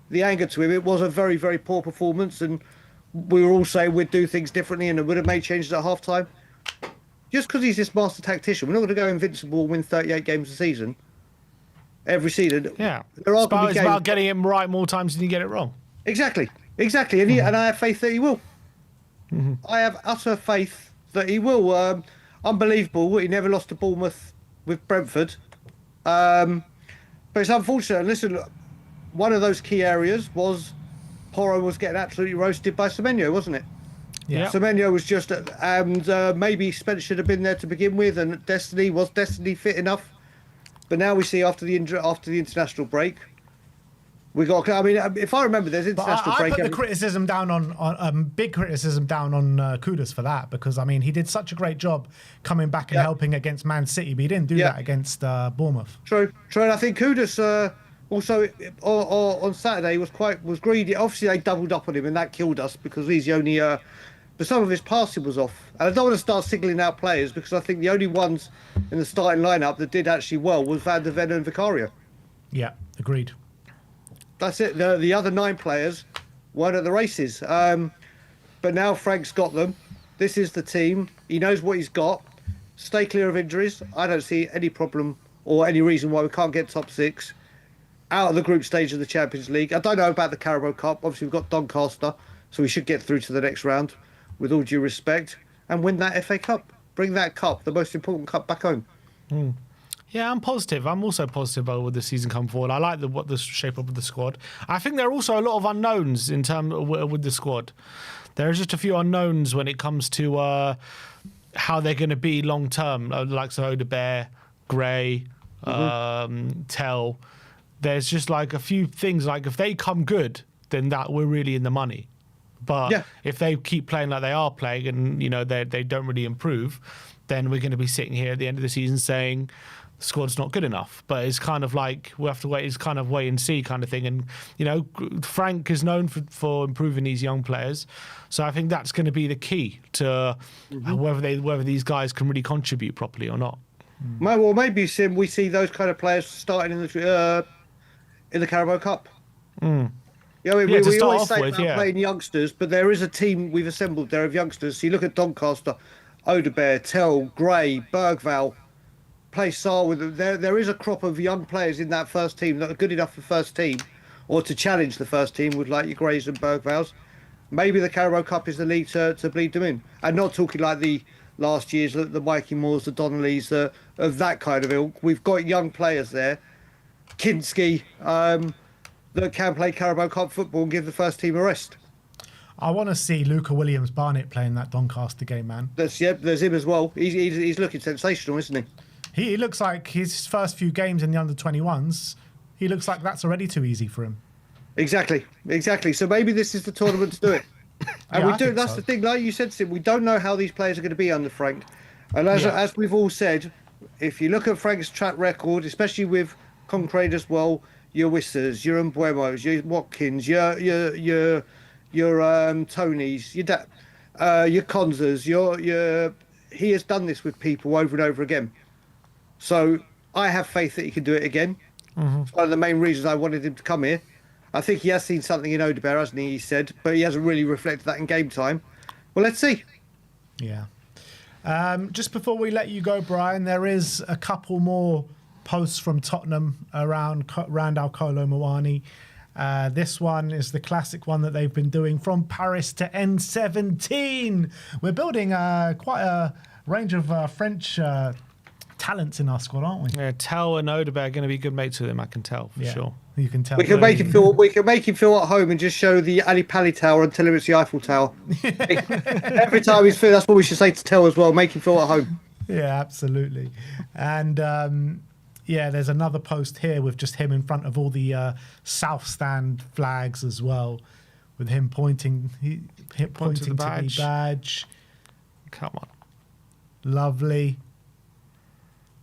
the anger to him. It was a very, very poor performance, and we were all saying we'd do things differently and it would have made changes at half time. Just because he's this master tactician, we're not going to go invincible and win 38 games a season. Every season.
Yeah.
It's
about getting him right more times than you get it wrong.
Exactly. And I have faith that he will. I have utter faith that he will. Unbelievable. He never lost to Bournemouth with Brentford. But it's unfortunate. And listen, one of those key areas was Porro was getting absolutely roasted by Semenyo, wasn't it?
Yeah.
Semenyo was just, and maybe Spence should have been there to begin with, and was Destiny fit enough? But now we see after the international break, we got. I mean, if I remember, there's international break.
I put the criticism down on big criticism down on Kudus for that, because I mean he did such a great job coming back and helping against Man City, but he didn't do that against Bournemouth.
True. And I think Kudus also on Saturday was greedy. Obviously, they doubled up on him, and that killed us because he's the only. But some of his passing was off. And I don't want to start singling out players because I think the only ones in the starting lineup that did actually well was Van der Ven and Vicario.
Yeah, agreed.
That's it. The other 9 players weren't at the races. But now Frank's got them. This is the team. He knows what he's got. Stay clear of injuries. I don't see any problem or any reason why we can't get top 6 out of the group stage of the Champions League. I don't know about the Carabao Cup. Obviously, we've got Doncaster, so we should get through to the next round, with all due respect, and win that FA Cup. Bring that cup, the most important cup, back home.
Yeah, I'm positive. I'm also positive with the season come forward. I like the shape up of the squad. I think there are also a lot of unknowns in terms with the squad. There are just a few unknowns when it comes to how they're going to be long term, like Odebear, Gray, Tell. There's just like a few things, like if they come good, then that we're really in the money. But if they keep playing like they are playing and, they don't really improve, then we're going to be sitting here at the end of the season saying the squad's not good enough. But it's kind of like we'll have to wait. It's kind of wait and see kind of thing. And, Frank is known for improving these young players. So I think that's going to be the key to whether these guys can really contribute properly or not.
Well, maybe, Sim, we see those kind of players starting in the Carabao Cup. Yeah, we always say about playing youngsters, but there is a team we've assembled there of youngsters. So you look at Doncaster, Odebear, Tell, Gray, Bergvall, play Saar with them. There is a crop of young players in that first team that are good enough for first team, or to challenge the first team with like your Grays and Bergvalls. Maybe the Carabao Cup is the league to bleed them in. And not talking like the last years, the Mikey Moores, the Donnellys, of that kind of ilk. We've got young players there, Kinski, that can play Carabao Cup football and give the first team a rest.
I want to see Luca Williams-Barnett playing that Doncaster game, man.
There's him as well. He's looking sensational, isn't he?
He looks like his first few games in the under-21s, he looks like that's already too easy for him.
Exactly. So maybe this is the tournament to do it. And
Yeah,
that's the thing, like you said, Sim, we don't know how these players are going to be under Frank. And as we've all said, if you look at Frank's track record, especially with Concrete as well, your Whisters, your Mbuemos, your Watkins, your Tonys, your Konzas, he has done this with people over and over again. So I have faith that he can do it again. Mm-hmm. It's one of the main reasons I wanted him to come here. I think he has seen something in Odebear, hasn't he? He said, but he hasn't really reflected that in game time. Well, let's see.
Yeah. Just before we let you go, Brian, there is a couple more posts from Tottenham around Randal Kolo Muani. This one is the classic one that they've been doing from Paris to N17. We're building quite a range of French talents in our squad, aren't we?
Yeah, Tell and Odebear are going to be good mates with him. I can tell for sure.
You can tell.
We can make him feel. We can make him feel at home and just show the Ali Pali Tower and tell him it's the Eiffel Tower. Every time he's fit, that's what we should say to Tell as well. Make him feel at home.
Yeah, absolutely. And there's another post here with just him in front of all the South Stand flags as well, with him pointing to the badge.
Come on.
Lovely.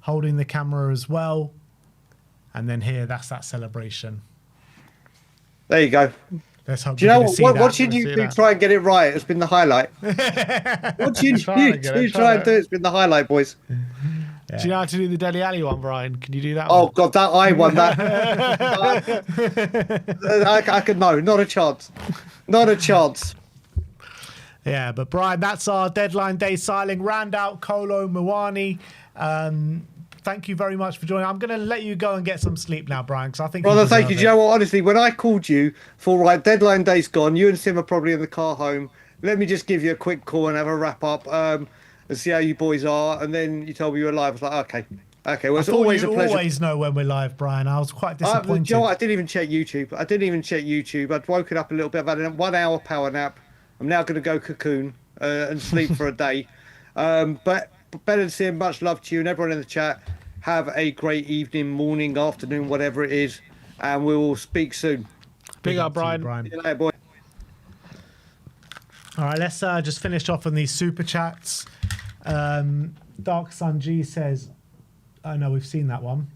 Holding the camera as well. And then here, that's that celebration.
There you go.
Let's hope.
Do you know what? Watching you two try and get it right has been the highlight. Watching you two try and do it's been the highlight, boys.
Yeah. Do you know how to do the Deli Alley one, Brian? Can you do that?
Oh God, that I won that. I could not a chance, not a chance.
Yeah, but Brian, that's our deadline day signing. Randal Kolo Muani. Thank you very much for joining. I'm going to let you go and get some sleep now, Brian, because I think.
Brother, thank you. Do you know what? Honestly, when I called you for deadline day's gone, you and Sim are probably in the car home. Let me just give you a quick call and have a wrap up and see how you boys are. And then you told me you were live. I was like, okay. Well, it's always a pleasure.
You always know when we're live, Brian. I was quite disappointed.
Do you know what? I didn't even check YouTube. I'd woken up a little bit. I've had a 1 hour power nap. I'm now going to go cocoon and sleep for a day. But better than Sim, much love to you and everyone in the chat. Have a great evening, morning, afternoon, whatever it is, and we will speak soon.
Big up, Brian.
See you later, boy.
All right, let's just finish off on these super chats. Dark Sun G says, "Oh no, we've seen that one."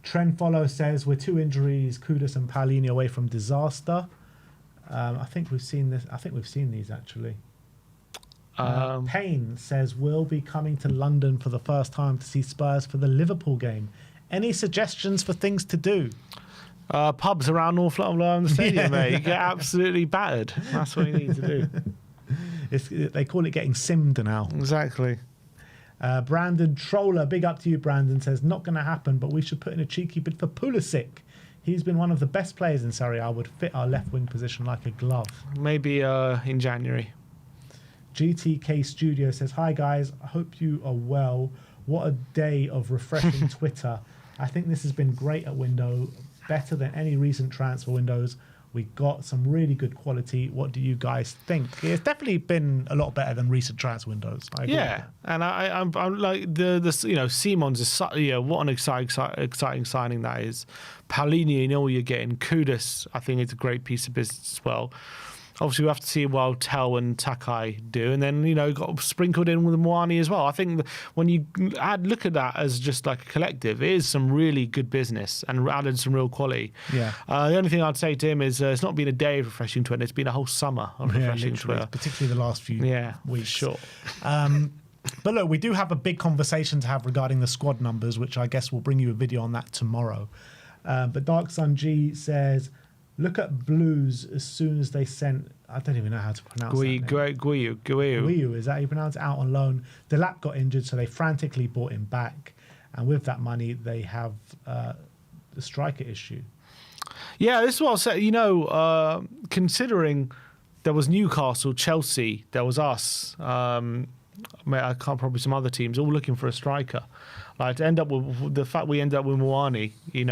Trend Follow says, "We're 2 injuries, Kudus and Paolini away from disaster." I think we've seen this. I think we've seen these actually. Payne says, "We'll be coming to London for the first time to see Spurs for the Liverpool game. Any suggestions for things to do?"
Pubs around North London Stadium, mate. You get absolutely battered. That's what you need to do.
They call it getting simmed now.
Exactly.
Brandon Troller, big up to you, Brandon, says, "Not going to happen, but we should put in a cheeky bid for Pulisic. He's been one of the best players in Serie A. Would fit our left wing position like a glove."
Maybe in January.
GTK Studio says, "Hi guys, I hope you are well. What a day of refreshing Twitter. I think this has been great at window, better than any recent transfer windows. We got some really good quality. What do you guys think?" It's definitely been a lot better than recent transfer windows. I agree with that.
And I'm like the Simons is what an exciting signing that is. Paolini, you know what you're getting. Kudus, I think it's a great piece of business as well. Obviously, we have to see what Tell and Takai do, and then got sprinkled in with Muani as well. I think when you look at that as just like a collective, it is some really good business and added some real quality.
Yeah.
The only thing I'd say to him is it's not been a day of refreshing Twitter; it's been a whole summer of refreshing Twitter,
particularly the last few weeks.
Sure.
But look, we do have a big conversation to have regarding the squad numbers, which I guess we'll bring you a video on that tomorrow. But Dark Sun G says, "Look at Blues as soon as they sent," I don't even know how to pronounce that. Guiu, is that how you pronounce it? Out on loan. Delap got injured, so they frantically bought him back. And with that money, they have the striker issue.
Yeah, this is what I'll say. Considering there was Newcastle, Chelsea, there was us. I can't probably some other teams all looking for a striker. Like to end up with the fact we ended up with Muani, it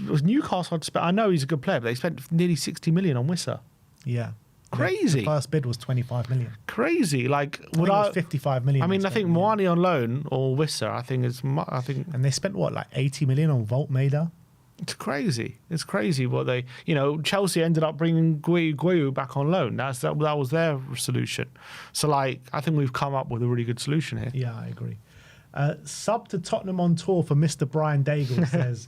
was Newcastle. I know he's a good player, but they spent nearly 60 million on Wissa.
Yeah.
Crazy.
The first bid was 25 million.
Crazy. Like,
I think it was 55 million.
I mean, I think Muani on loan or Wissa,
And they spent what, like 80 million on Voltmaida?
It's crazy. It's crazy what they, Chelsea ended up bringing Guiu back on loan. That was their solution. So, like, I think we've come up with a really good solution here.
Yeah, I agree. Sub to Tottenham on tour for Mr. Brian Dagel says,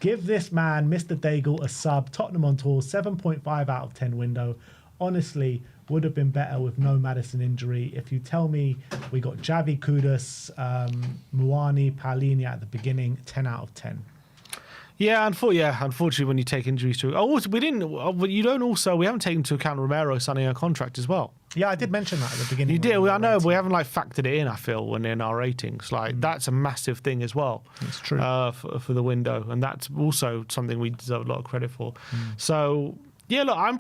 give this man, Mr. Dagel, a sub. Tottenham on tour, 7.5 out of 10 window. Honestly, would have been better with no Maddison injury. If you tell me we got Javi, Kudus, Muani, Palini at the beginning, 10 out of 10.
Yeah, unfortunately, when you take injuries to, we haven't taken into account Romero signing a contract as well.
Yeah, I did mention that at the beginning.
You did. I know, but we haven't factored it in. I feel when in our ratings, that's a massive thing as well.
It's true
for the window, and that's also something we deserve a lot of credit for. So. Yeah, look, I'm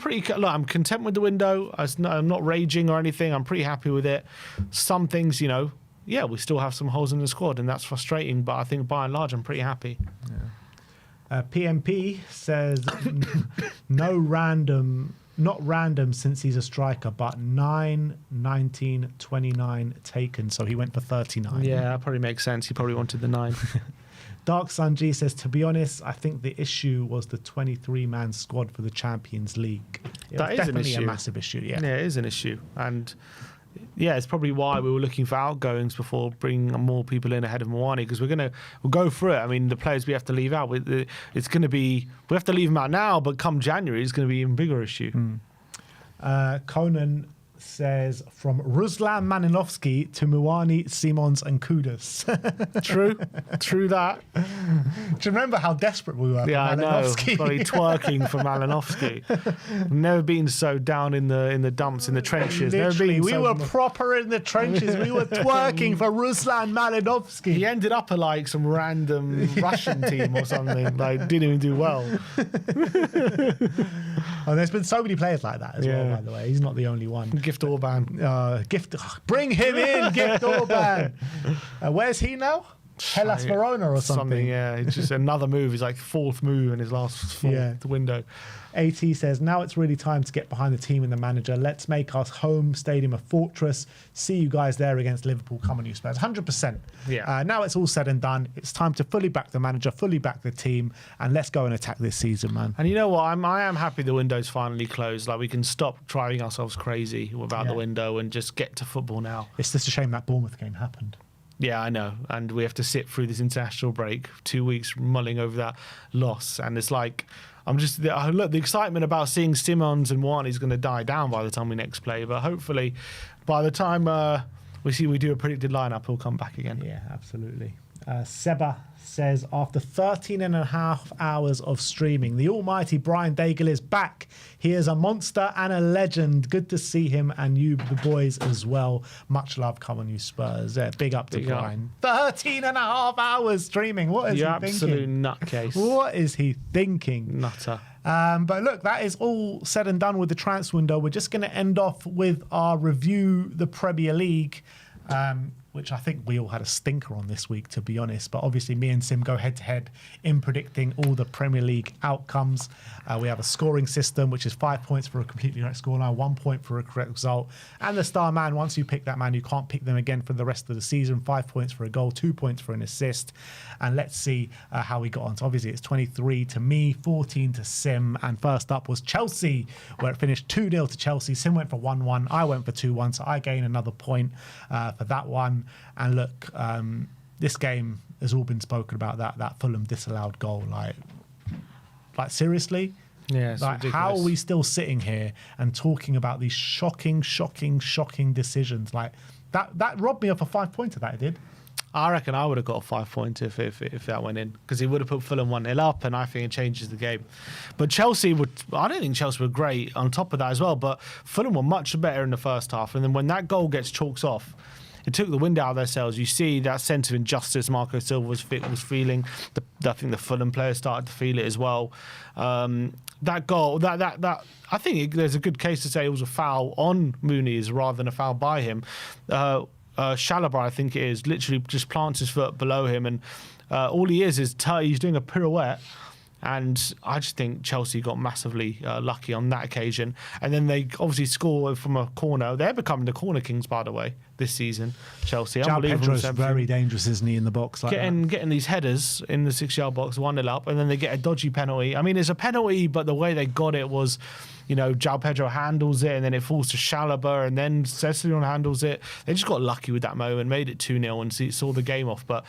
content with the window. I'm not raging or anything. I'm pretty happy with it. Some things, we still have some holes in the squad, and that's frustrating. But I think by and large, I'm pretty happy.
Yeah. PMP says not random since he's a striker, but 9, 19, 29 taken. So he went for 39.
Yeah, that probably makes sense. He probably wanted the 9.
Dark Sun G says, to be honest, I think the issue was the 23-man squad for the Champions League.
That is
definitely
an issue.
A massive issue, yeah.
Yeah, it is an issue. And yeah, it's probably why we were looking for outgoings before bringing more people in ahead of Muani, because we'll go through it. I mean, the players we have to leave out, it's going to be, we have to leave them out now, but come January, it's going to be an even bigger issue.
Conan says, from Ruslan Manilovsky to Muani, Simons and Kudus.
True that.
Do you remember how desperate we were for Malinovsky?
I know. Probably twerking for Malinovsky. Never been so down in the dumps, in the trenches.
Literally, we were proper in the trenches. We were twerking for Ruslan Malinovsky.
He ended up at some random Russian team or something. Didn't even do well.
And there's been so many players like that as well, by the way. He's not the only one.
Gift Orban.
Bring him in, Gift Orban. Where's he now? Hellas Verona or something.
Yeah, it's just another move. He's fourth move in his last fourth window.
AT says, now it's really time to get behind the team and the manager. Let's make our home stadium a fortress. See you guys there against Liverpool. Come on, you Spurs. 100%.
Yeah.
Now it's all said and done. It's time to fully back the manager, fully back the team, and let's go and attack this season, man.
And you know what? I am happy the window's finally closed. We can stop driving ourselves crazy without the window and just get to football now.
It's just a shame that Bournemouth game happened.
Yeah, I know. And we have to sit through this international break, 2 weeks mulling over that loss. And it's the excitement about seeing Simons and Muani is going to die down by the time we next play. But hopefully, by the time we do a predicted lineup, he'll come back again.
Yeah, absolutely. Seba says, after 13 and a half hours of streaming, the almighty Brian Dagel is back. He is a monster and a legend. Good to see him and you, the boys, as well. Much love. Come on, you Spurs. Big up to Brian. 13 and a half hours streaming. What is he thinking?
Absolute nutcase.
What is he thinking?
Nutter.
But look, that is all said and done with the transfer window. We're just going to end off with our review, the Premier League. Which I think we all had a stinker on this week, to be honest. But obviously, me and Sim go head-to-head in predicting all the Premier League outcomes. We have a scoring system, which is 5 points for a completely correct scoreline, 1 point for a correct result. And the star man, once you pick that man, you can't pick them again for the rest of the season. 5 points for a goal, 2 points for an assist. And let's see how we got on. So obviously, it's 23 to me, 14 to Sim. And first up was Chelsea, where it finished 2-0 to Chelsea. Sim went for 1-1. I went for 2-1. So I gain another point for that one. And look, this game has all been spoken about, that Fulham disallowed goal. Like seriously?
Yeah, it's ridiculous.
How are we still sitting here and talking about these shocking decisions? That robbed me of a 5 pointer, that it did.
I reckon I would have got a 5 point if that went in, because he would have put Fulham 1-0 up, and I think it changes the game. But I don't think Chelsea were great on top of that as well, but Fulham were much better in the first half, and then when that goal gets chalked off, It took the wind out of their sails. You see that sense of injustice Marco Silva was feeling. I think the Fulham players started to feel it as well. That goal, that I think there's a good case to say it was a foul on Muniz rather than a foul by him. Chalobah, I think it is, literally just plants his foot below him, and all he is he's doing a pirouette. And I just think Chelsea got massively lucky on that occasion. And then they obviously score from a corner. They're becoming the corner kings, by the way, this season, Chelsea.
João Pedro's very dangerous, isn't he, in the box? Like
getting these headers in the 6-yard box, 1-0 up, and then they get a dodgy penalty. I mean, it's a penalty, but the way they got it was, João Pedro handles it, and then it falls to Chalobah, and then Cesarion handles it. They just got lucky with that moment, made it 2-0, and saw the game off. But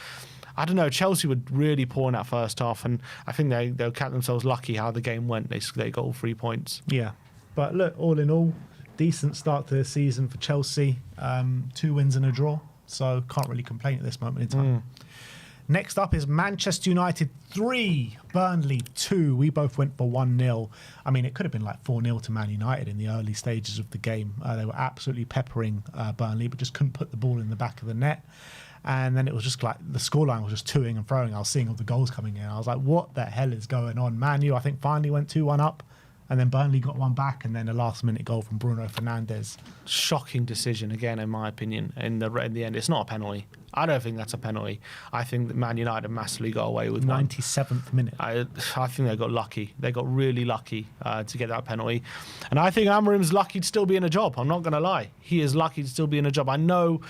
I don't know, Chelsea were really poor in that first half, and I think they'll count themselves lucky how the game went. They got all 3 points.
Yeah. But look, all in all, decent start to the season for Chelsea. 2 wins and a draw, so can't really complain at this moment in time. Next up is Manchester United 3, Burnley 2. We both went for 1-0. I mean, it could have been like 4-0 to Man United in the early stages of the game. They were absolutely peppering Burnley, but just couldn't put the ball in the back of the net. And then it was just like the scoreline was just toing and throwing. I was seeing all the goals coming in. I was like, what the hell is going on? Man U, I think, finally went 2-1 up. And then Burnley got one back. And then a last-minute goal from Bruno Fernandes.
Shocking decision, again, in my opinion, in the end. It's not a penalty. I don't think that's a penalty. I think that Man United massively got away with
97th minute.
I think they got lucky. They got really lucky to get that penalty. And I think Amorim's lucky to still be in a job. I'm not going to lie. He is lucky to still be in a job. I know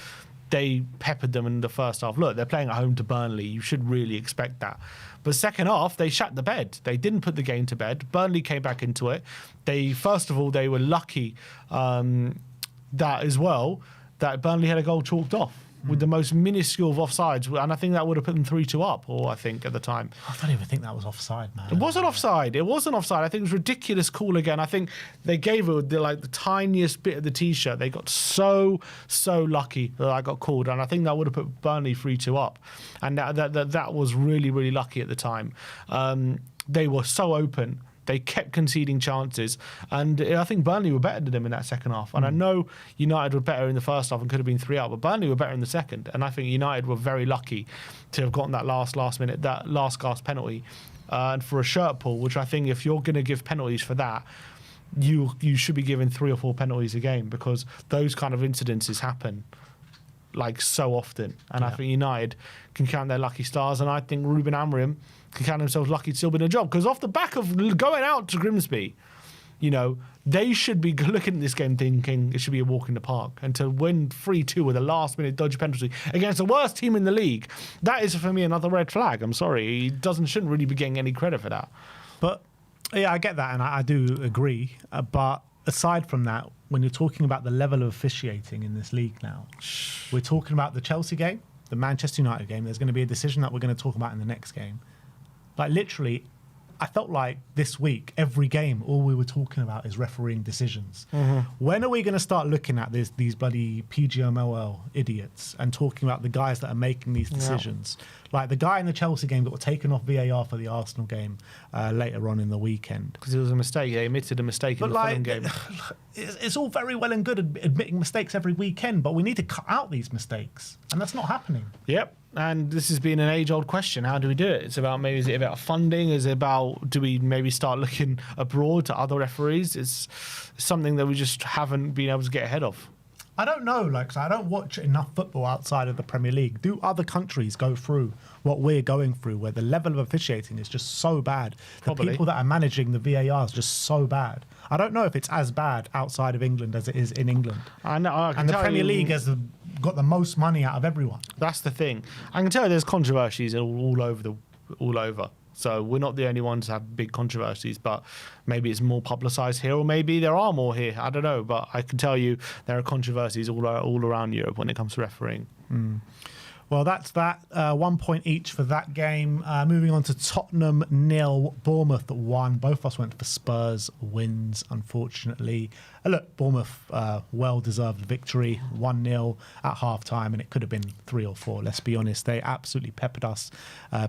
they peppered them in the first half. Look, they're playing at home to Burnley. You should really expect that. But second half, they shut the bed. They didn't put the game to bed. Burnley came back into it. First of all, they were lucky that as well, that Burnley had a goal chalked off with the most minuscule of offsides. And I think that would have put them 3-2 up, or I think at the time.
I don't even think that was offside, man.
It wasn't offside. It wasn't offside. I think it was ridiculous call again. I think they gave it the tiniest bit of the T-shirt. They got so lucky that I got called, and I think that would have put Burnley 3-2 up. And that was really, really lucky at the time. They were so open. They kept conceding chances, and I think Burnley were better than them in that second half. And I know United were better in the first half and could have been 3 up, but Burnley were better in the second. And I think United were very lucky to have gotten that last minute, that last gasp penalty, and for a shirt pull, which I think if you're going to give penalties for that, you should be giving 3 or 4 penalties a game, because those kind of incidences happen like so often. And I think United can count their lucky stars, and I think Ruben Amorim can count themselves lucky to still be in a job, because off the back of going out to Grimsby, they should be looking at this game thinking it should be a walk in the park. And to win 3-2 with a last-minute dodgy penalty against the worst team in the league, that is for me another red flag. I'm sorry, he shouldn't really be getting any credit for that.
But yeah, I get that, and I do agree. But aside from that, when you're talking about the level of officiating in this league now, we're talking about the Chelsea game, the Manchester United game. There's going to be a decision that we're going to talk about in the next game. Like, literally, I felt like this week, every game, all we were talking about is refereeing decisions. When are we going to start looking at these bloody PGMOL idiots and talking about the guys that are making these decisions? Like the guy in the Chelsea game that got taken off VAR for the Arsenal game later on in the weekend.
Because it was a mistake. They admitted a mistake in the Fulham game.
It's all very well and good admitting mistakes every weekend, but we need to cut out these mistakes. And that's not happening.
Yep. And this has been an age-old question. How do we do it? Is it about funding? Is it about, do we maybe start looking abroad to other referees? It's something that we just haven't been able to get ahead of.
I don't know, I don't watch enough football outside of the Premier League. Do other countries go through what we're going through, where the level of officiating is just so bad?
Probably.
The people that are managing the VAR is just so bad. I don't know if it's as bad outside of England as it is in England.
I know.
And the Premier League has got the most money out of everyone.
That's the thing. I can tell you there's controversies all over. So we're not the only ones to have big controversies, but maybe it's more publicised here, or maybe there are more here. I don't know, but I can tell you there are controversies all around Europe when it comes to refereeing.
Well, that's that. 1 point each for that game. Moving on to Tottenham 0, Bournemouth 1. Both of us went for Spurs wins, unfortunately. Look, Bournemouth, well-deserved victory, 1-0 at half-time, and it could have been 3 or 4, let's be honest. They absolutely peppered us.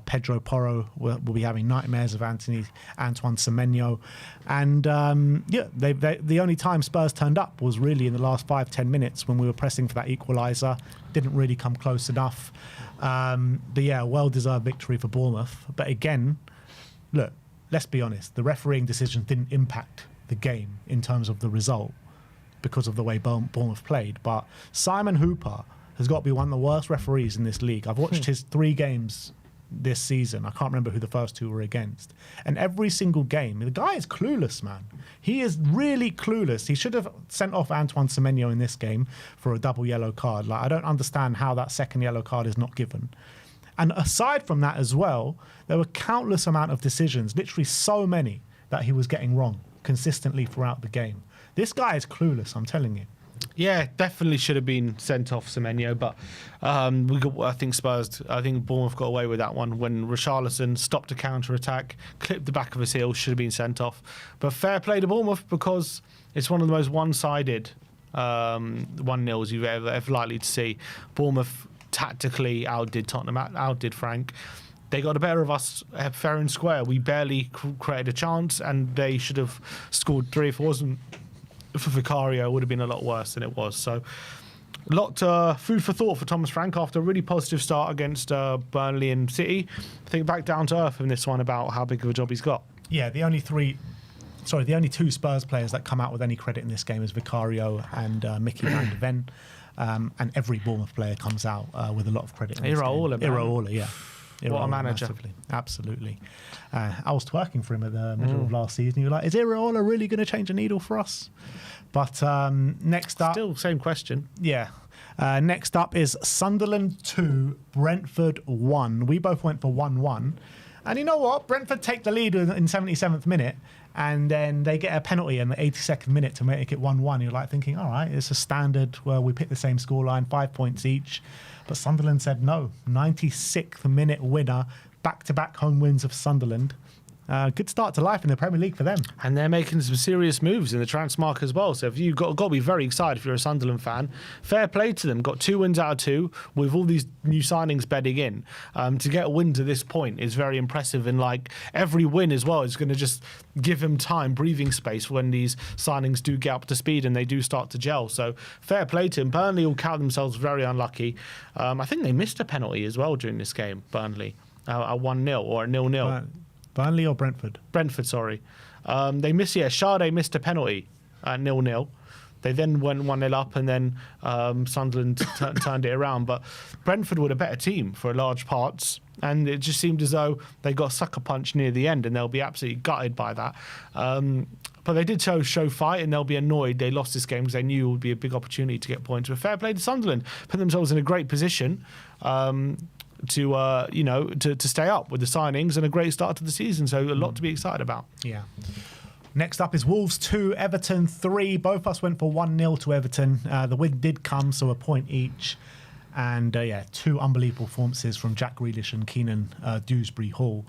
Pedro Porro will be having nightmares of Antoine Semenyo. And, the only time Spurs turned up was really in the last 5-10 minutes when we were pressing for that equaliser. Didn't really come close enough. Well-deserved victory for Bournemouth. But again, look, let's be honest, the refereeing decisions didn't impact the game in terms of the result because of the way Bournemouth played. But Simon Hooper has got to be one of the worst referees in this league. I've watched his 3 games this season. I can't remember who the first 2 were against. And every single game, the guy is clueless, man. He is really clueless. He should have sent off Antoine Semenyo in this game for a double yellow card. Like, I don't understand how that second yellow card is not given. And aside from that as well, there were countless amount of decisions, literally so many, that he was getting wrong consistently throughout the game. This guy is clueless, I'm telling you.
Yeah, definitely should have been sent off Semenyo, but I think Bournemouth got away with that one when Richarlison stopped a counter-attack, clipped the back of his heel, should have been sent off. But fair play to Bournemouth because it's one of the most one-sided 1-0s you've ever likely to see. Bournemouth tactically outdid Tottenham, outdid Frank. They got the better of us fair and square. We barely created a chance, and they should have scored 3. If it wasn't for Vicario, it would have been a lot worse than it was. So, a lot food for thought for Thomas Frank after a really positive start against Burnley and City. I think back down to earth in this one about how big of a job he's got.
Yeah, the only 2 Spurs players that come out with any credit in this game is Vicario and Mickey van de Ven. And every Bournemouth player comes out with a lot of credit. Iraola, yeah.
What a manager.
Massively. Absolutely. I was twerking for him at the middle of last season. You were like, is Iraola really going to change a needle for us? But next up...
Still, same question.
Yeah. Next up is Sunderland 2, Brentford 1. We both went for 1-1. And you know what? Brentford take the lead in 77th minute, and then they get a penalty in the 82nd minute to make it 1-1. You're like thinking, all right, it's a standard where we pick the same scoreline, 5 points each. But Sunderland said no. 96th minute winner, back-to-back home wins of Sunderland. Good start to life in the Premier League for them.
And they're making some serious moves in the transmark as well. So if you've got to be very excited if you're a Sunderland fan. Fair play to them. Got 2 wins out of 2 with all these new signings bedding in. To get a win to this point is very impressive. And like every win as well is going to just give them time, breathing space when these signings do get up to speed and they do start to gel. So fair play to them. Burnley will count themselves very unlucky. I think they missed a penalty as well during this game, Burnley. A 1-0 or a 0-0.
Burnley or Brentford?
Brentford, sorry. They missed, Sade missed a penalty at 0-0. They then went 1-0 up and then Sunderland turned it around. But Brentford were a better team for large parts. And it just seemed as though they got a sucker punch near the end and they'll be absolutely gutted by that. But they did show fight and they'll be annoyed they lost this game because they knew it would be a big opportunity to get points. But fair play to Sunderland. Put themselves in a great position. To stay up with the signings and a great start to the season. So a lot to be excited about.
Yeah. Next up is Wolves 2, Everton 3. Both of us went for 1-0 to Everton. The win did come, so a point each. And 2 unbelievable performances from Jack Grealish and Keenan Dewsbury Hall,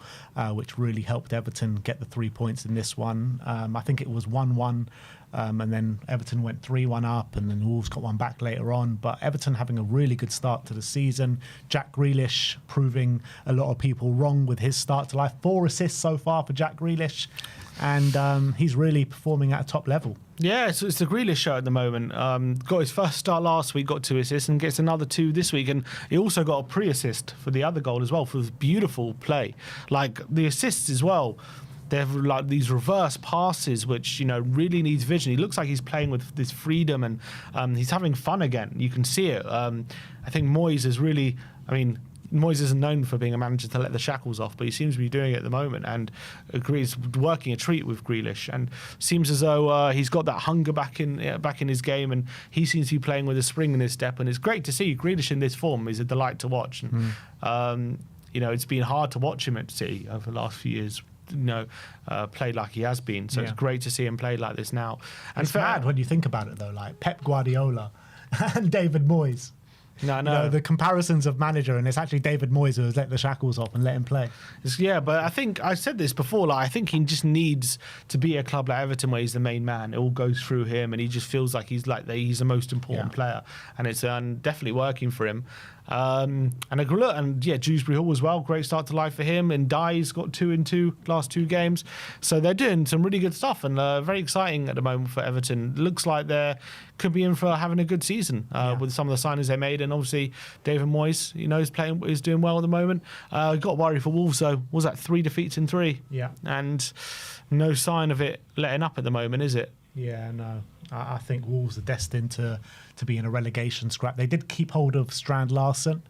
which really helped Everton get the 3 points in this one. I think it was 1-1. And then Everton went 3-1 up, and then Wolves got one back later on. But Everton having a really good start to the season. Jack Grealish proving a lot of people wrong with his start to life. 4 assists so far for Jack Grealish, and he's really performing at a top level.
Yeah, so it's the Grealish show at the moment. Got his first start last week, got 2 assists, and gets another 2 this week. And he also got a pre-assist for the other goal as well, for his beautiful play. Like, the assists as well. They have like these reverse passes, which really needs vision. He looks like he's playing with this freedom, and he's having fun again. You can see it. I think Moyes is really. Moyes isn't known for being a manager to let the shackles off, but he seems to be doing it at the moment, and agrees working a treat with Grealish, and seems as though he's got that hunger back in his game, and he seems to be playing with a spring in his step, and it's great to see Grealish in this form. Is a delight to watch, and it's been hard to watch him at City over the last few years. Played like he has been, so it's great to see him play like this now. And
it's mad when you think about it, though. Like Pep Guardiola and David Moyes.
No,
You know, the comparisons of manager, and it's actually David Moyes who has let the shackles off and let him play.
Yeah, but I think I said this before. Like, I think he just needs to be a club like Everton where he's the main man. It all goes through him, and he just feels like he's the most important player, and it's definitely working for him. And Dewsbury Hall as well. Great start to life for him. And Dye's got 2 in 2 last 2 games, so they're doing some really good stuff and very exciting at the moment for Everton. Looks like they could be in for having a good season with some of the signings they made, and obviously David Moyes, is doing well at the moment. Got worried for Wolves though. Was that 3 defeats in 3?
Yeah,
and no sign of it letting up at the moment, is it?
Yeah, no. I think Wolves are destined to be in a relegation scrap. They did keep hold of Strand Larsen,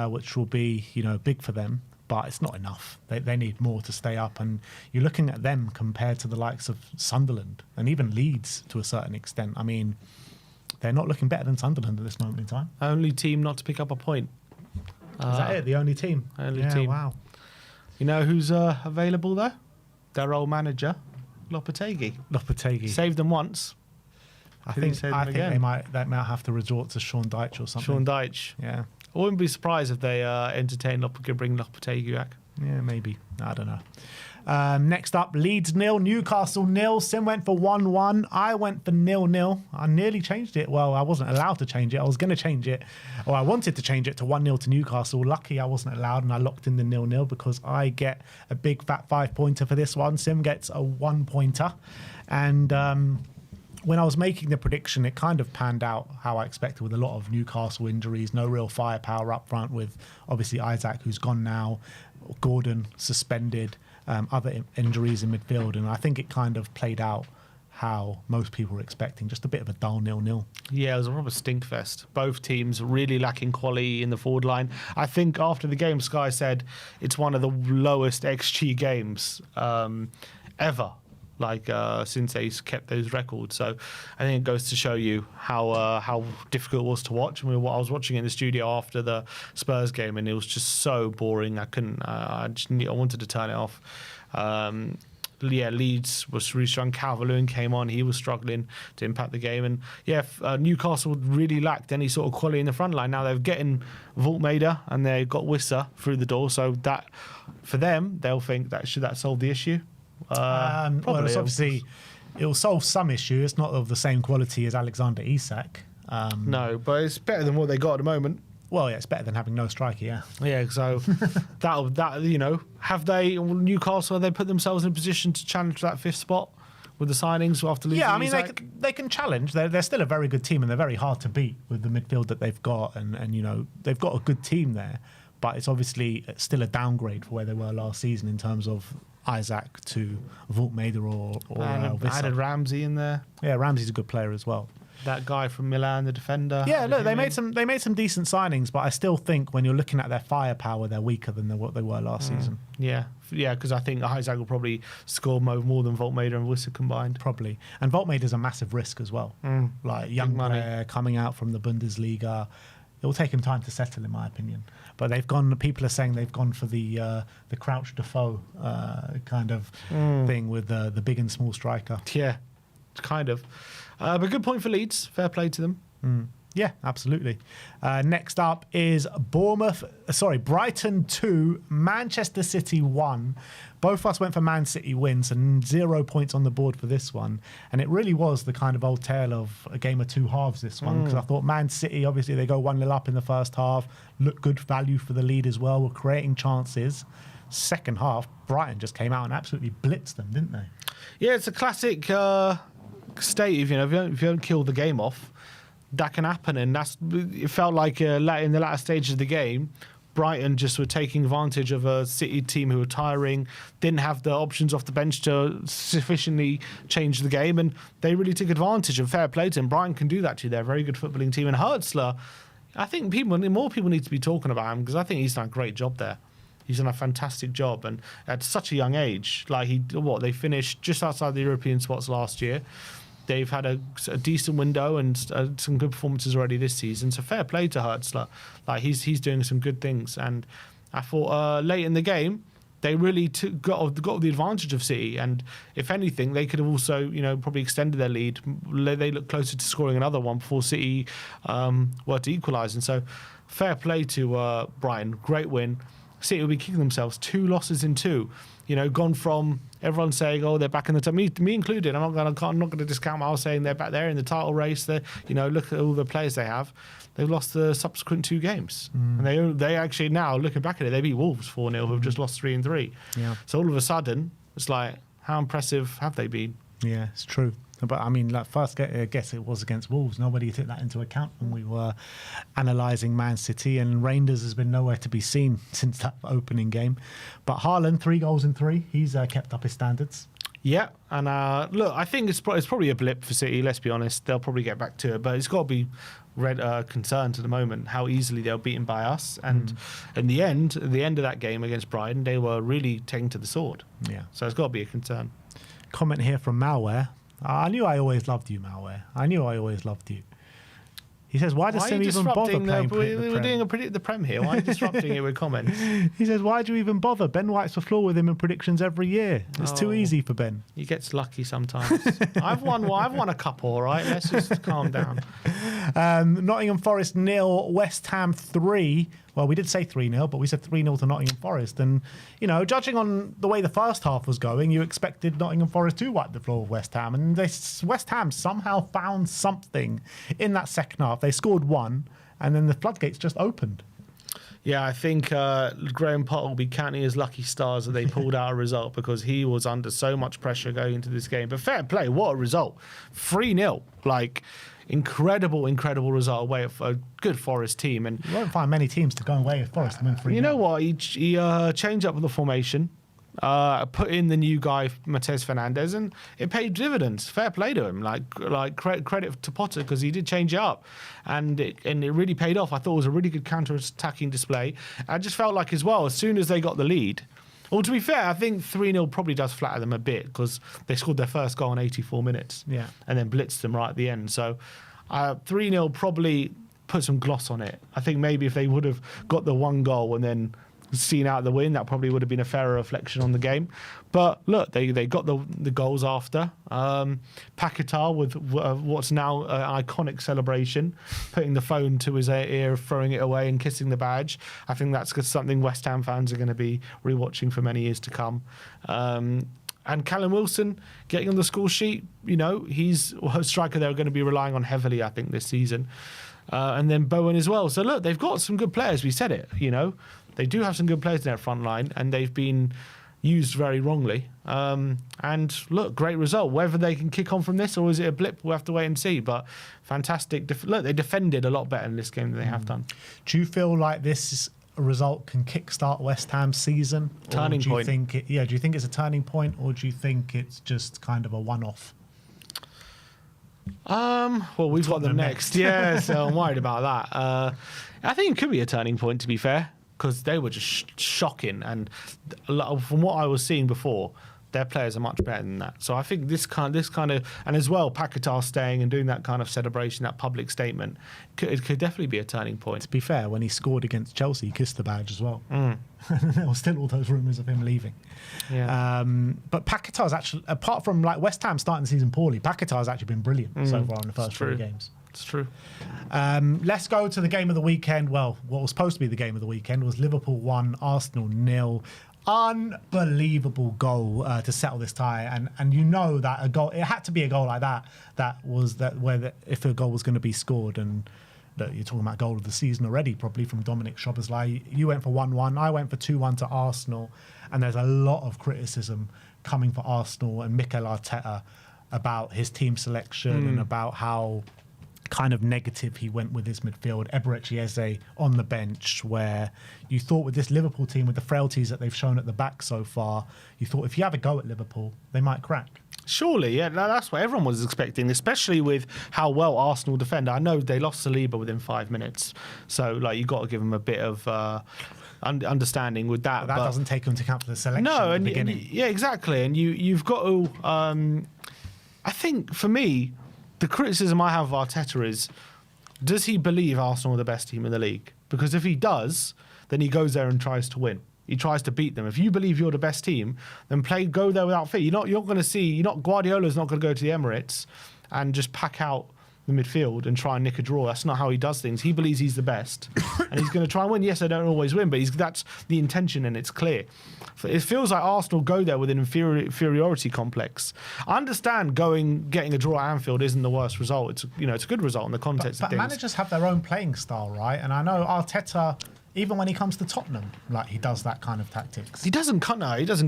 which will be, big for them, but it's not enough. They need more to stay up. And you're looking at them compared to the likes of Sunderland and even Leeds to a certain extent. I mean, they're not looking better than Sunderland at this moment in time.
Only team not to pick up a point.
Is that it? The only team?
Only team.
Wow.
You know who's available though? Their old manager, Lopetegui. Saved them once.
I think they might have to resort to Sean Dyche or something.
Sean Dyche.
Yeah.
I wouldn't be surprised if they bring Lopetegui back.
Yeah, maybe. I don't know. Next up, Leeds 0, Newcastle 0. Sim went for 1-1. I went for 0-0. I nearly changed it. Well, I wasn't allowed to change it. I was going to change it, or I wanted to change it to 1-0 to Newcastle. Lucky I wasn't allowed, and I locked in the 0-0 because I get a big fat 5-pointer for this one. Sim gets a 1-pointer. And when I was making the prediction, it kind of panned out how I expected, with a lot of Newcastle injuries, no real firepower up front, with obviously Isaac, who's gone now, Gordon suspended, other injuries in midfield, and I think it kind of played out how most people were expecting, just a bit of a dull 0-0.
Yeah, it was a proper stinkfest. Both teams really lacking quality in the forward line. I think after the game, Sky said it's one of the lowest XG games ever. Since they kept those records. So I think it goes to show you how difficult it was to watch. I was watching it in the studio after the Spurs game, and it was just so boring. I couldn't. I wanted to turn it off. Leeds was really strong. Calvert-Lewin came on. He was struggling to impact the game. And Newcastle really lacked any sort of quality in the front line. Now they're getting Voltmader and they've got Wissa through the door. So that, for them, they'll think that solve the issue.
Well, it's obviously it will solve some issue. It's not of the same quality as Alexander Isak.
No, but it's better than what they got at the moment.
Well, yeah, it's better than having no striker. Yeah.
So have Newcastle? Have they put themselves in a position to challenge that 5th spot with the signings after losing?
Yeah, I mean
Isak?
they can challenge. They're still a very good team, and they're very hard to beat with the midfield that they've got, and they've got a good team there. But it's obviously still a downgrade for where they were last season in terms of Isaac to Voltmader or Wissa.
Added Ramsey in there.
Yeah, Ramsey's a good player as well.
That guy from Milan, the defender.
Yeah, look, they made some decent signings, but I still think when you're looking at their firepower, they're weaker than what they were last season.
Yeah, because I think Isaac will probably score more than Voltmader and Wissa combined.
Probably, and Voltmader's a massive risk as well. Like young player coming out from the Bundesliga. It will take him time to settle, in my opinion. But people are saying they've gone for the Crouch Defoe kind of thing with the big and small striker.
Yeah, kind of. But good point for Leeds. Fair play to them.
Yeah, absolutely. Next up is Brighton 2, Manchester City 1. Both of us went for Man City wins, and 0 points on the board for this one. And it really was the kind of old tale of a game of two halves, this one, because I thought Man City, obviously they go 1-0 up in the first half, look good value for the lead as well, were creating chances. Second half, Brighton just came out and absolutely blitzed them, didn't they?
Yeah, it's a classic state. If you don't kill the game off, that can happen, and it felt like in the latter stages of the game, Brighton just were taking advantage of a City team who were tiring, didn't have the options off the bench to sufficiently change the game, and they really took advantage. And fair play to them. Brighton can do that too. They're a very good footballing team. And Hertzler, I think more people need to be talking about him, because I think he's done a great job there. He's done a fantastic job, and at such a young age, they finished just outside the European spots last year. They've had a decent window and some good performances already this season. So fair play to Hertzler. He's doing some good things. And I thought late in the game, they really got the advantage of City, and if anything, they could have also, probably extended their lead. They looked closer to scoring another one before City were to equalise. And so, fair play to Brighton, great win. City will be kicking themselves, 2 losses in 2. Gone from everyone saying, "Oh, they're back in the top," me included. I'm not going to discount. I was saying they're back there in the title race. They, look at all the players they have. They've lost the subsequent 2 games, and they actually now looking back at it, they beat Wolves 4-0, who've just lost 3-3.
Yeah.
So all of a sudden, it's like, how impressive have they been?
Yeah, it's true. But I mean, first guess it was against Wolves. Nobody took that into account when we were analysing Man City, and Rangers has been nowhere to be seen since that opening game. But Haaland, 3 goals in 3. He's kept up his standards.
Yeah, and look, I think it's probably a blip for City. Let's be honest, they'll probably get back to it, but it's got to be concerned at the moment how easily they were beaten by us. And in the end, at the end of that game against Brighton, they were really taken to the sword.
Yeah,
so it's got to be a concern.
Comment here from Malware. I knew I always loved you, Malware. I knew I always loved you. He says, why does Sim even bother playing
We're doing the Prem here. Why are you disrupting it with comments?
He says, why do you even bother? Ben White's the floor with him in predictions every year. It's too easy for Ben.
He gets lucky sometimes. I've won a couple, all right? Let's just calm down.
Nottingham Forest 0, West Ham 3. Well, we did say 3-0, but we said 3-0 to Nottingham Forest. And, judging on the way the first half was going, you expected Nottingham Forest to wipe the floor of West Ham. And West Ham somehow found something in that second half. They scored 1, and then the floodgates just opened.
Yeah, I think Graham Potter will be counting his lucky stars that they pulled out a result, because he was under so much pressure going into this game. But fair play, what a result. 3-0. Incredible result away at a good Forest team. And
you won't find many teams to go away with Forest and win 3-0.
You know what? He changed up the formation, put in the new guy, Matez Fernandez, and it paid dividends. Fair play to him. Credit to Potter, because he did change it up, and it really paid off. I thought it was a really good counter-attacking display. I just felt like, as well, as soon as they got the lead. Well, to be fair, I think 3-0 probably does flatter them a bit, because they scored their first goal in 84 minutes.
Yeah.
And then blitzed them right at the end. So 3-0 probably put some gloss on it. I think maybe if they would have got the 1 goal and then seen out the win, that probably would have been a fairer reflection on the game. But look, they got the goals after. Paquetá with what's now an iconic celebration, putting the phone to his ear, throwing it away and kissing the badge. I think that's something West Ham fans are going to be rewatching for many years to come. And Callum Wilson getting on the score sheet, he's a striker they're going to be relying on heavily, I think, this season. And then Bowen as well. So look, they've got some good players. We said it, They do have some good players in their front line, and they've been used very wrongly. And look, great result. Whether they can kick on from this or is it a blip, we'll have to wait and see. But fantastic. Look, they defended a lot better in this game than they have done.
Do you feel like this result can kickstart West Ham's season?
Turning point.
Do you think it's a turning point, or do you think it's just kind of a one-off?
Well, we've got them next. Yeah, so I'm worried about that. I think it could be a turning point, to be fair, because they were just shocking, and from what I was seeing before, their players are much better than that. So I think this kind of, and as well, Paquetá staying and doing that kind of celebration, that public statement, it could definitely be a turning point.
To be fair, when he scored against Chelsea, he kissed the badge as well. There were still all those rumours of him leaving.
Yeah.
But Paquetá's actually, apart from West Ham starting the season poorly, Paquetá's actually been brilliant so far in the first 3 games.
It's true.
Let's go to the game of the weekend. Well, what was supposed to be the game of the weekend was Liverpool 1, Arsenal 0. Unbelievable goal to settle this tie, and that a goal, it had to be a goal like that. If a goal was going to be scored, and look, you're talking about goal of the season already, probably from Dominic Szoboszlai. You went for 1-1, I went for 2-1 to Arsenal, and there's a lot of criticism coming for Arsenal and Mikel Arteta about his team selection and about how kind of negative he went with his midfield. Eberechi Eze on the bench, where you thought with this Liverpool team, with the frailties that they've shown at the back so far, you thought if you have a go at Liverpool, they might crack.
Surely, yeah, that's what everyone was expecting, especially with how well Arsenal defend. I know they lost Saliba within 5 minutes, so you've got to give them a bit of understanding with that.
But that doesn't take into account for the selection at the beginning.
Yeah, exactly. And you've got to, I think for me, the criticism I have of Arteta is, does he believe Arsenal are the best team in the league? Because if he does, then he goes there and tries to win. He tries to beat them. If you believe you're the best team, then go there without fear. Guardiola's not going to go to the Emirates and just pack out the midfield and try and nick a draw. That's not how he does things. He believes he's the best, and he's going to try and win. Yes, they don't always win, but that's the intention, and it's clear. It feels like Arsenal go there with an inferiority complex. I understand getting a draw at Anfield isn't the worst result. It's a good result in the context of things.
But managers have their own playing style, right? And I know Arteta, even when he comes to Tottenham, like he does that kind of tactics.
He doesn't go there doesn't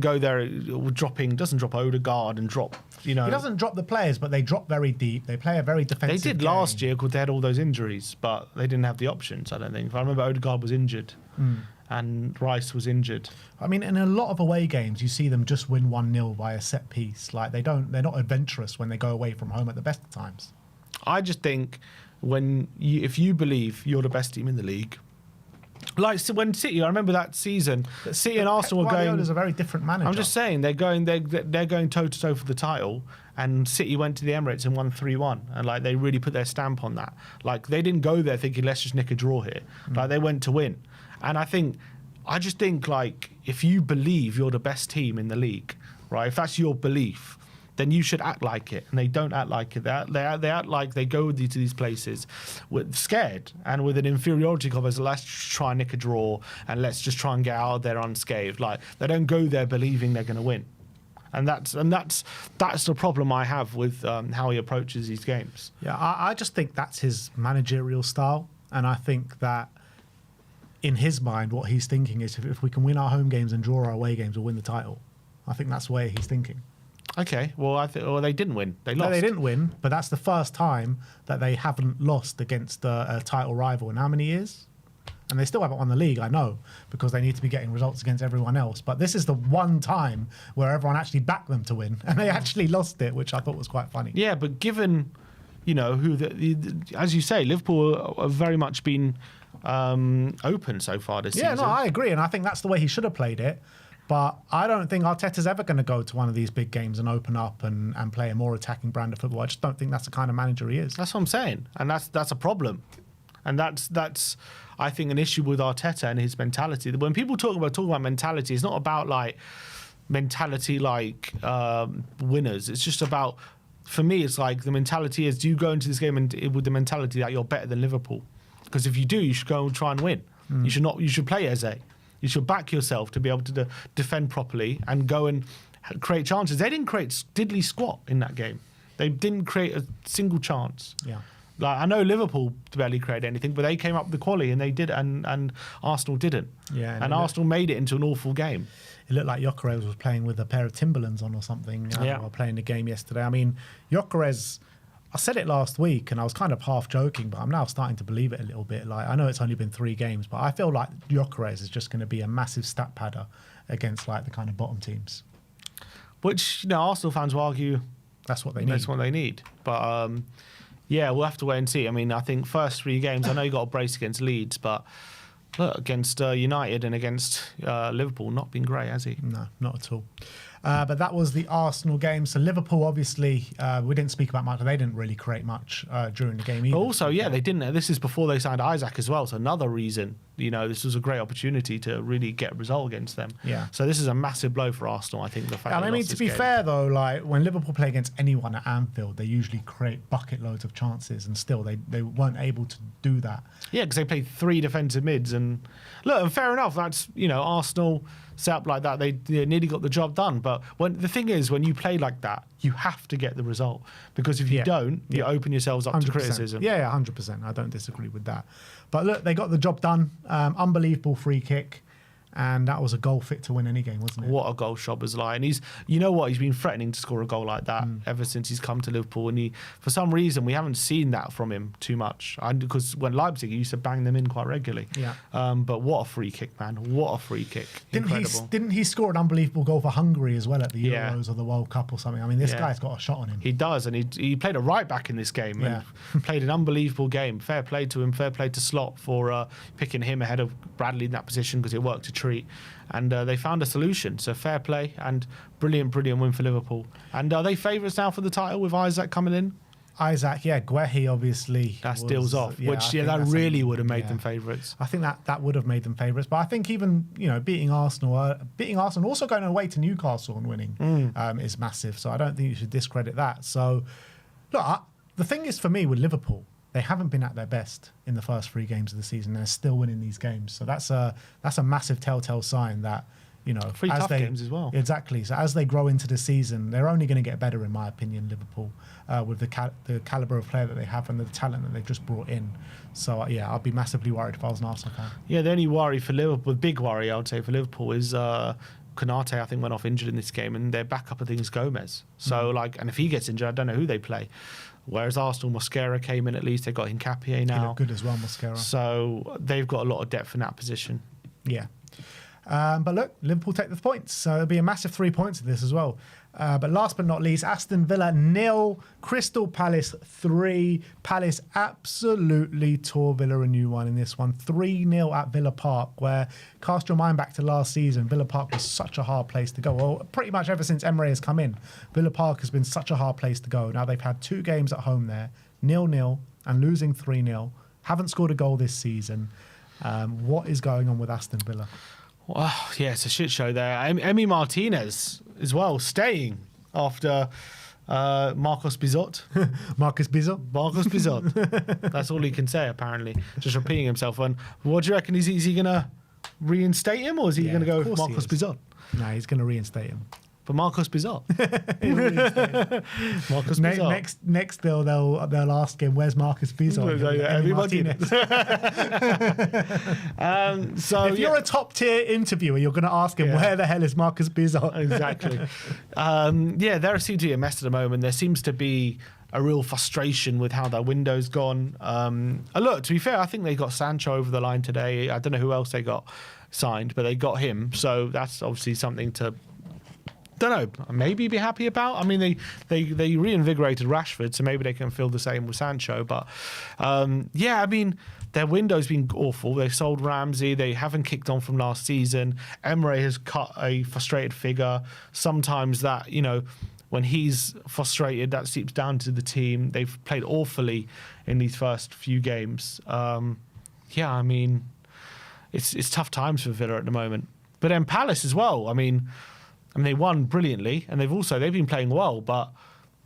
drop Odegaard and drop,
He doesn't drop the players, but they drop very deep. They play a very defensive
They did
game.
last year because they had all those injuries, but they didn't have the options, I don't think. If I remember, Odegaard was injured and Rice was injured.
I mean, in a lot of away games, you see them just win 1-0 by a set piece. Like they're not adventurous when they go away from home at the best of times.
I just think if you believe you're the best team in the league, like when City, I remember that season, City and Arsenal were going.
Guardiola's a very different manager.
I'm just saying they're going toe to toe for the title, and City went to the Emirates and won 3-1, and like they really put their stamp on that. Like they didn't go there thinking let's just nick a draw here. Like they went to win, and I just think like if you believe you're the best team in the league, right? If that's your belief, then you should act like it. And they don't act like it. They act like they go with you to these places scared and with an inferiority complex. Let's try and nick a draw and let's just try and get out of there unscathed. Like they don't go there believing they're going to win. And that's the problem I have with how he approaches these games.
Yeah, I just think that's his managerial style. And I think that in his mind, what he's thinking is if we can win our home games and draw our away games, we'll win the title. I think that's where he's thinking.
Okay, well, they didn't win. They lost.
No, they didn't win, but that's the first time that they haven't lost against a title rival in how many years? And they still haven't won the league, I know, because they need to be getting results against everyone else. But this is the one time where everyone actually backed them to win, and they actually lost it, which I thought was quite funny.
Yeah, but given, as you say, Liverpool have very much been open so far this season.
Yeah, no, I agree, and I think that's the way he should have played it. But I don't think Arteta's ever going to go to one of these big games and open up and play a more attacking brand of football. I just don't think that's the kind of manager he is.
That's what I'm saying. And that's a problem. And that's I think, an issue with Arteta and his mentality. When people talk about mentality, it's not about like mentality like winners. It's just about, for me, it's like the mentality is, do you go into this game with the mentality that you're better than Liverpool? Because if you do, you should go and try and win. You should play Eze. You should back yourself to be able to defend properly and go and create chances. They didn't create diddly squat in that game. They didn't create a single chance.
Yeah.
Like I know Liverpool barely created anything, but they came up with the quality and they did, and Arsenal didn't.
Yeah.
And Arsenal made it into an awful game.
It looked like Gyökeres was playing with a pair of Timberlands on or something while playing the game yesterday. I mean, Gyökeres, I said it last week and I was kind of half joking, but I'm now starting to believe it a little bit. Like I know it's only been 3 games, but I feel like Gyökeres is just going to be a massive stat padder against like the kind of bottom teams.
Which, Arsenal fans will argue
that's what they need.
That's what they need. But yeah, we'll have to wait and see. I mean, I think first 3 games, I know you got a brace against Leeds, but look, against United and against Liverpool, not been great, has he?
No, not at all. But that was the Arsenal game. So Liverpool, obviously, we didn't speak about much. They didn't really create much during the game either.
Also, yeah, they didn't. This is before they signed Isaac as well. So another reason, this was a great opportunity to really get a result against them.
Yeah.
So this is a massive blow for Arsenal, I think. The fact.
And I mean, to be fair though, like when Liverpool play against anyone at Anfield, they usually create bucket loads of chances, and still they weren't able to do that.
Yeah, because they played 3 defensive mids, and look, and fair enough. That's Arsenal set up like that, they nearly got the job done. But the thing is, when you play like that, you have to get the result, because if you don't, you open yourselves up 100%. To criticism.
Yeah, 100%. I don't disagree with that. But look, they got the job done. Unbelievable free kick. And that was a goal fit to win any game, wasn't it?
What a goal Schober's like. And he's been threatening to score a goal like that ever since he's come to Liverpool. And for some reason, we haven't seen that from him too much. Because when Leipzig, he used to bang them in quite regularly.
Yeah.
But what a free kick, man. What a free kick. Incredible.
Didn't he score an unbelievable goal for Hungary as well at the Euros or the World Cup or something? I mean, this guy's got a shot on him.
He does. And he played a right back in this game. And played an unbelievable game. Fair play to him. Fair play to Slot for picking him ahead of Bradley in that position, because it worked a treat. And they found a solution. So fair play and brilliant win for Liverpool. And are they favourites now for the title with Isaac coming in?
Isaac, Guehi obviously.
That steals off,
I
which
think
that
that's
really would have made them favourites.
I think that would have made them favourites. But I think even beating Arsenal, also going away to Newcastle and winning is massive. So I don't think you should discredit that. So look, the thing is for me with Liverpool, they haven't been at their best in the first 3 games of the season. They're still winning these games. So that's a massive telltale sign that
3 tough games as well.
Exactly. So as they grow into the season, they're only going to get better, in my opinion, Liverpool, with the calibre of player that they have and the talent that they've just brought in. So, I'd be massively worried if I was an Arsenal fan.
Yeah, the only worry for Liverpool, big worry, I would say, for Liverpool is Konate, I think, went off injured in this game, and their backup, I think, is Gomez. So, and if he gets injured, I don't know who they play. Whereas Arsenal, Mosquera came in at least. They've got Hincapié now.
He looked good as well, Mosquera.
So they've got a lot of depth in that position.
Yeah. But look, Liverpool take the points. So there'll be a massive 3 points in this as well. But last but not least, Aston Villa 0, Crystal Palace 3. Palace absolutely tore Villa a new one in this one. 3-0 at Villa Park, where, cast your mind back to last season, Villa Park was such a hard place to go. Well, pretty much ever since Emre has come in, Villa Park has been such a hard place to go. Now they've had 2 games at home there, 0-0 and losing 3-0. Haven't scored a goal this season. What is going on with Aston Villa?
Well, yeah, it's a shit show there. Emi Martinez as well, staying after Marcos Bizot.
Marcus Bizot?
Marcos Bizot. That's all he can say, apparently. Just repeating himself. And what do you reckon? Is he going to reinstate him, or is he going to go with Marcos Bizot?
No, he's going to reinstate him.
But Marcos Bizot. Marcos Bizot.
Next they'll ask him, where's Marcus Bizot?
So
if you're a top tier interviewer, you're going to ask him, where the hell is Marcus Bizot?
Exactly. There seems to be a mess at the moment. There seems to be a real frustration with how their window's gone. Look, to be fair, I think they got Sancho over the line today. I don't know who else they got signed, but they got him. So that's obviously something to, don't know, maybe be happy about. I mean, they reinvigorated Rashford, so maybe they can feel the same with Sancho. But I mean, their window's been awful. They've sold Ramsey. They haven't kicked on from last season. Emre has cut a frustrated figure. Sometimes that, when he's frustrated, that seeps down to the team. They've played awfully in these first few games. I mean, it's tough times for Villa at the moment. But then Palace as well. I mean, they won brilliantly, and they've been playing well, but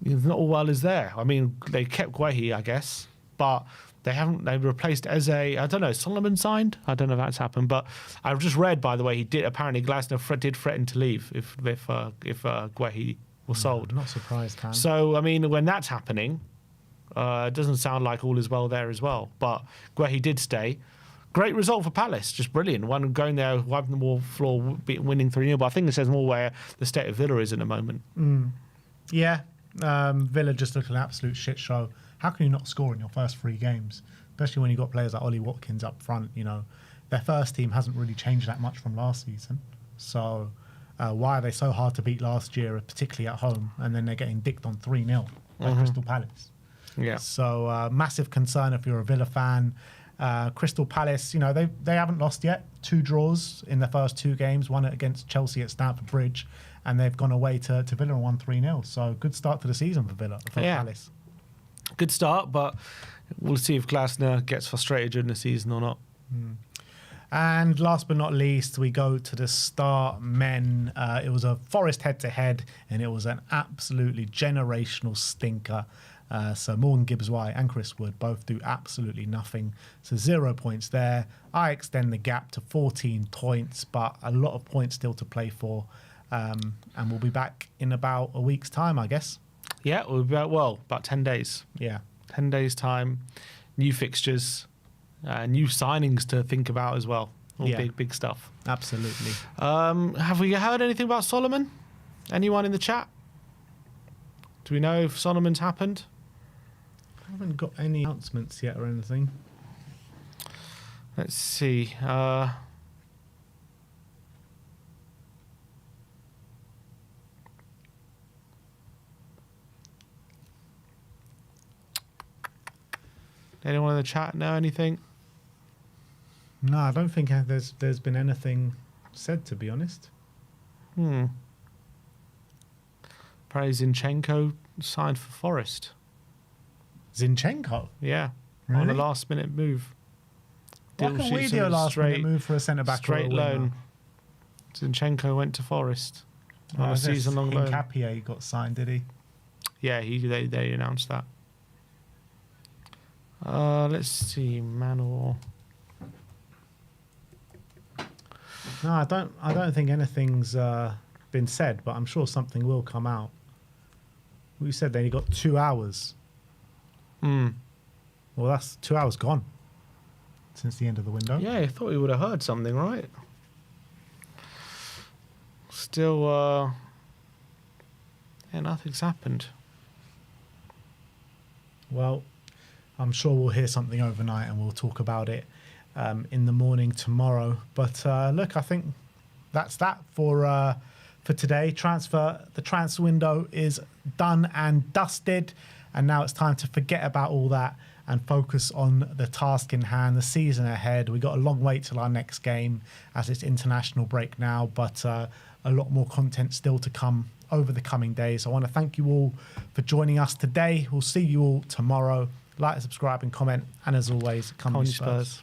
not all well is there. I mean, they kept Guehi, I guess, but they've replaced Eze. I don't know, Solomon signed? I don't know if that's happened, but I've just read, by the way, apparently Glasner did threaten to leave if Guehi was sold.
I'm not surprised, Cam.
So, I mean, when that's happening, it doesn't sound like all is well there as well, but Guehi did stay. Great result for Palace, just brilliant. One going there, wiping the wall floor, winning 3-0. But I think it says more where the state of Villa is at the moment.
Yeah, Villa just look an absolute shit show. How can you not score in your first 3 games? Especially when you've got players like Ollie Watkins up front. Their first team hasn't really changed that much from last season. So why are they so hard to beat last year, particularly at home? And then they're getting dicked on 3-0 by Crystal Palace.
Yeah.
So massive concern if you're a Villa fan. Crystal Palace, they haven't lost yet. 2 draws in the first 2 games, one against Chelsea at Stamford Bridge, and they've gone away to Villa and won 3-0. So good start to the season for Palace.
Good start, but we'll see if Glasner gets frustrated during the season or not.
And last but not least, we go to the Star men. It was a Forest head-to-head, and it was an absolutely generational stinker. So Morgan Gibbs-White and Chris Wood both do absolutely nothing. So 0 points there. I extend the gap to 14 points, but a lot of points still to play for. And we'll be back in about a week's time, I guess.
Yeah, we'll be about 10 days.
Yeah.
10 days' time. New fixtures, new signings to think about as well. All big stuff.
Absolutely.
Have we heard anything about Solomon? Anyone in the chat? Do we know if Solomon's happened?
I haven't got any announcements yet or anything.
Let's see. Anyone in the chat know anything?
No, I don't think there's been anything said, to be honest.
Zinchenko signed for Forest.
Zinchenko.
Yeah, on a
Really?
last-minute move.
Why
Deal
can we
shoots
do a
him
last minute
straight-
move for a centre back or a
Straight
winger?
loan. Zinchenko went to Forest on a season-long loan.
Hincapié got signed, did he?
Yeah, they announced that. Let's see, Manor.
No, I don't think anything's been said, but I'm sure something will come out. We said they only got 2 hours.
Hmm.
Well, that's 2 hours gone since the end of the window.
Yeah, I thought we would have heard something, right? Still, yeah, nothing's happened.
Well, I'm sure we'll hear something overnight and we'll talk about it in the morning tomorrow. But look, I think that's that for today. The transfer window is done and dusted, and now it's time to forget about all that and focus on the task in hand, the season ahead. We got a long wait till our next game as it's international break now, but a lot more content still to come over the coming days. I want to thank you all for joining us today. We'll see you all tomorrow. Like, subscribe and comment, and as always, come on, Spurs.